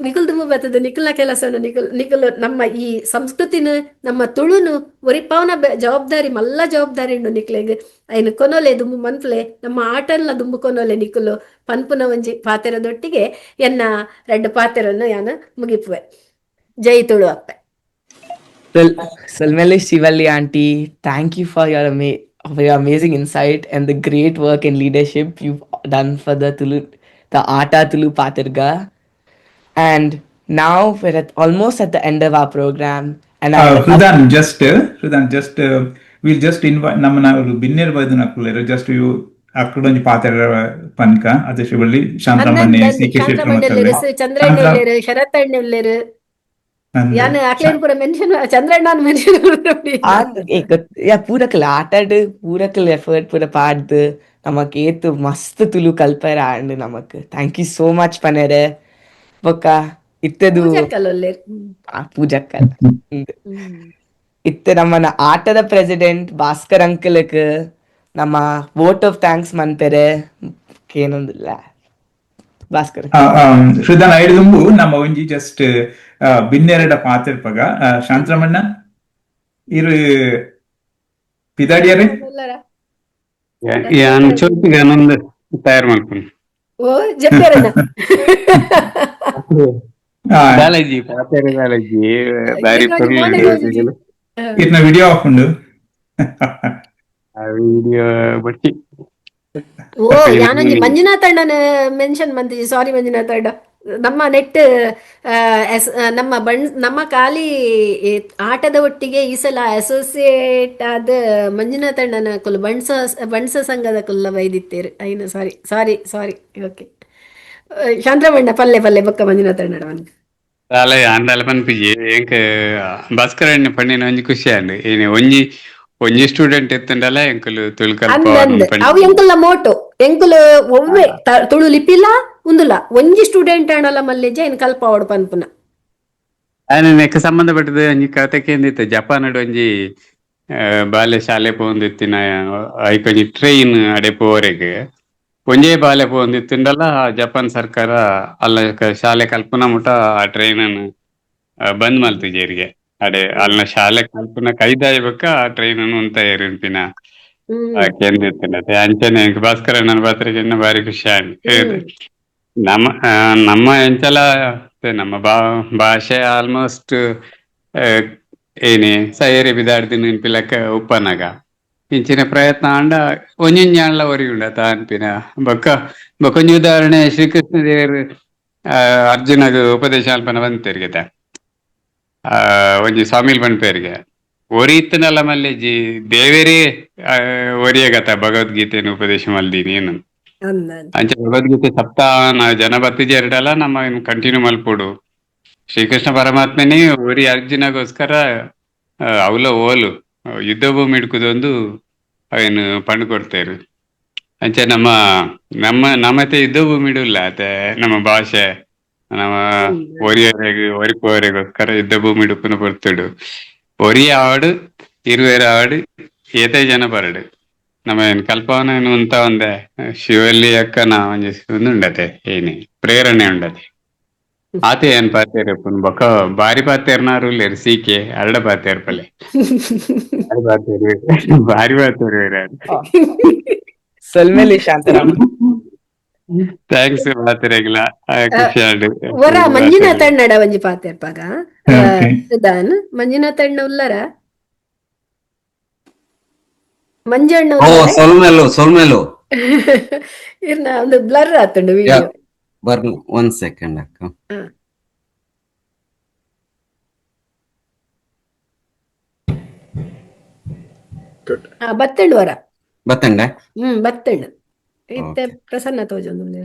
ನಿಕುಲ್ ದುಂಬು ಬರ್ತದೆ ನಿಕಲ್ನ ಕೆಲಸನು ನಿಕುಲು ನಮ್ಮ ಈ ಸಂಸ್ಕೃತಿನ ನಮ್ಮ ತುಳುನು ಒರಿಪಾವನ ಜವಾಬ್ದಾರಿ ಮಲ್ಲ ಜವಾಬ್ದಾರಿ ಉಂಡು ನಿಕ್ಲೆಗ್ ಐನು ಕೊನೋಲೆ ದುಂಬು ಮನ್ಪುಲೆ ನಮ್ಮ ಆಟಲ್ಲ ದುಂಬು ಕೊನೋಲೆ ನಿಕುಲು ಪನ್ಪುನ ಒಂಜಿ ಪಾತೆರದೊಟ್ಟಿಗೆ ಎನ್ನ ರೆಡ್ಡು ಪಾತೆರನ್ನು ಯಾನು ಮುಗಿಪುವೆ. ಜೈ ತುಳು ಅಪ್ಪೆ. Salmeli Shivalli auntie, thank you for your amazing insight and the great work and leadership you've done for the Aata Tulu Patirga. And now we're almost at the end of our program. And Hrudan, we'll just invite Namana Binner by the Nakulera, just you ಅಕ್ಕಡೊಂಜಿ ಪಾತೆರ ಪನ್ಕ ಅದ ಶಿವಳ್ಳಿ ಶಾಂತಮಣ್ಣೆ ಚಂದ್ರಣ್ಣ ಶರತ್ತಣ್ಣ ಉಲ್ಲೇರು ಯಾನ್ ಅಕ್ಲೇನ್ ಪೂರ mention Chandranna mention ಪೂರಕಲ್ ಆಟಾಡ್ ಪೂರಕಲ್ effort ಪೂರ ಪಾಡ್ದು ನಮಕ್ ಏತು ಮಸ್ತ್ Tulu ಕಲ್ಪರ and ನಮಕ್ thank you so much ಪನೆರೆ ಬೊಕ್ಕ ಇತ್ತದು ಪೂಜಕ್ಕಲ್ ಇತ್ತ ನಮ್ಮನ ಆಟದ ಪ್ರೆಸಿಡೆಂಟ್ ಭಾಸ್ಕರ್ ಅಂಕಲ್ಕ್ ನಮ್ಮ ವೋಟ್ ಆಫ್ ಥ್ಯಾಂಕ್ಸ್ ಮನ್ಪೆರೆ ಏನೊಂದಿಲ್ಲ ಭಾಸ್ಕರ್ ಶ್ರದ್ಧಾನ ಐಡುದುಂಬು ನಮ್ಮ ಒಂಜಿ ಜಸ್ಟ್ ಬಿನ್ನೆರಡ ಪಾತೆರ್ಪಗ ಶಾಂತರಮಣ್ಣ ಇರು ಪಿದಾಡಿಯರೆ ಚೌತಿಗೆ ಆನಂದ್ ತಯಾರು ಮಾಡ್ಕೊಂಡು ಓ ಜಪ್ಪೇರಣ್ಣ ಕಾಲೇಜಿ ಪಾತೇರಿ ಕಾಲೇಜಿ ಬಾರಿ ಇರ್ನ ವಿಡಿಯೋ ಹಾಕೊಂಡು ವಿಡಿಯೋ ಬಟ್ಟಿ ಓ ಯಾನೊಂಜಿ ಮಂಜುನಾಥ್ ಅಣ್ಣನ ಮೆನ್ಷನ್ ಬಂದಿಜಿ. ಸಾರಿ ಮಂಜುನಾಥ್ ಅಣ್ಣ, ನಮ್ಮ ನೆಟ್ ನಮ್ಮ ಖಾಲಿ ಆಟದ ಒಟ್ಟಿಗೆ ಈ ಸಲ ಅಸೋಸಿಯೇಟ್ ಆದ ಮಂಜುನಾಥ್ ಅಣ್ಣನ ಕುಲ್ ಬಣ್ಸ ಸಂಘದ ಕುಲ್ಲ ಬೈದಿತ್ತೇರು ಐನು. ಸಾರಿ ಸಾರಿ ಸಾರಿ. ಓಕೆ ಚಂದ್ರಮಣ್ಣ ಪಲ್ಲೆ ಪಲ್ಲೆ ಬೊಕ್ಕ ಮಂಜುನಾಥ್ ಅಣ್ಣ ಬಂದು ಅಲ್ಲ ಅಂದಾಲ ಪನ್ಪಿಜಿ ಎಂಕ್ ಭಾಸ್ಕರ ಪಣ್ಣಿನ ಒಂಜಿ ಖುಷಿ ಅಂಡ್ ಏನೇ ಒಂಜಿ ಸ್ಟೂಡೆಂಟ್ ಎತ್ತಂಡಲ ಎಂಕುಲು ತುಳುಕಲ್ಪ ಅವು ಎಂಕುಲ್ಲ ಮೋಟೋ ಎಂಕುಲು ಒವ್ವೆ ತುಳು ಲಿಪಿಲ ಉಂದುಲ ಒಂಜಿ ಸ್ಟೂಡೆಂಟ್ ಅಣ್ಣಲ ಮಲ್ಲೆಜ ಎನ್ ಕಲ್ಪ ಅವಡು ಪನ್ಪುನ ನೆಕ್ ಸಂಬಂಧಪಟ್ಟದ ಒಂಜಿ ಕತೆ ಕೇಂದಿತ್ತು. ಜಪಾನಡ್ ಒಂಜಿ ಬಾಲ್ಯ ಶಾಲೆ ಪೋಂದಿತ್ತಿನ ಐಕೊಂಜಿ ಟ್ರೈನ್ ಅಡೆ ಪೋರೆಗ್ ಒಂಜೇ ಬಾಲೆ ಪೋಂದಿತ್ತುಂಡಲ ಜಪಾನ್ ಸರ್ಕಾರ ಅಲ್ಲ ಶಾಲೆ ಕಲ್ಪನಾ ಮುಟ ಆ ಟ್ರೈನ್ ಅನ್ನು ಬಂದ್ ಮಲ್ತುಜೇರಿಗೆ ಅಡೆ ಅಲ್ನ ಶಾಲೆ ಕಲ್ಪನ ಕೈದಾಯ್ಬೇಕ ಆ ಟ್ರೈನ್ ಅನ್ನು ಉಂತ ಏರಿಪಿನ ಕೇಂದ್ರತೆ ಅಂಚನೆ ಭಾಸ್ಕರ ನನ್ನ ಪಾತ್ರೆಗೆ ಬಾರಿ ಖುಷಿ ಆಗಿದೆ. ನಮ್ಮ ಎಂಚಲ ನಮ್ಮ ಭಾಷೆ ಆಲ್ಮೋಸ್ಟ್ ಏನೇ ಸೈರಿ ಬಿದಾಡ್ದಿ ನೆನ್ಪಿಲಕ್ಕ ಉಪ್ಪನಾಗ ಇಂಚಿನ ಪ್ರಯತ್ನ ಅಂಡ ಒಂಜಿಂಜಾಣ್ಲ ಒರಿಗುಂಡ ಅನ್ಪಿನ ಬೊಕ್ಕೊಂಜಿ ಉದಾಹರಣೆ ಶ್ರೀಕೃಷ್ಣ ದೇವರು ಅರ್ಜುನಗ ಉಪದೇಶ ಅಲ್ಪನ ಬಂತೇರ್ಗೆತ ಒಂಜಿ ಸ್ವಾಮಿಲ್ ಪನ್ಪೇರ್ಗೆ ಒರಿ ಇತ್ತನಲ್ಲ ಮಲ್ಲೆಜಿ ದೇವೇರೇ ಒರಿಯಗತ ಭಗವದ್ಗೀತೆನ ಉಪದೇಶ ಮಲ್ದೀನಿ ಏನು ಅಂಚ ಭಗವದ್ಗೀತೆ ಸಪ್ತಾಹ ಜನ ಬತ್ತಿಜಿ ಎರಡಲ್ಲ ನಮ್ಮ ಕಂಟಿನ್ಯೂ ಮಲ್ಪೋಡು. ಶ್ರೀಕೃಷ್ಣ ಪರಮಾತ್ಮನೇ ಒರಿ ಅರ್ಜುನಗೋಸ್ಕರ ಅವಲ ಓಲು ಯುದ್ಧ ಭೂಮಿ ಹಿಡ್ಕುದೊಂದು ಅವೇನು ಪಂಡು ಕೊಡ್ತೇರು. ಅಂಚೆ ನಮ್ಮತ್ತೆ ಯುದ್ಧ ಭೂಮಿ ಇಡಲ್ಲ ಅತ್ತೆ ನಮ್ಮ ಭಾಷೆ ನಮ್ಮ ಒರಿಪೋರೆಗೋಸ್ಕರ ಯುದ್ಧ ಭೂಮಿ ಇಡುಪುನ ಕೊಡ್ತೇಡು. ಒರಿ ಆವಡು ಇರುವೆರ ಆವಡು ಏತೈ ಜನ ಬರಡು ನಮ್ಮ ಕಲ್ಪವನ ಉಂತ ಒಂದೆ ಶಿವಲ್ಲಿ ಅಕ್ಕನ ಒಂಜಿ ಉಂಡತೆ ಏನಿ ಪ್ರೇರಣೆ ಉಂಡತೆ ಆತ ಏನ್ ಪಾತೇರು ಬೊಕ್ಕ ಬಾರಿ ಪಾತೇರ್ನಾರು ಇಲ್ಲೇರು ಸೀಕೆ ಅರಡ ಪಾತೇರ್ ಪಲ್ಲೆ ಬಾರಿ ಪಾತೇರು ಸಲ್ಮೇಲಿ ಶಾಂತರಾಮ್ ಥ್ಯಾಂಕ್ಸ್ ಪಾತೇರೆಗ್ಲ ಖುಷಿ ಆಡು ಒರ ಮಂಜುನಾಥ್ ಅಣ್ಣಡ ಒಂಜಿ ಪಾತೇರ್ಪಾಗ ದಾನ್ ಮಂಜುನಾಥ್ ಅಣ್ಣ ಉಲ್ಲರ ಮಂಜಣ್ಣ ಸೊಲ್ಮೇಲು ಇರ್ನ ಒಂದು ಬ್ಲರ್ ಆತುಂಡು ವಿಡಿಯೋ ಬರ್ನು 1 ಸೆಕೆಂಡ್ ಅಕ್ಕ. ಬತ್ತಂಡು ವರ ಬತ್ತಂಡ ಬತ್ತಂಡು ಇತ್ತೆ ಪ್ರಸನ್ನ ತೋಜೊಂದು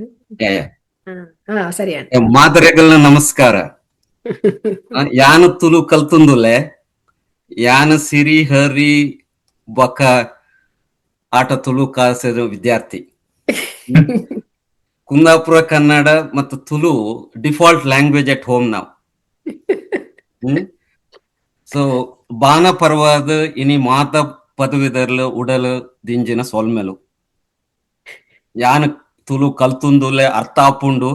ಹಾ ಸರಿ ಮಾದರೆಗಲ್ನ ನಮಸ್ಕಾರ. ಯಾನು ತುಳು ಕಲ್ತುಂದುಲೆ ಯಾನು ಸಿರಿ ಹರಿ ಬೊಕ್ಕ ಆಟ ತುಳು ಕಾಸದ ವಿದ್ಯಾರ್ಥಿ. ಕುಂದಾಪುರ ಕನ್ನಡ ಮತ್ತು Tulu default language at home ನಾವು. ಸೊ ಬಾನ ಪರವಾದ ಇನಿ ಮಾತ ಪದವಿದರ್ಲು ಉಡಲು ದಿಂಜಿನ ಸೊಲ್ಮೆಲು ಯಾನ ತುಳು ಕಲ್ತುಂದುಲೆ ಅರ್ಥ ಆಪುಂಡು.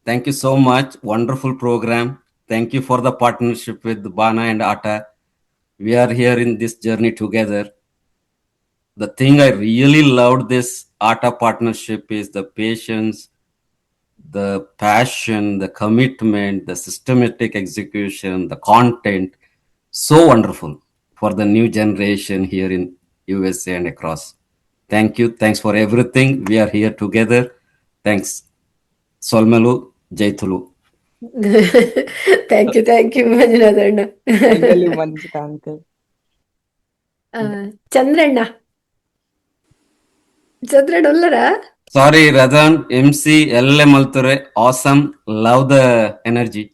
Thank you so much, wonderful program. Thank you for the partnership with Bana and Aata. We are here in this journey together. The thing I really loved this ATA partnership is the patience, the passion, the commitment, the systematic execution, the content. So wonderful for the new generation here in USA and across. Thank you. Thanks for everything. We are here together. Thanks. Solmelu, Jaitulu. Thank you Manjunath ಅಣ್ಣ. ಚಂದ್ರಣ್ಣ ಉಲ್ಲರ ಸಾರಿ ರಜಾನ್ MC ಎಲ್ಲ ಮಲ್ತುರೆ awesome love the energy.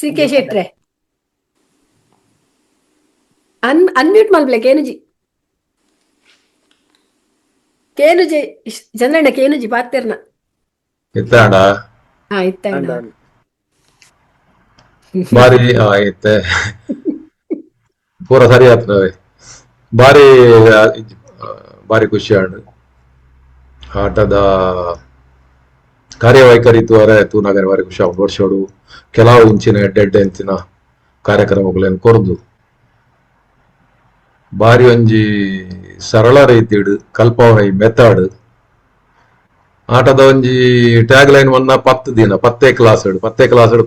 C K ಶೆಟ್ರೆ unmute ಮಲ್ಬ್ಲೆ ಕೇನುಜಿ ಚಂದ್ರಣ್ಣ ಕೇನುಜಿ ಪಾತ್ತೆರ್ನ ಇತ್ತಾಂಡ ಇತ್ತಾಂಡ ಬಾರಿ ಆಯ್ತೆ ಪೂರ ಸರಿ ಆತ್ನವೆ ಬಾರಿ ಖುಷಿ ಆಂಡ್ ಆಟದ ಕಾರ್ಯವೈಖರಿ ತೂವರೆ ತೂನಾಗರೆ ಬಾರಿ ಖುಷಿ ಆಂಡ್ ವರ್ಷೋಡು ಕೆಲವು ಇಂಚಿನ ಎಡ್ಡೆ ಇಂಚಿನ ಕಾರ್ಯಕ್ರಮಗಳನ್ನು ಕೊರ್ದು ಬಾರಿ ಒಂಜಿ ಸರಳ ರೀತಿಡ್ ಕಲ್ಪವನ ಈ ಮೆಥಡ್ ಆಟದ ಒಂಜಿ ಟ್ಯಾಗ್ ಲೈನ್ ವನ್ನ 10 ದಿನ 10 ಕ್ಲಾಸ್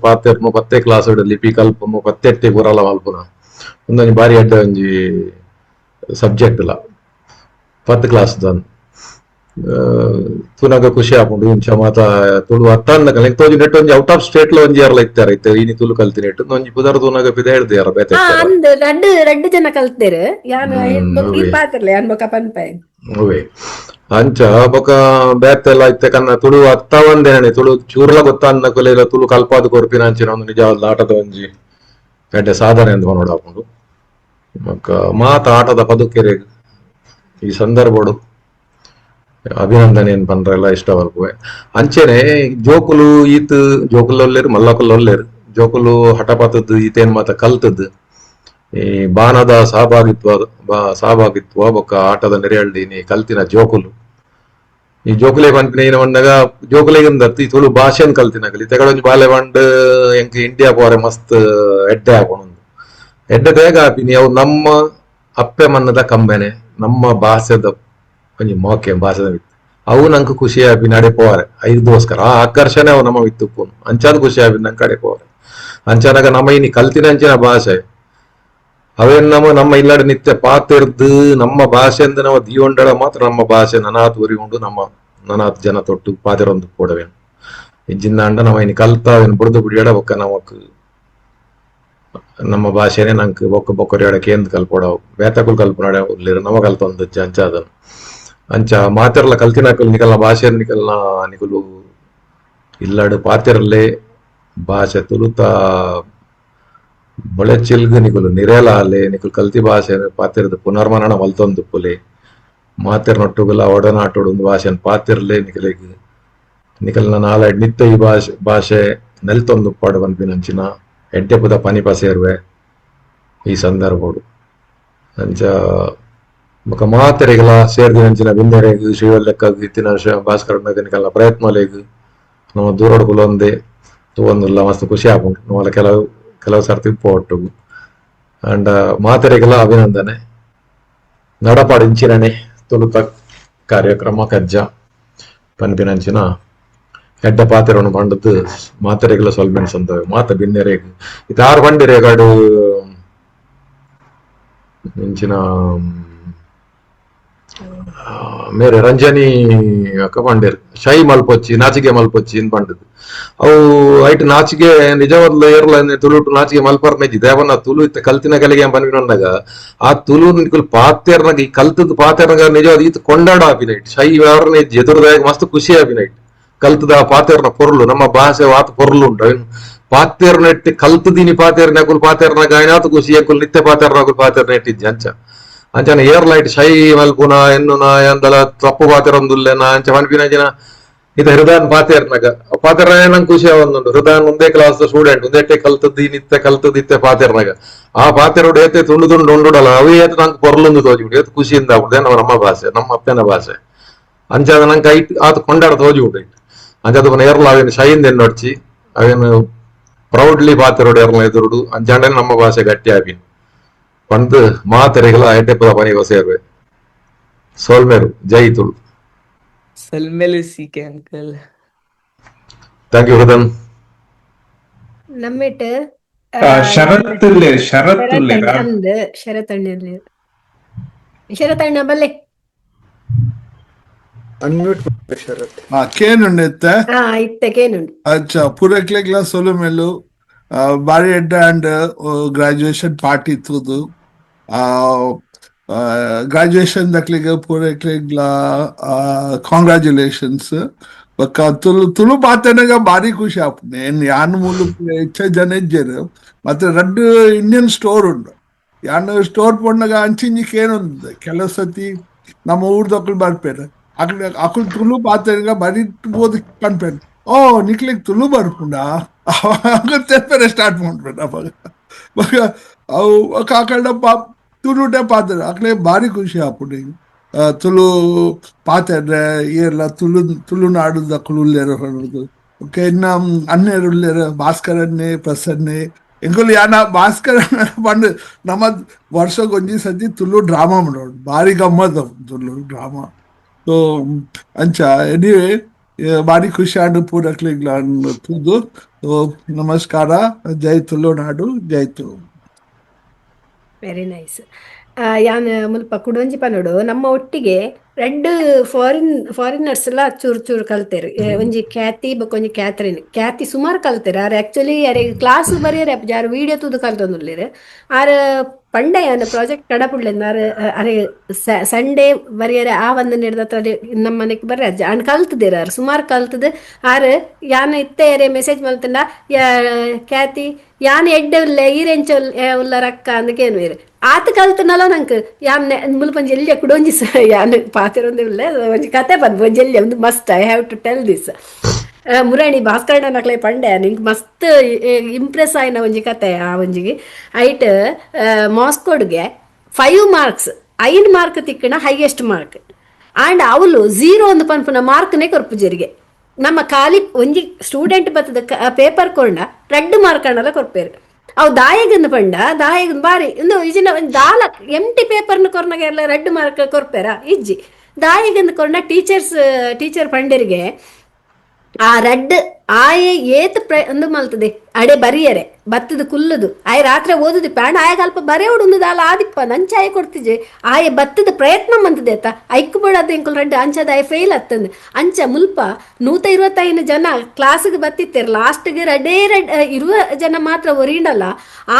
ಪಾತೆರ್ನು 10 ಕ್ಲಾಸ್ ಲಿಪಿ ಕಲ್ಪನು 10 ಪುರಲ ಮಲ್ಪುನ ಒಂದೊಂಜಿ ಬಾರಿ ಅಡ್ಡ ಒಂಜಿ ಸಬ್ಜೆಕ್ಟ್ ಲ 10 ಕ್ಲಾಸ್ ದನ್ ತುನಗ ಖುಷಿ ಆಪುಂಡು ಇಂಚ ಮಾತ ತುಳು ಅತ್ತನ್ನ ತೋಜಿ ನೆಟ್ ಒಂಜಿ ಔಟ್ ಆಫ್ ಸ್ಟೇಟ್ ಲ ಒಂಜಿ ಯಾರಲ ಇತ್ತಾರೆ ಇತ್ತೆ ಇನಿ ತುಳು ಕಲ್ತಿನೆಟ್ ಒಂಜಿ ಪುದರ್ ತುನಗ ಪಿದ ಹೇಳ್ದಿಯಾರ ಬೇತೆ ಅಂದ್ ರಡ್ಡು ಜನ ಕಲ್ತೇರು ಯಾನ್ ಪಾತ್ರಲೆ ಯಾನ್ ಬೊಕ ಪನ್ಪೆ ಅವೇ ಅಂಚ ಬೊಕ ಬೇತೆಲ್ಲ ಇತ್ತೆ ಕನ್ನ ತುಳು ಅತ್ತ ಒಂದೇನೆ ತುಳು ಚೂರ್ಲ ಗೊತ್ತನ್ನ ಕೊಲೆಲ ತುಳು ಕಲ್ಪಾದು ಕೊರ್ಪಿನ ಅಂಚಿನ ಒಂದು ನಿಜವಾದ ಆಟದ ಒಂಜಿ ಎಡ್ಡೆ ಸಾಧನೆ ಅಂತ ನೋಡಾಪುಂಡು ಬೊಕ ಮಾತ ಆಟದ ಪದುಕೆರೆ ಈ ಸಂದರ್ಭಡು ಅಭಿನಂದನೆ ಏನ್ ಪಂಡ್ರೆಲ್ಲ ಇಷ್ಟ ಬರ್ಪುವೆ ಅಂಚೆನೆ ಜೋಕುಲು ಈತ್ ಜೋಕುಲೊಲ್ಲೇರು ಮಲ್ಲಕುಲೊಲ್ಲೇರು ಜೋಕುಲು ಹಠಪಾತದ್ದು ಈತೇನ್ ಮಾತ ಕಲ್ತದ್ದು ಈ ಬಾನದ ಸಹಭಾಗಿತ್ವ ಬೊಕ್ಕ ಆಟದ ನೆರೆಯಲ್ಡಿ ಕಲ್ತಿನ ಜೋಕುಲು ಈ ಜೋಕುಲೆ ಪಂಪಿನ ಏನ ಬಂದಾಗ ಜೋಕುಲೆಗಿಂದತ್ತು ಈ ತುಳು ಭಾಷೆನ್ ಕಲ್ತಿನಾಗಲಿ ತೆಗಳೊಂದು ಬಾಲೆ ಬಂಡ್ ಎಂಕ್ ಇಂಡಿಯಾ ಪೋರೆ ಮಸ್ತ್ ಎಡ್ಡೆ ಹಾಕೊಂಡು ಎಡ್ಡೆ ತೇಗ ಹಾಪಿನಿ ಅವು ನಮ್ಮ ಅಪ್ಪೆ ಮನ್ನದ ಕಂಬೆನೆ ನಮ್ಮ ಭಾಷೆದ ಒಂಜಿ ಮೋಕೆ ಭಾಷೆದ ವಿತ್ತು ಅವು ನಂಗೆ ಖುಷಿ ಆಪಿ ನಡೆ ಪೋರೆ ಐದೋಸ್ಕರ ಆ ಆಕರ್ಷಣೆ ಅವು ನಮ್ಮ ವಿತ್ತುಪ್ಪುನು ಅಂಚಾದ ಖುಷಿ ಆಪಿ ನಂಗೆ ಕಡೆ ಪೋರೆ ಅಂಚಾನಾಗ ನಮ್ಮ ಇನಿ ಕಲ್ತಿನ ಅಂಚಿನ ಭಾಷೆ ಅವೇನ್ ನಮ್ಮ ಇಲ್ಲಡೆ ನಿತ್ಯ ಪಾತಿರ್ದು ನಮ್ಮ ಭಾಷೆಯಿಂದ ನಾವು ದೀವಂಡಳ ಮಾತ್ರ ನಮ್ಮ ಭಾಷೆ ನನಾತ್ ಉರಿಗೊಂಡು ನಮ್ಮ ನನಾತ್ ಜನ ತೊಟ್ಟು ಪಾತಿರೊಂದು ಕೊಡವೇನು ಇಜ್ಜಿಂದ ನಮ್ಮ ಇನಿ ಕಲ್ತಾವೇನು ಬುಡ್ದು ಬಿಡಿಯಡ ಬೊಕ್ಕ ನಮಕ್ ನಮ್ಮ ಭಾಷೆನೆ ನಂಗೆ ಬೊಕ್ಕ ಬೊಕ್ಕರಿಯಡಕ್ಕೆ ಎಂದು ಕಲ್ಪೋಡವು ಬೇತಕುಲ್ ಕಲ್ಪನಾಡ ಉರ್ಲಿರು ನಮ ಕಲ್ತೊಂದು ಅಂಚಾದನು ಅಂಚ ಮಾತಿರಲ್ಲ ಕಲ್ತಿನಾಕಲ್ ನಿಕಲ್ನ ಭಾಷೆ ನಿಕಲ್ನ ನಿಕುಲು ಇಲ್ಲಡು ಪಾತಿರಲ್ಲೇ ಭಾಷೆ ತುಳುತ ಮೊಳೆಚಿಲ್ಗ್ ನಿಕುಲು ನಿರೇಲ ಆಲೆ ನಿಕುಲು ಕಲ್ತಿ ಭಾಷೆ ಪಾತಿರದ ಪುನರ್ಮನನ ಮಲ್ತೊಂದು ಪುಲೆ ಮಾತಿರ್ನೊಟ್ಟುಗುಲ ಒಡನಾಟೋಡು ಒಂದು ಭಾಷೆನ್ ಪಾತಿರ್ಲೆ ನಿಕಲಿಗ್ ನಿಕಲ್ನ ನಾಳೆ ನಿತ್ಯ ಈ ಭಾಷೆ ನೆಲ್ತೊಂದು ಪಾಡು ಪನ್ಪಿನಂಚಿನ ಎಡ್ಡೆ ಪುದ ಪನಿಪ ಸೇರ್ವೆ ಈ ಸಂದರ್ಭಡು ಅಂಚ ಬೊಕ ಮಾತೆರೆಗಲ ಸೇರ್ದಿನಂಚಿನ ಬಿಂದೆರೆಗ್ ಶ್ರೀವಲ್ಲೆಕ್ಕಗ್ ಇತ್ತಿನ ಭಾಸ್ಕರ ನಿಕಲ್ನ ಪ್ರಯತ್ನಲೆಗ್ ನಮ್ಮ ದೂರೋಡು ಕುಲೊಂದೆ ತೂವೊಂದುಲ್ಲ ಮಸ್ತ್ ಖುಷಿ ಆಪುಂಡು ನಮ್ಮಲ್ಲ ಕೆಲವು ಸರ್ತಿ ಪೋಟುಗು ಅಂಡ್ ಮಾತೆರೆಗಲ ಅಭಿನಂದನೆ ನಡಪಾಡಿಂಚಿರನೆ ತುಳುತ ಕಾರ್ಯಕ್ರಮ ಕಜ್ಜ ಪನ್ಪಿನಂಚಿನ ಎಡ್ಡ ಪಾತೆರವನ್ನು ಪಂಡದ್ದು ಮಾತೆರೆಗಲ ಸೊಲ್ಮೆನ್ಸ್ ಅಂತವೆ ಮಾತ ಬಿನ್ನೆರೆಗ್ ಇದು ಆರು ಪಂಡಿರೆಗಾಡು ಇಂಚಿನ ಮೇರೆ ರಂಜನಿ ಅಕ್ಕ ಪಂಡೇರು ಶೈ ಮಲ್ಪೊಚ್ಚಿ ನಾಚಿಗೆ ಮಲ್ಪೊಚ್ಚಿ ಇನ್ ಪಂಡದು ಅವು ಐಟ್ ನಾಚಿಗೆ ನಿಜವಾದ ಏರ್ಲ ತುಳುಟು ನಾಚಿಗೆ ಮಲ್ಪರ್ನೆಜಿ ದೇವನ ತುಳು ಇತ್ತ ಕಲ್ತಿನ ಕಲೆಗೆ ಪನ್ಪಿನಂದಾಗ ಆ ತುಳು ನಿಕುಲ್ ಪಾತೆರ್ನಾಗ ಈ ಕಲ್ತದ ಪಾತೆರ್ನಾಗ ನಿಜವಾದ ಈತ ಕೊಂಡಾಡ ಆಪಿನೈಟ್ ಶೈ ವ್ಯವಹಾರ ಎದುರುದಾಗ ಮಸ್ತ್ ಖುಷಿ ಆಪಿನೈಟ್ ಕಲ್ತದ ಪಾತೆರ್ನ ಪೊರ್ಲು ನಮ್ಮ ಭಾಷೆ ವಾತ ಪೊರ್ಲು ಉಂಟು ಪಾತೆರ್ನ ಇಟ್ಟು ಕಲ್ತದಿನಿ ಪಾತೆರ್ನಾಗುಲ್ ಪಾತೆರ್ನಾಗ ಏನಾತು ಖುಷಿ ಯಾಕುಲ್ ನಿತ್ಯ ಪಾತೆರ್ನಾಗುಲ್ ಪಾತೆರ್ನ ಇಟ್ಟಿದ್ದೆ ಅಂಚನ ಏರ್ಲೈಟ್ ಶೈ ಮಲ್ಪುನ ಎನ್ನುನ ಎಂದಲ ತಪ್ಪು ಪಾತೆರೊಂದುಲ್ಲೆನ ಅಂಚ ಪನ್ಪಿನಂಚಿನ ಇದು ಹೃದಯನ್ ಪಾತೆರ್ನಾಗ ಪಾತೆರ ನಂಗೆ ಖುಷಿ ಆವೊಂದುಂಡು ಹೃದಯನ್ ಒಂದೇ ಕ್ಲಾಸ್ ಸ್ಟೂಡೆಂಟ್ ಒಂದೇಟೆ ಕಲ್ತದ್ದು ನಿತ್ಯ ಕಲ್ತದಿತ್ತೆ ಪಾತೆರ್ನಾಗ ಆ ಪಾತೆರೋಡು ಏತೆ ತುಂಡು ಉಂಡುಡಲ್ಲ ಅವೇ ಏತ ನಂಗೆ ಪೊರ್ಲೊಂದು ತೋಜಿಬಿಡು ಏತ್ ಖುಷಿಯಿಂದ ಆಗ್ಬಿಡುದೆ ನಮ್ಮ ಭಾಷೆ ನಮ್ಮ ಅಪ್ಪನ ಭಾಷೆ ಅಂಚಾದ ನಂಗೆ ಐಟ್ ಆತ ಕೊಂಡಾಡ ತೋಜಿಬಿಡು ಅಂಚದ ಏರ್ಲ ಅವೇನು ಶೈಂದ ಎನ್ನೊಡ್ಚಿ ಅವೇನು ಪ್ರೌಡ್ಲಿ ಪಾತೆರೋಡು ಏರ್ಲ ಎದುರುಡು ಅಂಚಾಂಡನೆ ನಮ್ಮ ಭಾಷೆ ಗಟ್ಟಿ ಆಪಿನ್ ಪಂದ್ ಮಾತೆರೆಗಲ ಎಡ್ಡೆ ಪುದ ಪನಿಗೋ ಸೇರ್ವೆ ಸೋಲ್ಮೇರು ಜೈ ತುಳು ಸಲ್ಮೆಲು ಸೀಕೆ ಅಂಕಲ್ ಥ್ಯಾಂಕ್ ಯು ಹೃದನ್ நம்மிட்டு ಶರತಣ್ಣ ಬಲ್ಲೆ ಅನ್ಮ್ಯೂಟ್ ಶರತ್ ಕೇನುಂಡು ಇತ್ತೆ ಕೇನುಂಡು ಅಚ್ಚಾ ಪೂರಕ್ಲೆ ಕ್ಲಾಸ್ ಸೊಲುಮೆಲು ಬಾರಿ ಎಡ್ಡ ಅಂಡ್ ಗ್ರಾಜುಯೇಷನ್ ಪಾರ್ಟಿ ಇತ್ತುದು ಗ್ರಾಜುಯೇಷನ್ ದಕ್ಲಿಗೆ ಪೂರಕ್ಲೆಗ್ಲ ಕಾಂಗ್ರಾಚುಲೇಷನ್ಸ್ ಬೊಕ್ಕ ತುಳು ಪಾತೆನಗ ಬಾರಿ ಖುಷಿ ಆಪುಂಡು ಏನ್ ಯಾನ್ ಮೂಲು ಹೆಚ್ಚ ಜನ ಇಜ್ಜೆರ್ ಮತ್ತೆ ರಡ್ಡ್ ಇಂಡಿಯನ್ ಸ್ಟೋರ್ ಉಂಡು ಯಾನ್ ಸ್ಟೋರ್ ಪೊಂಡಾಗ ಅಂಚಿಂಜಿ ಕೇನೊಂದು ಕೆಲವು ಸತಿ ನಮ್ಮ ಊರ್ದೊಕ್ಕಲು ಬರ್ಪೇರು ಅಕುಲ್ ತುಳು ಪಾತೆನಗ ಬರೀ ಬೋದು ಕನ್ಪೇರು ಓ ನಿಕ್ಲಿಗ್ ತುಳು ಬರ್ಪುಂಡಾ ತೆಪ್ಪರೆ ಸ್ಟಾರ್ಟ್ ಮಾಡ್ಬೇಡ ಅವಾಗ ಅವು ಕಾಕಂಡ ತುಳುಟೆ ಪಾತ್ರ ಅಕ್ಲೆ ಬಾರಿ ಖುಷಿ ಆಪುಂಡು ತುಳು ಪಾತೆರ್ರೆ ಏರ್ಲ ತುಳುನಾಡು ದಕ್ಕಲು ಉಲ್ಲೇರು ಹೊರದು ಓಕೆ ಇನ್ನ ಅನ್ನೇರು ಉಲ್ಲೇರು ಭಾಸ್ಕರನ್ನೇ ಪ್ರಸನ್ನೆ ಎಂಕುಲು ಯಾನ ಭಾಸ್ಕರ ಪಂಡ್ ನಮ್ಮ ವರ್ಷಕ್ಕೆ ಒಂಜಿ ಸತಿ ತುಳು ಡ್ರಾಮಾ ಮಾಡೋಡು ಭಾರಿ ಗಮ್ಮತ್ ತುಳು ಡ್ರಾಮಾ. ಸೊ ಅಂಚ ಎನಿವೆ ಭಾರಿ ಖುಷಿ ಆಂಡು ಪೂರಕ್ಲಿಗ್ಲ ತೂದು. ಸೊ ನಮಸ್ಕಾರ, ಜೈ ತುಳುನಾಡು, ಜೈ ತುಳು. Very nice. ಯಾನ್ ಮುಲ್ಪ ಕುಡೊಂಜಿ ಪನೋಡು ನಮ್ಮ ಒಟ್ಟಿಗೆ ರೆಡ್ ಫಾರಿನರ್ಸ್ ಎಲ್ಲ ಚೂರು ಚೂರು ಕಲ್ತೇರು. ಒಂಜಿ ಖ್ಯಾತಿ ಬೊಕೊಂಜಿ ಖ್ಯಾತಿ ಸುಮಾರು ಕಲ್ತೇರು. ಆರ್ ಆಕ್ಚುಲಿ ಅರೆ ಕ್ಲಾಸ್ ಬರೆಯರೆ ಯಾರು ವಿಡಿಯೋ ತೂದು ಕಲ್ತೊಂದುಲ್ಲೇರು. ಆರ್ ಪಂಡೆ ಯಾನ್ ಪ್ರಾಜೆಕ್ಟ್ ಕಡಪುಡ್ಲೆಂದು ಅರೆ ಸಂಡೇ ಬರೆಯರೆ ಆ ಒಂದು ನಿರ್ದತ್ರ ನಮ್ಮ ಮನೆಗೆ ಬರ್ರೆ ಅಜ್ಜ ಅಣ್ಣ ಕಲ್ತದೇರ ಆರ್ ಸುಮಾರು ಕಲ್ತದ. ಆರ್ ಯಾನ್ ಇತ್ತೆ ಅರೆ ಮೆಸೇಜ್ ಮಲ್ತಂಡ ಖ್ಯಾತಿ ಯಾನ್ ಎಡ್ಡೆ ಉಲ್ಲ ಈರೆಂಚ ಉಲ್ಲ ರಕ್ಕ ಅಂದಕೇನು ಬೇರೆ ಆತ ಕಲ್ತನಲ್ಲ ನಂಗೆ ಯಾನ್ ಮುಲ್ಪಂಜಿ ಎಲ್ಲಿ ಕುಡೊಂಜಿ ಯಾನ್ ಪಾತಿರೊಂದೇ ಉಲ್ಲ ಒಂಜಿ ಕತೆ ಬಂದು ಒಂಜಿ ಎಲ್ಲಿ ಒಂದು must I have to tell this. ಮುರಾಣಿ ಭಾಸ್ಕರಣ್ಣ ನಕ್ಲೆ ಪಂಡೆ ನಿಂಗೆ ಮಸ್ತ್ ಇಂಪ್ರೆಸ್ ಆಯ್ನ ಒಂಜಿ ಕತೆ. ಆ ಒಂಜಿಗೆ ಐಟ್ ಮಾಸ್ಕೋಡ್ಗೆ 5 ಮಾರ್ಕ್ಸ್ 5 ಮಾರ್ಕ್ ತಿಕ್ಕಣ ಹೈಯೆಸ್ಟ್ ಮಾರ್ಕ್ ಆಂಡ್ ಅವಳು 0 ಒಂದು ಪನ್ಪುನ ಮಾರ್ಕ್ನೇ ಕೊರ್ಪುಜರಿಗೆ. ನಮ್ಮ ಖಾಲಿ ಒಂಜಿ ಸ್ಟೂಡೆಂಟ್ ಬತ್ತದ ಪೇಪರ್ ಕೊಂಡ 2 ಮಾರ್ಕ್ ಅನ್ನಲ್ಲ ಕೊರ್ಪೇರು. ಅವು ದಾಯಗಂದು ಪಂಡ ದಾಯಗಂದು ಬಾರಿ ಒಂದು ಇಜಿನ ದಾಲ ಎಂಟಿ ಪೇಪರ್ನ ಕೊರ್ನಾಗ ಎಲ್ಲ 2 ಮಾರ್ಕ್ ಕೊರ್ಪೇರ ಇಜ್ಜಿ ದಾಯಗಂದು ಕೊಂಡ ಟೀಚರ್ ಪಂಡರಿಗೆ ಆ ರೆಡ್ ಆಯೆ ಏತ್ ಒಂದು ಮಲ್ತದೆ ಅಡೆ ಬರಿಯರೆ ಬತ್ತದ ಕುಲ್ಲದು ಆಯೆ ರಾತ್ರಿ ಓದುದು ಪ್ಯಾಂಡ್ ಆಯಗ ಅಲ್ಪ ಬರೆ ಉಡುಂದು ದಾಲ ಆದಿಪ್ಪ ನಂಚ ಆಯೆ ಕೊಡ್ತಿಜೆ ಆಯೆ ಬತ್ತದ ಪ್ರಯತ್ನ ಮಂತದೆ ಆಯ್ತಾ ಐಕ್ ಬಿಡೋದು ಎಂಕುಲ್ ರೆಡ್ ಅಂಚದ ಆಯೆ ಫೇಲ್ ಆಗ್ತಂದು ಅಂಚ ಮುಲ್ಪ 125 ಜನ ಕ್ಲಾಸ್ಗೆ ಬತ್ತಿತ್ತೇರು. ಲಾಸ್ಟ್ಗೆ ರೆಡೇ ಇರುವ ಜನ ಮಾತ್ರ ಒರಿಂಡಲ್ಲ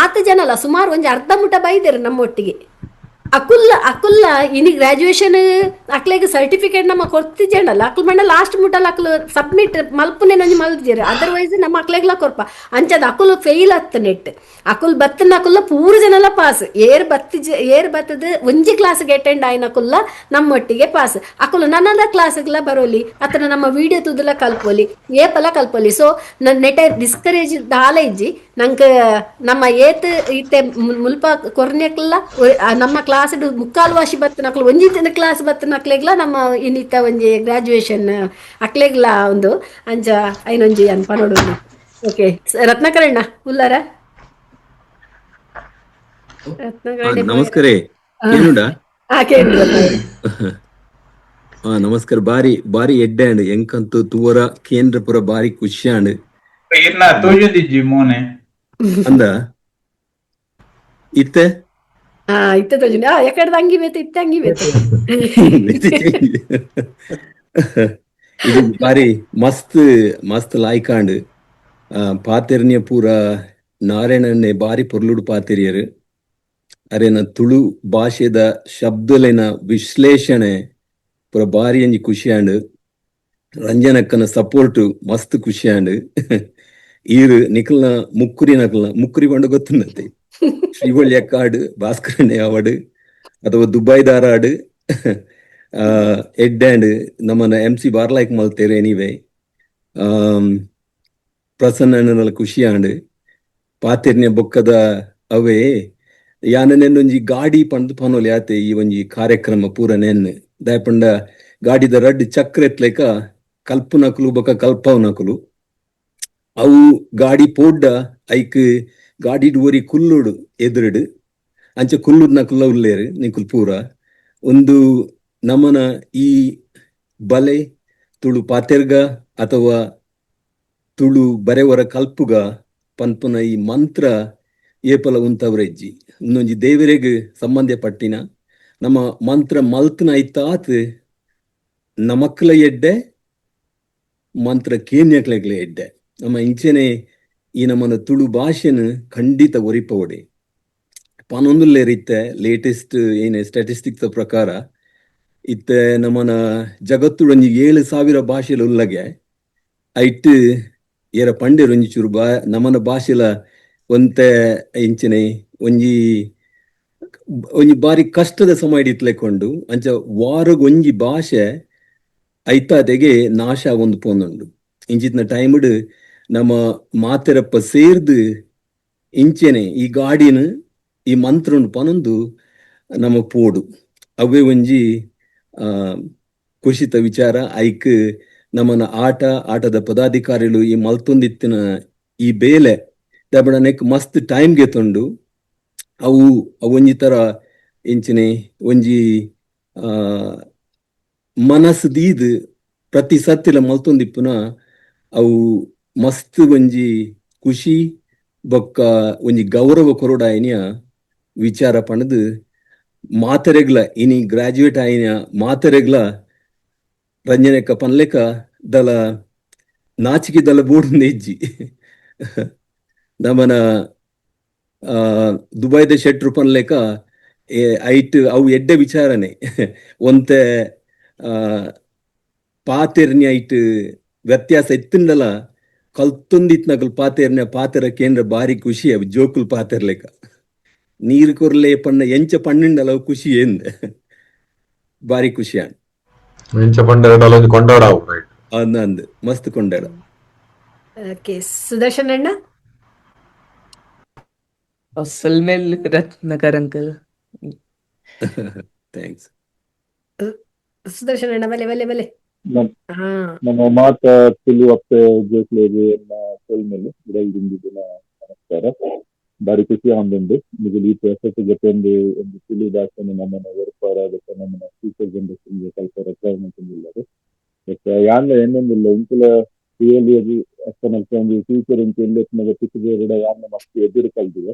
ಆತ ಜನ ಅಲ್ಲ ಸುಮಾರು ಒಂಜಿ ಅರ್ಧ ಮುಟ ಬೈದೇರು ನಮ್ಮ ಒಟ್ಟಿಗೆ. ಅಕುಲ್ಲ ಇನಿ ಗ್ರಾಜುಯೇಷನ್ ಅಕ್ಲೆಗೆ ಸರ್ಟಿಫಿಕೇಟ್ ನಮ್ಮ ಕೊಡ್ತಿದ್ದೇನಲ್ಲ ಅಕ್ಲು ಮಂಡ ಲಾಸ್ಟ್ ಮುಟ್ಟಲ್ಲ ಅಕ್ಲು ಸಬ್ಮಿಟ್ ಮಲ್ಪುನೆ ನಂಜಿ ಮಲ್ತಿದ್ದೀರ. ಅದರ್ವೈಸ್ ನಮ್ಮ ಅಕ್ಲೆಗ್ಲ ಕೊರ್ಪ ಅಂಚದ ಅಕುಲ್ ಫೇಲ್ ಆತ ನೆಟ್ ಅಕುಲ್ ಬತ್ತನ ಅಕುಲ್ಲ ಪೂರ ಜನಲ್ಲ ಪಾಸ್ ಏರ್ ಬತ್ತದ ಒಂಜಿ ಕ್ಲಾಸ್ಗೆ ಅಟೆಂಡ್ ಆಯ್ನಕುಲ್ಲ ನಮ್ಮೊಟ್ಟಿಗೆ ಪಾಸ್ ಅಕುಲು ನನ್ನದ ಕ್ಲಾಸ್ಗೆಲ್ಲ ಬರೋಲಿ ಅಥವಾ ನಮ್ಮ ವಿಡಿಯೋ ತುದಲ ಕಲ್ಪೋಲಿ ಏಪಲ ಕಲ್ಪೋಲಿ. ಸೊ ನನ್ನ ನೆಟ ಡಿಸ್ಕರೇಜ್ ದಾಲ ಇಜ್ಜಿ ನಂಗೆ ನಮ್ಮ ಏತ್ ಇತ್ತೆ ಮುಲ್ಪ ಕೊರ್ನೆಕ್ಲ ನಮ್ಮ ಕ್ಲಾಸ್ ಮುಕ್ಕಾಲು ವಾಶಿ ಬತ್ತನ ಒಂಜಿ ಜನ ಕ್ಲಾಸ್ ಬತ್ತನ ಅಕ್ಲೆಗ್ಲ ನಮ್ಮ ಇನ್ನಿತ್ತ ಒಂಜಿ ಗ್ರಾಜುಯೇಷನ್ ಅಕ್ಲೆಗ್ಲ ಒಂದು ಅಂಚ ಐನೊಂಜಿ ಅನ್ಪ ನೋಡೋದು. ಓಕೆ ರತ್ನಾಕರಣ್ಣ ಉಲ್ಲಾರ ನಮಸ್ಕಾರ ಕೇನುಡ ಕೇಂದ್ರ ನಮಸ್ಕಾರ ಬಾರಿ ಬಾರಿ ಎಡ್ಡೆ ಎಂಕಂತೂ ತೂವರ ಕೇಂದ್ರ ಪುರ ಬಾರಿ ಖುಷಿಯಾಂಡ್ ತೋಜದಿಜ್ಜಿ ಮೋನೆ ಅಂದ ಇತ್ತೆ ಇತ್ತೆ ತೋಜುಂಡು ಎಕಡೆ ಅಂಗಿ ಬೇತೆ ಇತ್ತೆ ಅಂಗಿ ಬೇತೆ ಇದು ಬಾರಿ ಮಸ್ತ್ ಮಸ್ತ್ ಲಾಯ್ಕಾಂಡ್ ಪಾತೆರ್ನಿಯ ಪೂರ ನಾರಾಯಣನ್ನೇ ಬಾರಿ ಪೊರ್ಲುಡು ಪಾತೆರಿಯರು ಅರೆನ ತುಳು ಭಾಷೆದ ಶಬ್ದಲೆನ ವಿಶ್ಲೇಷಣೆ ಪೂರ ಬಾರಿ ಅಂಜಿ ಖುಷಿಯಾಂಡ್ ರಂಜನಕ್ಕನ ಸಪೋರ್ಟ್ ಮಸ್ತ್ ಖುಷಿಯಾಂಡ್ ಈರು ನಿಖಲ್ನ ಮುಕ್ಕುರಿ ಬಂಡು ಗೊತ್ತುಂಡತೆ ಶ್ರೀವಳ್ಳಿ ಅಕ್ಕಾಡು ಭಾಸ್ಕರಣ್ಣ ಅವಡು ಅಥವಾ ದುಬೈ ದಾರಾಡು ಎಡ್ಡ್ಯಾಂಡ್ ನಮ್ಮನ MC ಬಾರ್ಲಾಯ್ಕ್ ಮಲ್ತೇರು ಎನಿವೆ ಪ್ರಸನ್ನ ಖುಷಿಯಾಂಡ್ ಪಾತೆರ್ನ ಬೊಕ್ಕದ ಅವೇ ಯಾನನೆನ್ನೊಂಜಿ ಗಾಡಿ ಪಂಡ್ ಪನೋಲಿ ಆತೆ ಈ ಒಂಜಿ ಕಾರ್ಯಕ್ರಮ ಪೂರ ನೆನ್ ದಾಯಪಂಡ ಗಾಡಿದ ರಡ್ ಚಕ್ರ ಎತ್ಲೆಕ ಕಲ್ಪನಕುಲು ಬೊಕ ಕಲ್ಪವನಕುಲು ಅವು ಗಾಡಿ ಪೋಡ್ಡ ಐಕ್ ಗಾಡಿ ಓರಿ ಕುಲ್ಲುಡು ಎದುರುಡು ಅಂಚ ಕುಲ್ಲುಡ್ನ ಕುಲ್ಲ ಉಲ್ಲೇರು ನಿಕುಲ್ ಪೂರ ಒಂದು ನಮನ ಈ ಬಲೆ ತುಳು ಪಾತೆರ್ಗ ಅಥವಾ ತುಳು ಬರೆವರ ಕಲ್ಪುಗ ಪನ್ಪುನ ಈ ಮಂತ್ರ ಏಪಲ ಉಂತವ್ರೆಜ್ಜಿ ಇನ್ನೊಂಜಿ ದೇವರೆಗ್ ಸಂಬಂಧ ಪಟ್ಟಿನ ನಮ್ಮ ಮಂತ್ರ ಮಲ್ತನ ಐತಾತ್ ನಮಕ್ಲ ಎಡ್ಡೆ ಮಂತ್ರ ಕೇನ್ಯಕ್ಲೆಗ್ಲೆ ಎಡ್ಡೆ ನಮ್ಮ ಇಂಚೆನೆ ಈ ನಮ್ಮನ ತುಳು ಭಾಷೆನ ಖಂಡಿತ ಒರಿಪವಡೆ ಪನೊಂದುಲ್ಲೇರಿತ್ತೆ ಲೇಟೆಸ್ಟ್ ಏನೇ ಸ್ಟ್ಯಾಟಿಸ್ಟಿಕ್ಸ್ ಪ್ರಕಾರ ಇತ್ತೆ ನಮ್ಮನ ಜಗತ್ತು ಒಂಜಿ 7,000 ಭಾಷೆಲ ಉಲ್ಲಗೆ ಐಟ್ ಏರ ಪಂಡೆರ್ ಒಂಜಿ ಚೂರು ನಮ್ಮನ ಭಾಷೆಲ ಒಂತೆ ಇಂಚನೆ ಒಂಜಿ ಬಾರಿ ಕಷ್ಟದ ಸಮಯ ಇತ್ಲೆಕೊಂಡು ಅಂಚ ವಾರಗ್ ಒಂಜಿ ಭಾಷೆ ಐತಾದೆಗೆ ನಾಶ ಒಂದು ಪೋನುಂಡು ಇಂಚಿತ್ನ ಟೈಮ್ಡ್ ನಮ್ಮ ಮಾತೆರಪ್ಪ ಸೇರ್ದು ಇಂಚೆನೆ ಈ ಗಾಡಿನ ಈ ಮಂತ್ರನು ಪನೊಂದು ನಮ್ಮ ಪೋಡು ಅವೇ ಒಂಜಿ ಖುಷಿತ ವಿಚಾರ ಐಕ್ ನಮ್ಮನ ಆಟದ ಪದಾಧಿಕಾರಿಗಳು ಈ ಮಲ್ತೊಂದಿತ್ತಿನ ಈ ಬೇಲೆ ದಾಯಪಂಡ ನೆಕ್ ಮಸ್ತ್ ಟೈಮ್ ಗೆತ್ತೊಂಡು ಅವು ಒಂಜಿ ತರ ಎಂಚಿನೆ ಒಂಜಿ ಮನಸ್ಸು ದೀದ್ ಪ್ರತಿ ಸತ್ತಿಲ ಮಲ್ತೊಂದಿಪ್ಪುನ ಅವು ಮಸ್ತ್ ಒಂಜಿ ಖುಷಿ ಬೊಕ್ಕ ಒಂಜಿ ಗೌರವ ಕೊರೊಡಾಯಿನಿಯ ವಿಚಾರ ಪಣದ್ ಮಾತೆರೆಗ್ಲ ಇನಿ ಗ್ರಾಜುಯೇಟ್ ಆಯಿನ ಮಾತೆರೆಗ್ಲ ರಂಜನೆಕ್ಕ ಪನ್ಲೆಕ ದಲ ನಾಚಿಕೆ ದಲ ಬೋರ್ಡ್ ಇಜ್ಜಿ ನಮನ ದುಬೈದ ಶೆಟ್ರು ಪನ್ಲೆಕ ಐಟ್ ಅವು ಎಡ್ಡೆ ವಿಚಾರನೆ ಒಂತೆ ಪಾತೆರ್ನಿ ಐಟ್ ವ್ಯತ್ಯಾಸ ಎತ್ತಿಂಡಲ ಕಲ್ತೊಂದಿತ್ನಕಲ್ ಪಾತೆರ ಕೇಂದ್ರ ಬಾರಿ ಖುಷಿ ಅವು ಜೋಕುಲ್ ಪಾತೆರ್ಲೆಕ ನೀರು ಕೊರ್ಲೆ ಪಣ್ಣ ಎಂಚ ಪಣ್ಣಿಂಡಲ ಖುಷಿ ಏಂದ ಬಾರಿ ಖುಷಿ ಅಂದ್ ಮಸ್ತ್ ಕೊಂಡಾಡ. ಓಕೆ, ಸುದರ್ಶನ್ ಅಣ್ಣ. ಸಲ್ಮೇಲ್ ರತ್ನಕರ್ ಅಂಕಲ್. ಥ್ಯಾಂಕ್ಸ್. ಸುದರ್ಶನ್ ಅಣ್ಣ ಬಲೆ ಹಾ ನಮ್ಮ ಮಾತ ತುಳು ಅಪ್ಪೆ ಜೋಕ್ಲೆಗೆ ಸೊಲ್ಮೇಲೆ ಗಿಡದಿಂದಿನ ನಮಸ್ಕಾರ. ಬಾರಿ ಖುಷಿ ಆಂದುಂಡು ನಿಜಲಿ ಈ ಪ್ರೊಸೆಸ್ ಜೊತೆಂದು ಒಂದು ತುಳು ಭಾಷೆನ ನಮ್ಮನ್ನ ಒರ್ಪಾರ ಅದಕ್ಕೆ ನಮ್ಮನ್ನ ಫ್ಯೂಚರ್ ಜನರೇಷನ್ಗೆ ಸ್ವಲ್ಪ ರೆಕ್ವೈರ್ಮೆಂಟ್ ಇಲ್ಲದೆ ಬಟ್ ಯಾನ್ಲ ಏನೊಂದಿಲ್ಲ ಇಂಕಲ ರಿಯಲಿ ಅದು ಅಷ್ಟನ ಒಂದು ಫ್ಯೂಚರ್ ಇಂಕ ಎಲ್ಲೆತ್ತಿನಾಗ ಪಿಕ್ಕಿದ ಯಾನ್ನ ಮಸ್ತ್ ಎದುರು ಕಲ್ತಿದೆ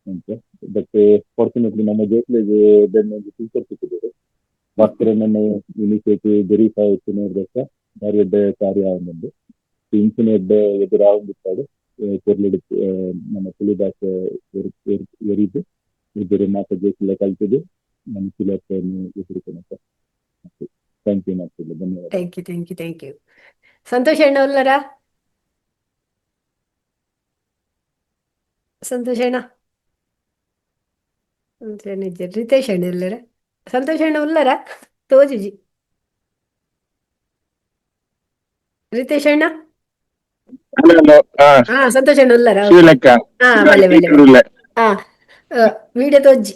ಅಂತ. ಬಟ್ ಫಾರ್ಚುನೇಟ್ಲಿ ನಮ್ಮ ಜೋಕ್ಲೆಗೆ ಒಂದು ಫ್ಯೂಚರ್ ಸಿಕ್ಕಿದ್ದಾರೆ. ಮಾತ್ರ ನನ್ನ ಇನಿಷಿಯೇಟಿವ್ ಜರೀಫಾ ಹೆಚ್ಚಿನ ಬಾರಿ ಎಡ್ಡ ಕಾರ್ಯ ಆಗುಂಡು ಇಂಚಿನ ಎಡ್ಡ ಎದುರಾಗುತ್ತಾడు ಕೊರ್ಲೆಡು ನಮ್ಮ ತುಳು ಭಾಷೆ ಎರಿದು ಇಬ್ಬರು ಮಾತ ಜೋಕ್ಲೆ ಕಲ್ತಿದ್ದು ನಮ್ಮ ತುಳನ್ನು ಎದುರುಕೊನಕ. ಥ್ಯಾಂಕ್ ಯು ಮಾಡ್ತಿಲ್ಲ, ಧನ್ಯವಾದ. Thank you. ಸಂತೋಷ್ ಅಣ್ಣ ಉಲ್ಲರ? ಸಂತೋಷ್ ಅಣ್ಣ ರಿತೇಶ್ ಅಣ್ಣ ಉಲ್ಲರ? ಸಂತೋಷ್ ಅಣ್ಣ ಉಲ್ಲರ ತೋಜುಜಿ ರಿತೇಶ್ ಅಣ್ಣ? ಹಾ ಸಂತೋಷ್ ಅಣ್ಣ ಉಲ್ಲರ? ಹಾ ಬಲೆ ಹಾ ವಿಡಿಯೋ ತೋಜಿ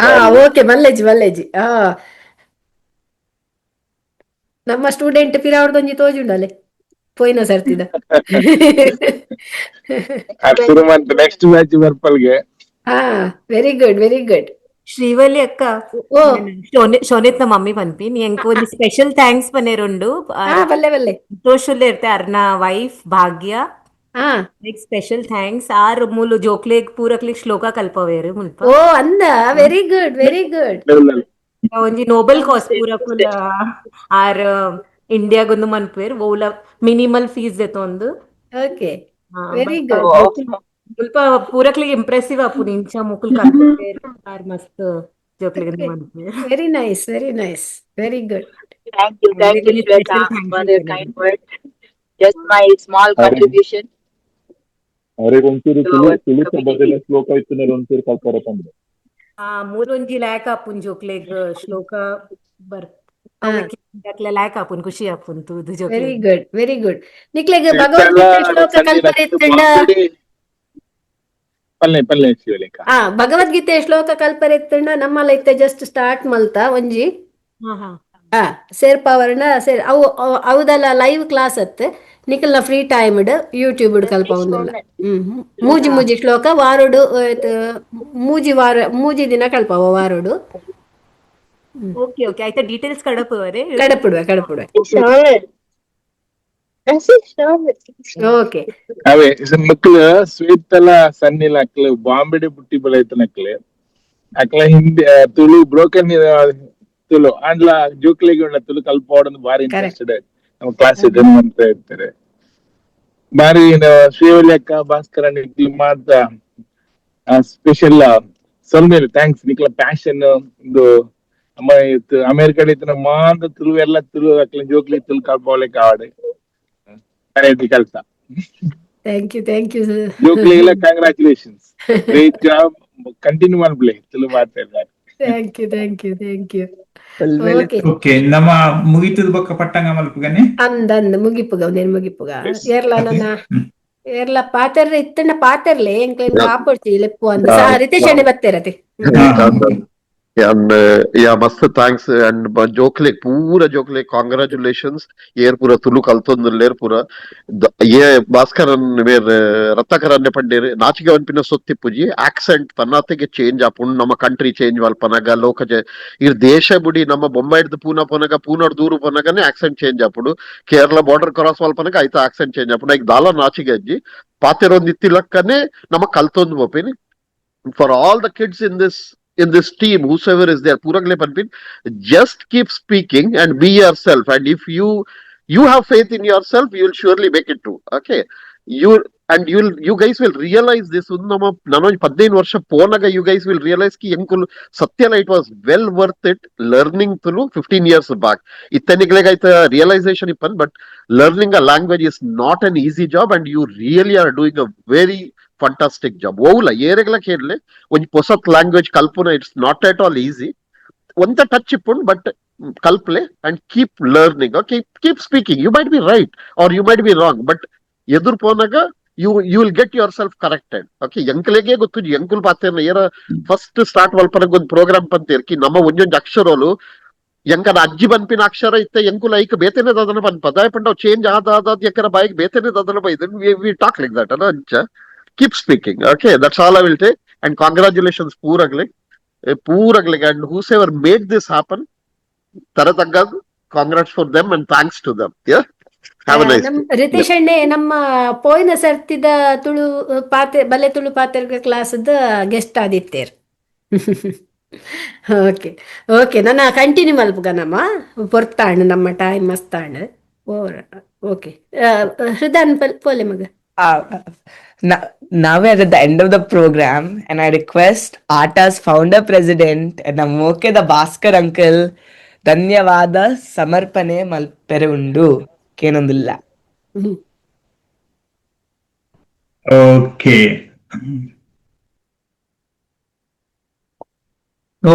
ಹಾ ಓಕೆ ಮಲ್ಲೇಜಿ ಹಾ ನಮ್ಮ ಸ್ಟೂಡೆಂಟ್ ಪಿರಾವಡ್ದೊಂಜಿ ತೋಜುಂಡಲೆ ಪೋಯಿನ ಸರ್ತಿದ. ಹಾ ವೆರಿ ಗುಡ್. ಶ್ರೀವಲ್ಲಿ ಅಕ್ಕ, ಓ ಶೋನಿತ್ ನಮ್ಮ ಮಮ್ಮಿ ಪನ್ಪಿ ನೀ ಎಂಕ್ ಒಂದು ಸ್ಪೆಷಲ್ ಥ್ಯಾಂಕ್ಸ್ ಪನ್ನೇರುಂಡು. ಹಾ ಬಲ್ಲೆ ಸೋಶಲ್ ಇರ್ತೆ ಅರ್ನ ವೈಫ್ ಭಾಗ್ಯ ಹಾ ಲೈಕ್ ಸ್ಪೆಷಲ್ ಥ್ಯಾಂಕ್ಸ್ ಆರ್ ಮೂಲು ಜೋಕ್ಲೆಗ್ ಪೂರಕ್ಲಿಗ್ ಶ್ಲೋಕ ಕಲ್ಪವೇರು ಮುಲ್ಪ ಓ ಅಂದ ವೆರಿ ಗುಡ್. ಒಂಜಿ ನೋಬೆಲ್ ಕಾಸ್ ಪೂರಕುಲ ಆರ್ ಇಂಡಿಯಾಗೊಂದು ಮನ್ಪುವೆರ್ ಓಲ ಮಿನಿಮಲ್ ಫೀಸ್ ದೆತೊಂದು. Okay very good. ಮುಲ್ಪ ಪೂರಕ್ಲಿಗ್ ಇಂಪ್ರೆಸಿವ್ ಆಪುನ್ ಇಂಚ ಮುಕುಲ್ ಕಲ್ಪವೇರ್ ಆರ್ ಮಸ್ತ್ ಜೋಕ್ಲೆಗ್ ಮನ್ಪುವೆರ್. Very nice very good. Thank you, Shweta, for your kind words. Just my small contribution. ಅವರಿಗೆ ಒಂಚೂರು ತುಳು ಬದಲ ಶ್ಲೋಕ ಇತ್ತು ಒಂಚೂರು ಕಲ್ಪರ ತಂದ್ರೆ ಮೂರೊಂಜಿ ಲ್ಯಾಕ್ ಆಪುನ್ ಜೋಕ್ಲೆಗ್ ಶ್ಲೋಕ ಲ್ಯಾಕ್ ಆಪುನ್ ಖುಷಿ ಆಪುನ್ ತೂದು ಜೋಕ್ಲೆಗ್. Very good. ನಿಕ್ಲೆಗ್ ಭಗವದ್ಗೀತೆ ಶ್ಲೋಕ ಕಲ್ಪರೆತ್ತಂಡ ಭಗವದ್ಗೀತೆ ಶ್ಲೋಕ ಕಲ್ಪರೆತ್ತಂಡ ನಮ್ಮಲ್ಲ ಇತ್ತೆ ಜಸ್ಟ್ ಸ್ಟಾರ್ಟ್ ಮಲ್ತ ಒಂಜಿ ಸೇರ್ಪಾವರ್ನ ಅವು ಅವದಲ್ಲ ಲೈವ್ ಕ್ಲಾಸ್ ಅತ್ತೆ ನಿಕಲ್ನ ಫ್ರೀ ಟೈಮ್ ಯೂಟ್ಯೂಬ್ ಕಲ್ಪ ಒಂದಿಲ್ಲ. ಮೂಜಿ ಶ್ಲೋಕ ವಾರಡು ಮೂಜಿ ದಿನ ಕಲ್ಪವ ವಾರಡು. ಓಕೆ ಆಯ್ತಾ ಡೀಟೇಲ್ಸ್ ಕಡಪುವರೆ ಕಡಪುಡುವೆ. ಓಕೆ ಅವೇ ಮಕ್ಳು ಸ್ವೀತಲ ಸನ್ನಿಲ ಅಕ್ಲು ಬಾಂಬೆಡೆ ಬುಟ್ಟಿ ಬಲೈತನ ಅಕ್ಲ ಹಿಂದಿ ತುಳು ಬ್ರೋಕನ್ ತುಳು ಅಂಡ್ಲ ಜೋಕ್ಲಿಗೆ ಉಳ್ಳ ತುಳು ಕಲ್ಪೋಡನ್ನು ಬಾರಿ ಇಂಟ್ರೆಸ್ಟೆಡ್ ನಮ್ಮ ಕ್ಲಾಸ್ ಅಂತ ಇರ್ತಾರೆ. ಬಾರಿ ಶ್ರೀವಲ್ಲಿ ಅಕ್ಕ ಭಾಸ್ಕರ ನಿಕ್ಲು ಮಾತ ಸ್ಪೆಷಲ್ ಸೊಲ್ಮೇಲೆ ಥ್ಯಾಂಕ್ಸ್ ನಿಕ್ಲ ಪ್ಯಾಷನ್ ಇದು ಅಮ್ಮ ಅಮೇರಿಕಾ ಇತ್ತು ಮಾಂದ ತುಳು ಎಲ್ಲ ತುಳು ಅಕ್ಲ ಜೋಕ್ಲಿ ತುಳು ಕಲ್ಪೋಲಿಕ್ಕೆ ಆವಡೆ ಕೆಲಸ. ಥ್ಯಾಂಕ್ ಯು ಜೋಕ್ಲಿಗೆಲ್ಲ ಕಂಗ್ರಾಚುಲೇಷನ್ಸ್, ಗ್ರೇಟ್ ಜಾಬ್, ಕಂಟಿನ್ಯೂ ಮಾಡ್ಬಿಡಿ ತುಳು ಮಾತಾಡ್ತಾರೆ. Thank you. ಓಕೆ ನಮ್ಮ ಮುಗಿತದ ಬೊಕ್ಕ ಪಟ್ಟಂಗ ಮಲ್ಪುಗನೆ ಅಂದ ಮುಗಿಪುಗ ಏರ್ಲ ಪಾತೆರ್ರೆ ಇತ್ತಣ್ಣ ಪಾತೆರ್ಲೆ ಎಂಕ್ಲೆನ್ ಕಾಪಡ್ತಿ ಲೆಪ್ಪು ಅಂದ Ritesh ಅಣ್ಣೆ ಬತ್ತೇರತೆ. And yeah, mast thanks and jokle pura jokle congratulations yer pura tulu kaltonduller pura ye bhaskaran mer rattakaranne pandere nachiga vanpina sotti puji accent tannatege change apun nama country change wal panaga lokaje ir desha budi nama bombay id puna panaga puna duru panaga ne accent change apudu kerala border cross wal panaga aita accent change apudu ik dala nachiga ajji pateronditti lakkane nama kaltondu mopini for all the kids in this team, whosoever is there, Puragle Panpin, just keep speaking and be yourself. And if you have faith in yourself, you'll surely make it too. Okay, you guys will realize this. Nama nano 15 varsha ponaga, you guys will realize ki yankul satyala it was well worth it learning thulu 15 years back. Ittaniglega ita realization ipan, but learning a language is not an easy job, and you really are doing a very fantastic job. Oula yeregla kerle one posat language kalpuna, it's not at all easy. One the touch ipun, but kalple and keep learning. Okay, keep speaking. You might be right or you might be wrong, but edur ponaga you will get yourself corrected. Okay, yanklege gottu yankul paterna yera first start valpana god program panter ki nama onjond aksharolu yanka ajji banpina akshara itte yankul aik betene dadana pan pada panda change ada yakara bike betene dadana by then we talk like that ancha. Keep speaking. Okay, that's all I will say. And congratulations, Puragle, and whosoever made this happen. Taratagad, congrats for them and thanks to them. Yeah, have a nice day. Ritesh ಅಣ್ಣೆ ನಮ್ಮ ಪೋಯಿನ ಸರ್ತಿದ ತುಳು ಪಾತೆ ಬಲೆ Tulu ಪಾತೆರ್ಗ ಕ್ಲಾಸ್ದ guest ಆದಿತ್ತೇರ್. Okay okay ನನ್ನ continue ಮಲ್ಪುಗ ನಮ್ಮ ಪೊರ್ತಾಣ್ ನಮ್ಮ time ಮಸ್ತಾಣ್ okay ಹೃದಯನ್ ಪೋಲೆ ಮಗ. Now we're at the end of the program, and I request ATA's founder president and Namoke the Bhaskar uncle ಧನ್ಯವಾದ ಸಮರ್ಪಣೆ ಮಲ್ಪೆರೆ ಉಂಡು ಕೇನೊಂದಿಲ್ಲ. ಓಕೆ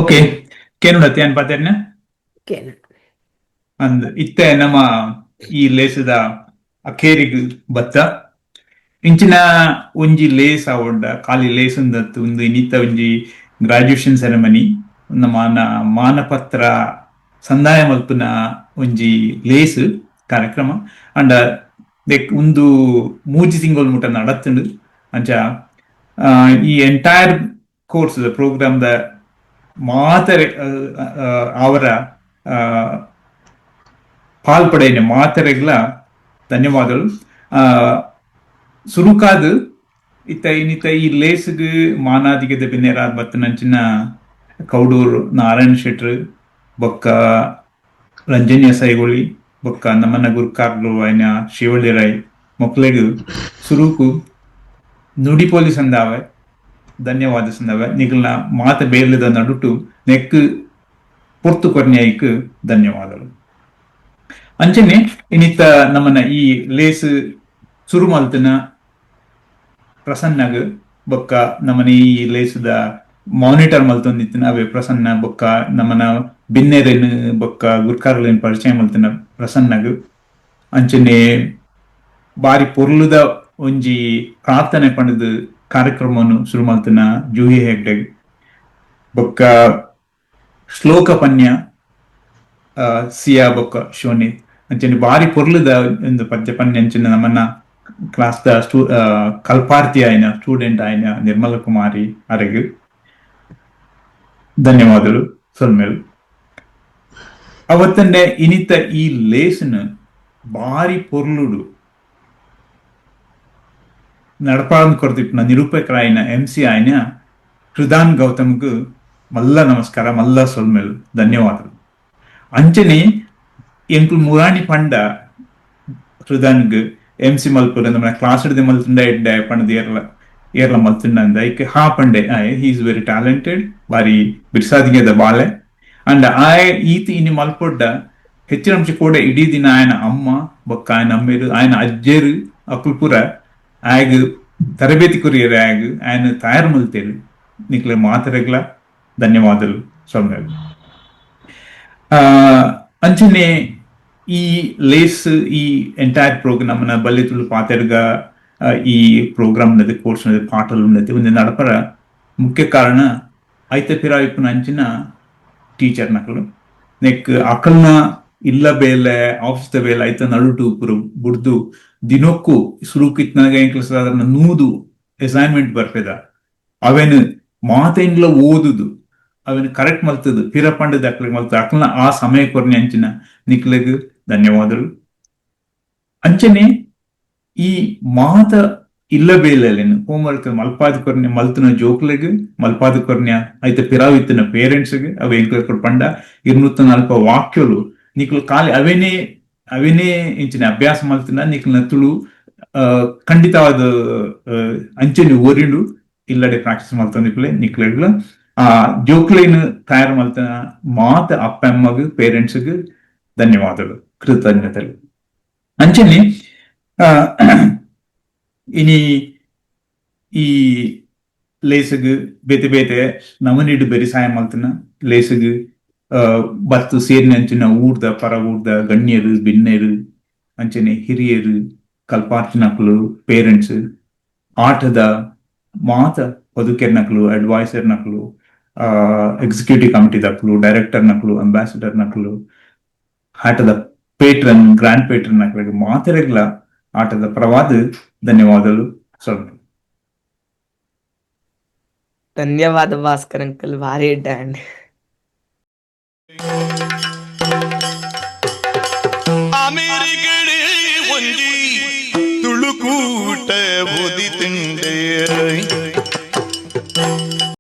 ಓಕೆ ಕೇನುಡತಿ ಅನ್ಪಾತೇರ್ನ ಅಂದ್ ಇತ್ತೆ ನಮ್ಮ ಈ ಲೇಸದ ಅಖೇರಿಗ್ ಬತ್ತ ಇಂಚಿನ ಒಂಜಿ ಲೇಸ್ ಆವೊಂಡ ಖಾಲಿ ಲೇಸ್ ಉಂದತ್ತು ಒಂದು ಇನ್ನಿತ್ತ ಒಂಜಿ ಗ್ರಾಜುಯೇಷನ್ ಸೆರೆಮನಿ ನಮ್ಮ ಮಾನಪತ್ರ ಸಂದಾಯ ಮಲ್ಪುನ ಒಂಜಿ ಲೇಸ್ ಕಾರ್ಯಕ್ರಮ ಅಂಡ ಒಂದು ಮೂಜಿ ತಿಂಗಳು ಮುಟ ನಡತ್ತುಂಡು ಅಂಚ ಈ ಎಂಟೈರ್ ಕೋರ್ಸ್ ಪ್ರೋಗ್ರಾಮ್ ದ ಮಾತರೆ ಅವರ ಪಾಲ್ಪಡೆಯ ಮಾತರೆಗ್ಲ ಧನ್ಯವಾದಗಳು. ಸುರುಕಾದು ಇನ್ನಿತ ಈ ಲೇಸ್ಗ್ ಮಾನಾದಿಗೆದ ಬಿನ್ನೆರಾದ್ ಬತ್ತ ನಂಚಿನ ಕೌಡೂರು ನಾರಾಯಣ ಶೆಟ್ರು ಬೊಕ್ಕ ರಂಜನ್ಯ ಸೈಗೊಳಿ ಬೊಕ್ಕ ನಮ್ಮನ ಗುರ್ಕಾರ್ಲು ಐನ ಶಿವಳ್ಳಿ ರೈ ಮೊಕ್ಲೆಗು ಸುರುಕು ನುಡಿ ಪೊಲೀಸ್ ಅಂದಾವೆ ಧನ್ಯವಾದ ಸಂದಾವೆ ನಿಗಲ್ನ ಮಾತ ಬೇರ್ಲಿದ ನಡುಟು ನೆಕ್ ಪೊರ್ತು ಕೊರ್ನ್ಯಾಯ್ಕ್ ಧನ್ಯವಾದಗಳು. ಅಂಚನೆ ಇನ್ನಿತ್ತ ನಮ್ಮನ ಈ ಲೇಸ್ ಶುರು ಮಲ್ತನ ಪ್ರಸನ್ನಗ್ ಬೊಕ್ಕ ನಮ್ಮನ ಈ ಲೇಸದ ಮಾನಿಟರ್ ಮಲ್ತೊಂದಿತ್ತಿನ ಅವೇ ಪ್ರಸನ್ನ ಬೊಕ್ಕ ನಮ್ಮನ ಬಿನ್ನೆರೆನ್ ಬೊಕ್ಕ ಗುರ್ಕಾರ್ಲೆನ್ ಪರಿಚಯ ಮಲ್ತಿನ ಪ್ರಸನ್ನಗ್ ಅಂಚನೆ ಬಾರಿ ಪೊರ್ಲುದ ಒಂಜಿ ಪ್ರಾರ್ಥನೆ ಪಂಡದ ಕಾರ್ಯಕ್ರಮವನ್ನು ಶುರು ಮಲ್ತಿನ ಜೂಹಿ ಹೆಗ್ಡೆ ಬೊಕ್ಕ ಶ್ಲೋಕ ಪನ್ಯ ಸಿಯಾ ಬೊಕ್ಕ ಶೋನಿತ್ ಅಂಚನೆ ಬಾರಿ ಪೊರ್ಲುದ ಒಂದು ಪದ್ಯ ಪನ್ಯ ಅಂಚಿನ ನಮ್ಮನ್ನ ಕ್ಲಾಸ್ ದ ಕಲ್ಪಾರ್ತಿ ಆಯ್ನ ಸ್ಟೂಡೆಂಟ್ ಆಯ್ನ ನಿರ್ಮಲ ಕುಮಾರಿ ಅರೆಗ್ ಧನ್ಯವಾದಗಳು ಸೊಲ್ಮೇಲ್. ಅವತ್ತಂಡೆ ಇನ್ನಿತ್ತ ಈ ಲೇಸ್ನ ಬಾರಿ ಪೊರ್ಲುಡು ನಡಪಾಂದ್ ಕೊಡ್ತಿಪ್ಪ ನಿರೂಪಕರಾಯ್ನ MC ಆಯ್ನ ಹೃದಾನ್ ಗೌತಮ್ಗ್ ಮಲ್ಲ ನಮಸ್ಕಾರ ಮಲ್ಲ ಸೊಲ್ಮೇಲ್ ಧನ್ಯವಾದಗಳು. ಅಂಚನೆ ಎಂಕ್ಲು ಮುರಾಣಿ ಪಂಡ ಹೃದಾನ್ಗ್ MC ಮಲ್ಪುರ ನಮ್ಮ ಕ್ಲಾಸ್ ಹಿಡ್ದೆ ಮಲ್ತುಂಡ ಎಡ್ಡೆ ಪಂಡದ ಏರ್ಲ ಮಲ್ತುಂಡ ಅಂದ ಐಕೆ ಹಾ ಪಂಡೆ ಆಯ್ ಹಿ ಈಸ್ ವೆರಿ ಟ್ಯಾಲೆಂಟೆಡ್ ಬಾರಿ ಬಿಡ್ಸಾದಿಗೆದ ಬಾಳೆ ಅಂಡ್ ಆಯ್ ಈತ ಇನಿ ಮಲ್ಪೊಡ್ಡ ಹೆಚ್ಚಿನ ಅಂಶ ಕೂಡ ಇಡೀ ದಿನ ಆಯ್ನ ಅಮ್ಮ ಬೊಕ್ಕ ಆಯ್ನ ಅಮ್ಮೇರು ಆಯ್ನ ಅಜ್ಜೇರು ಅಕುಲ್ಪುರ ಆಯ್ಗ ತರಬೇತಿ ಕೊರಿಯರ್ ಆಯ್ಗ ಆಯ್ನ ತಯಾರು ಮಲ್ತೇರು ನಿಕ್ಲೆ ಮಾತರೆಗ್ಲ ಧನ್ಯವಾದಗಳು ಸೊಲ್ಮೇರು. ಅಂಚನೆ ಈ ಲೇಸ್ ಈ ಎಂಟೈರ್ ಪ್ರೋಗ್ರಾಮ್ ನಮ್ಮನ ಬಲ್ಲೆ ತುಳು ಪಾತೆರ್ಗ ಈ ಪ್ರೋಗ್ರಾಮ್ ನದಿ ಕೋರ್ಸ್ ನದಿ ಪಾಠಲು ನದಿ ಒಂದು ನಡಪರ ಮುಖ್ಯ ಕಾರಣ ಐತ ಪಿರಾಯಿಪ್ಪನ ಅಂಚಿನ ಟೀಚರ್ ನಕಲು ನೆಕ್ ಅಕಲ್ನ ಇಲ್ಲ ಬೇಲೆ ಆಫೀಸ್ ಬೇಲೆ ಆಯ್ತ ನಡುಟು ಪುರು ಬುಡ್ದು ದಿನಕ್ಕೂ ಸುರುಕಿತ್ನಾಗ ಎಂಕ್ಲ ಸಾಧಾರಣ 100 ಅಸೈನ್ಮೆಂಟ್ ಬರ್ಪೆದ ಅವೇನು ಮಾತೆಂಗ್ಲ ಓದುದು ಅವನು ಕರೆಕ್ಟ್ ಮಲ್ತದು ಪಿರ ಪಂಡದ ಅಕ್ಲಿಗೆ ಮಲ್ತದ ಅಕ್ಲನ ಆ ಸಮಯ ಕೊರ್ನಿ ಅಂಚಿನ ನಿಕ್ಲೆಗ್ ಧನ್ಯವಾದಗಳು. ಅಂಚನೆ ಈ ಮಾತ ಇಲ್ಲ ಬೇಲೆನು ಹೋಮ್ವರ್ಕ್ ಮಲ್ಪಾದ ಕೊರ್ನೆ ಮಲ್ತನ ಜೋಕ್ಲೆಗ್ ಮಲ್ಪಾದ ಕೊರ್ನ್ಯ ಐತ ಪಿರಾವಿತ್ತಿನ ಪೇರೆಂಟ್ಸ್ಗೆ ಅವ ಎಂಕ್ಲ ಪಂಡ 240 ವಾಕ್ಯಲು ನಿಕ್ಲು ಖಾಲಿ ಅವೇನೇ ಇಂಚಿನ ಅಭ್ಯಾಸ ಮಲ್ತಿನ ನಿಕ್ಲ ತುಳು ಖಂಡಿತವಾದ ಅಂಚನೆ ಓರಿಂಡು ಇಲ್ಲಡೆ ಪ್ರಾಕ್ಟೀಸ್ ಮಲ್ತಂದಿಕ್ಲೆ ನಿಕ್ಲೆಗ್ಲ ಆ ಜೋಕ್ಲೈನ್ ತಯಾರು ಮಲ್ತನ ಮಾತ ಅಪ್ಪ ಅಮ್ಮಗ್ ಪೇರೆಂಟ್ಸ್ಗ್ ಧನ್ಯವಾದಗಳು, ಕೃತಜ್ಞತೆಗಳು. ಅಂಚನೆ ಇನಿ ಈ ಲೇಸಗ್ ಬೇತೆ ಬೇತೆ ನವನಿಡು ಬೆರಿಸಾಯ ಮಲ್ತನ ಲೇಸಗ್ ಬತ್ತು ಸೇರಿನ ಅಂಚಿನ ಊರ್ದ ಪರ ಊರ್ದ ಗಣ್ಯರು ಭಿನ್ನರು ಅಂಚನೆ ಹಿರಿಯರು ಕಲ್ಪಾರ್ಚನಕ್ಲು ಪೇರೆಂಟ್ಸ್ ಆಟದ ಮಾತ ಬದುಕೆರ್ ನಕ್ಲು ಅಡ್ವೈಸರ್ ನಕ್ಲು ಎಕ್ಸಿಕ್ಯೂಟಿವ್ ಕಮಿಟಿ ದಕ್ಲು ಡೈರೆಕ್ಟರ್ ನಕ್ಲು ಅಂಬಾಸಿಡರ್ ನಕ್ಲು ಆಟದ ಪೇಟ್ರನ್ ಗ್ರ್ಯಾಂಡ್ ಪೇಟ್ರನ್ ನಕ್ಲಿಗೆ ಮಾತೆರೆಗ್ಲ ಆಟದ ಪ್ರವಾದ ಧನ್ಯವಾದಗಳು. ಸ್ವಲ್ಪ ಧನ್ಯವಾದ ಭಾಸ್ಕರ್ ಅಂಕಲ್, ಭಾರಿ ಡ್ಯಾಂಡ್. ಅಮೆರಿಕಡೆ ಒಂಜಿ ತುಳುಕೂಟ ಓದಿ ತಿಂಡೆ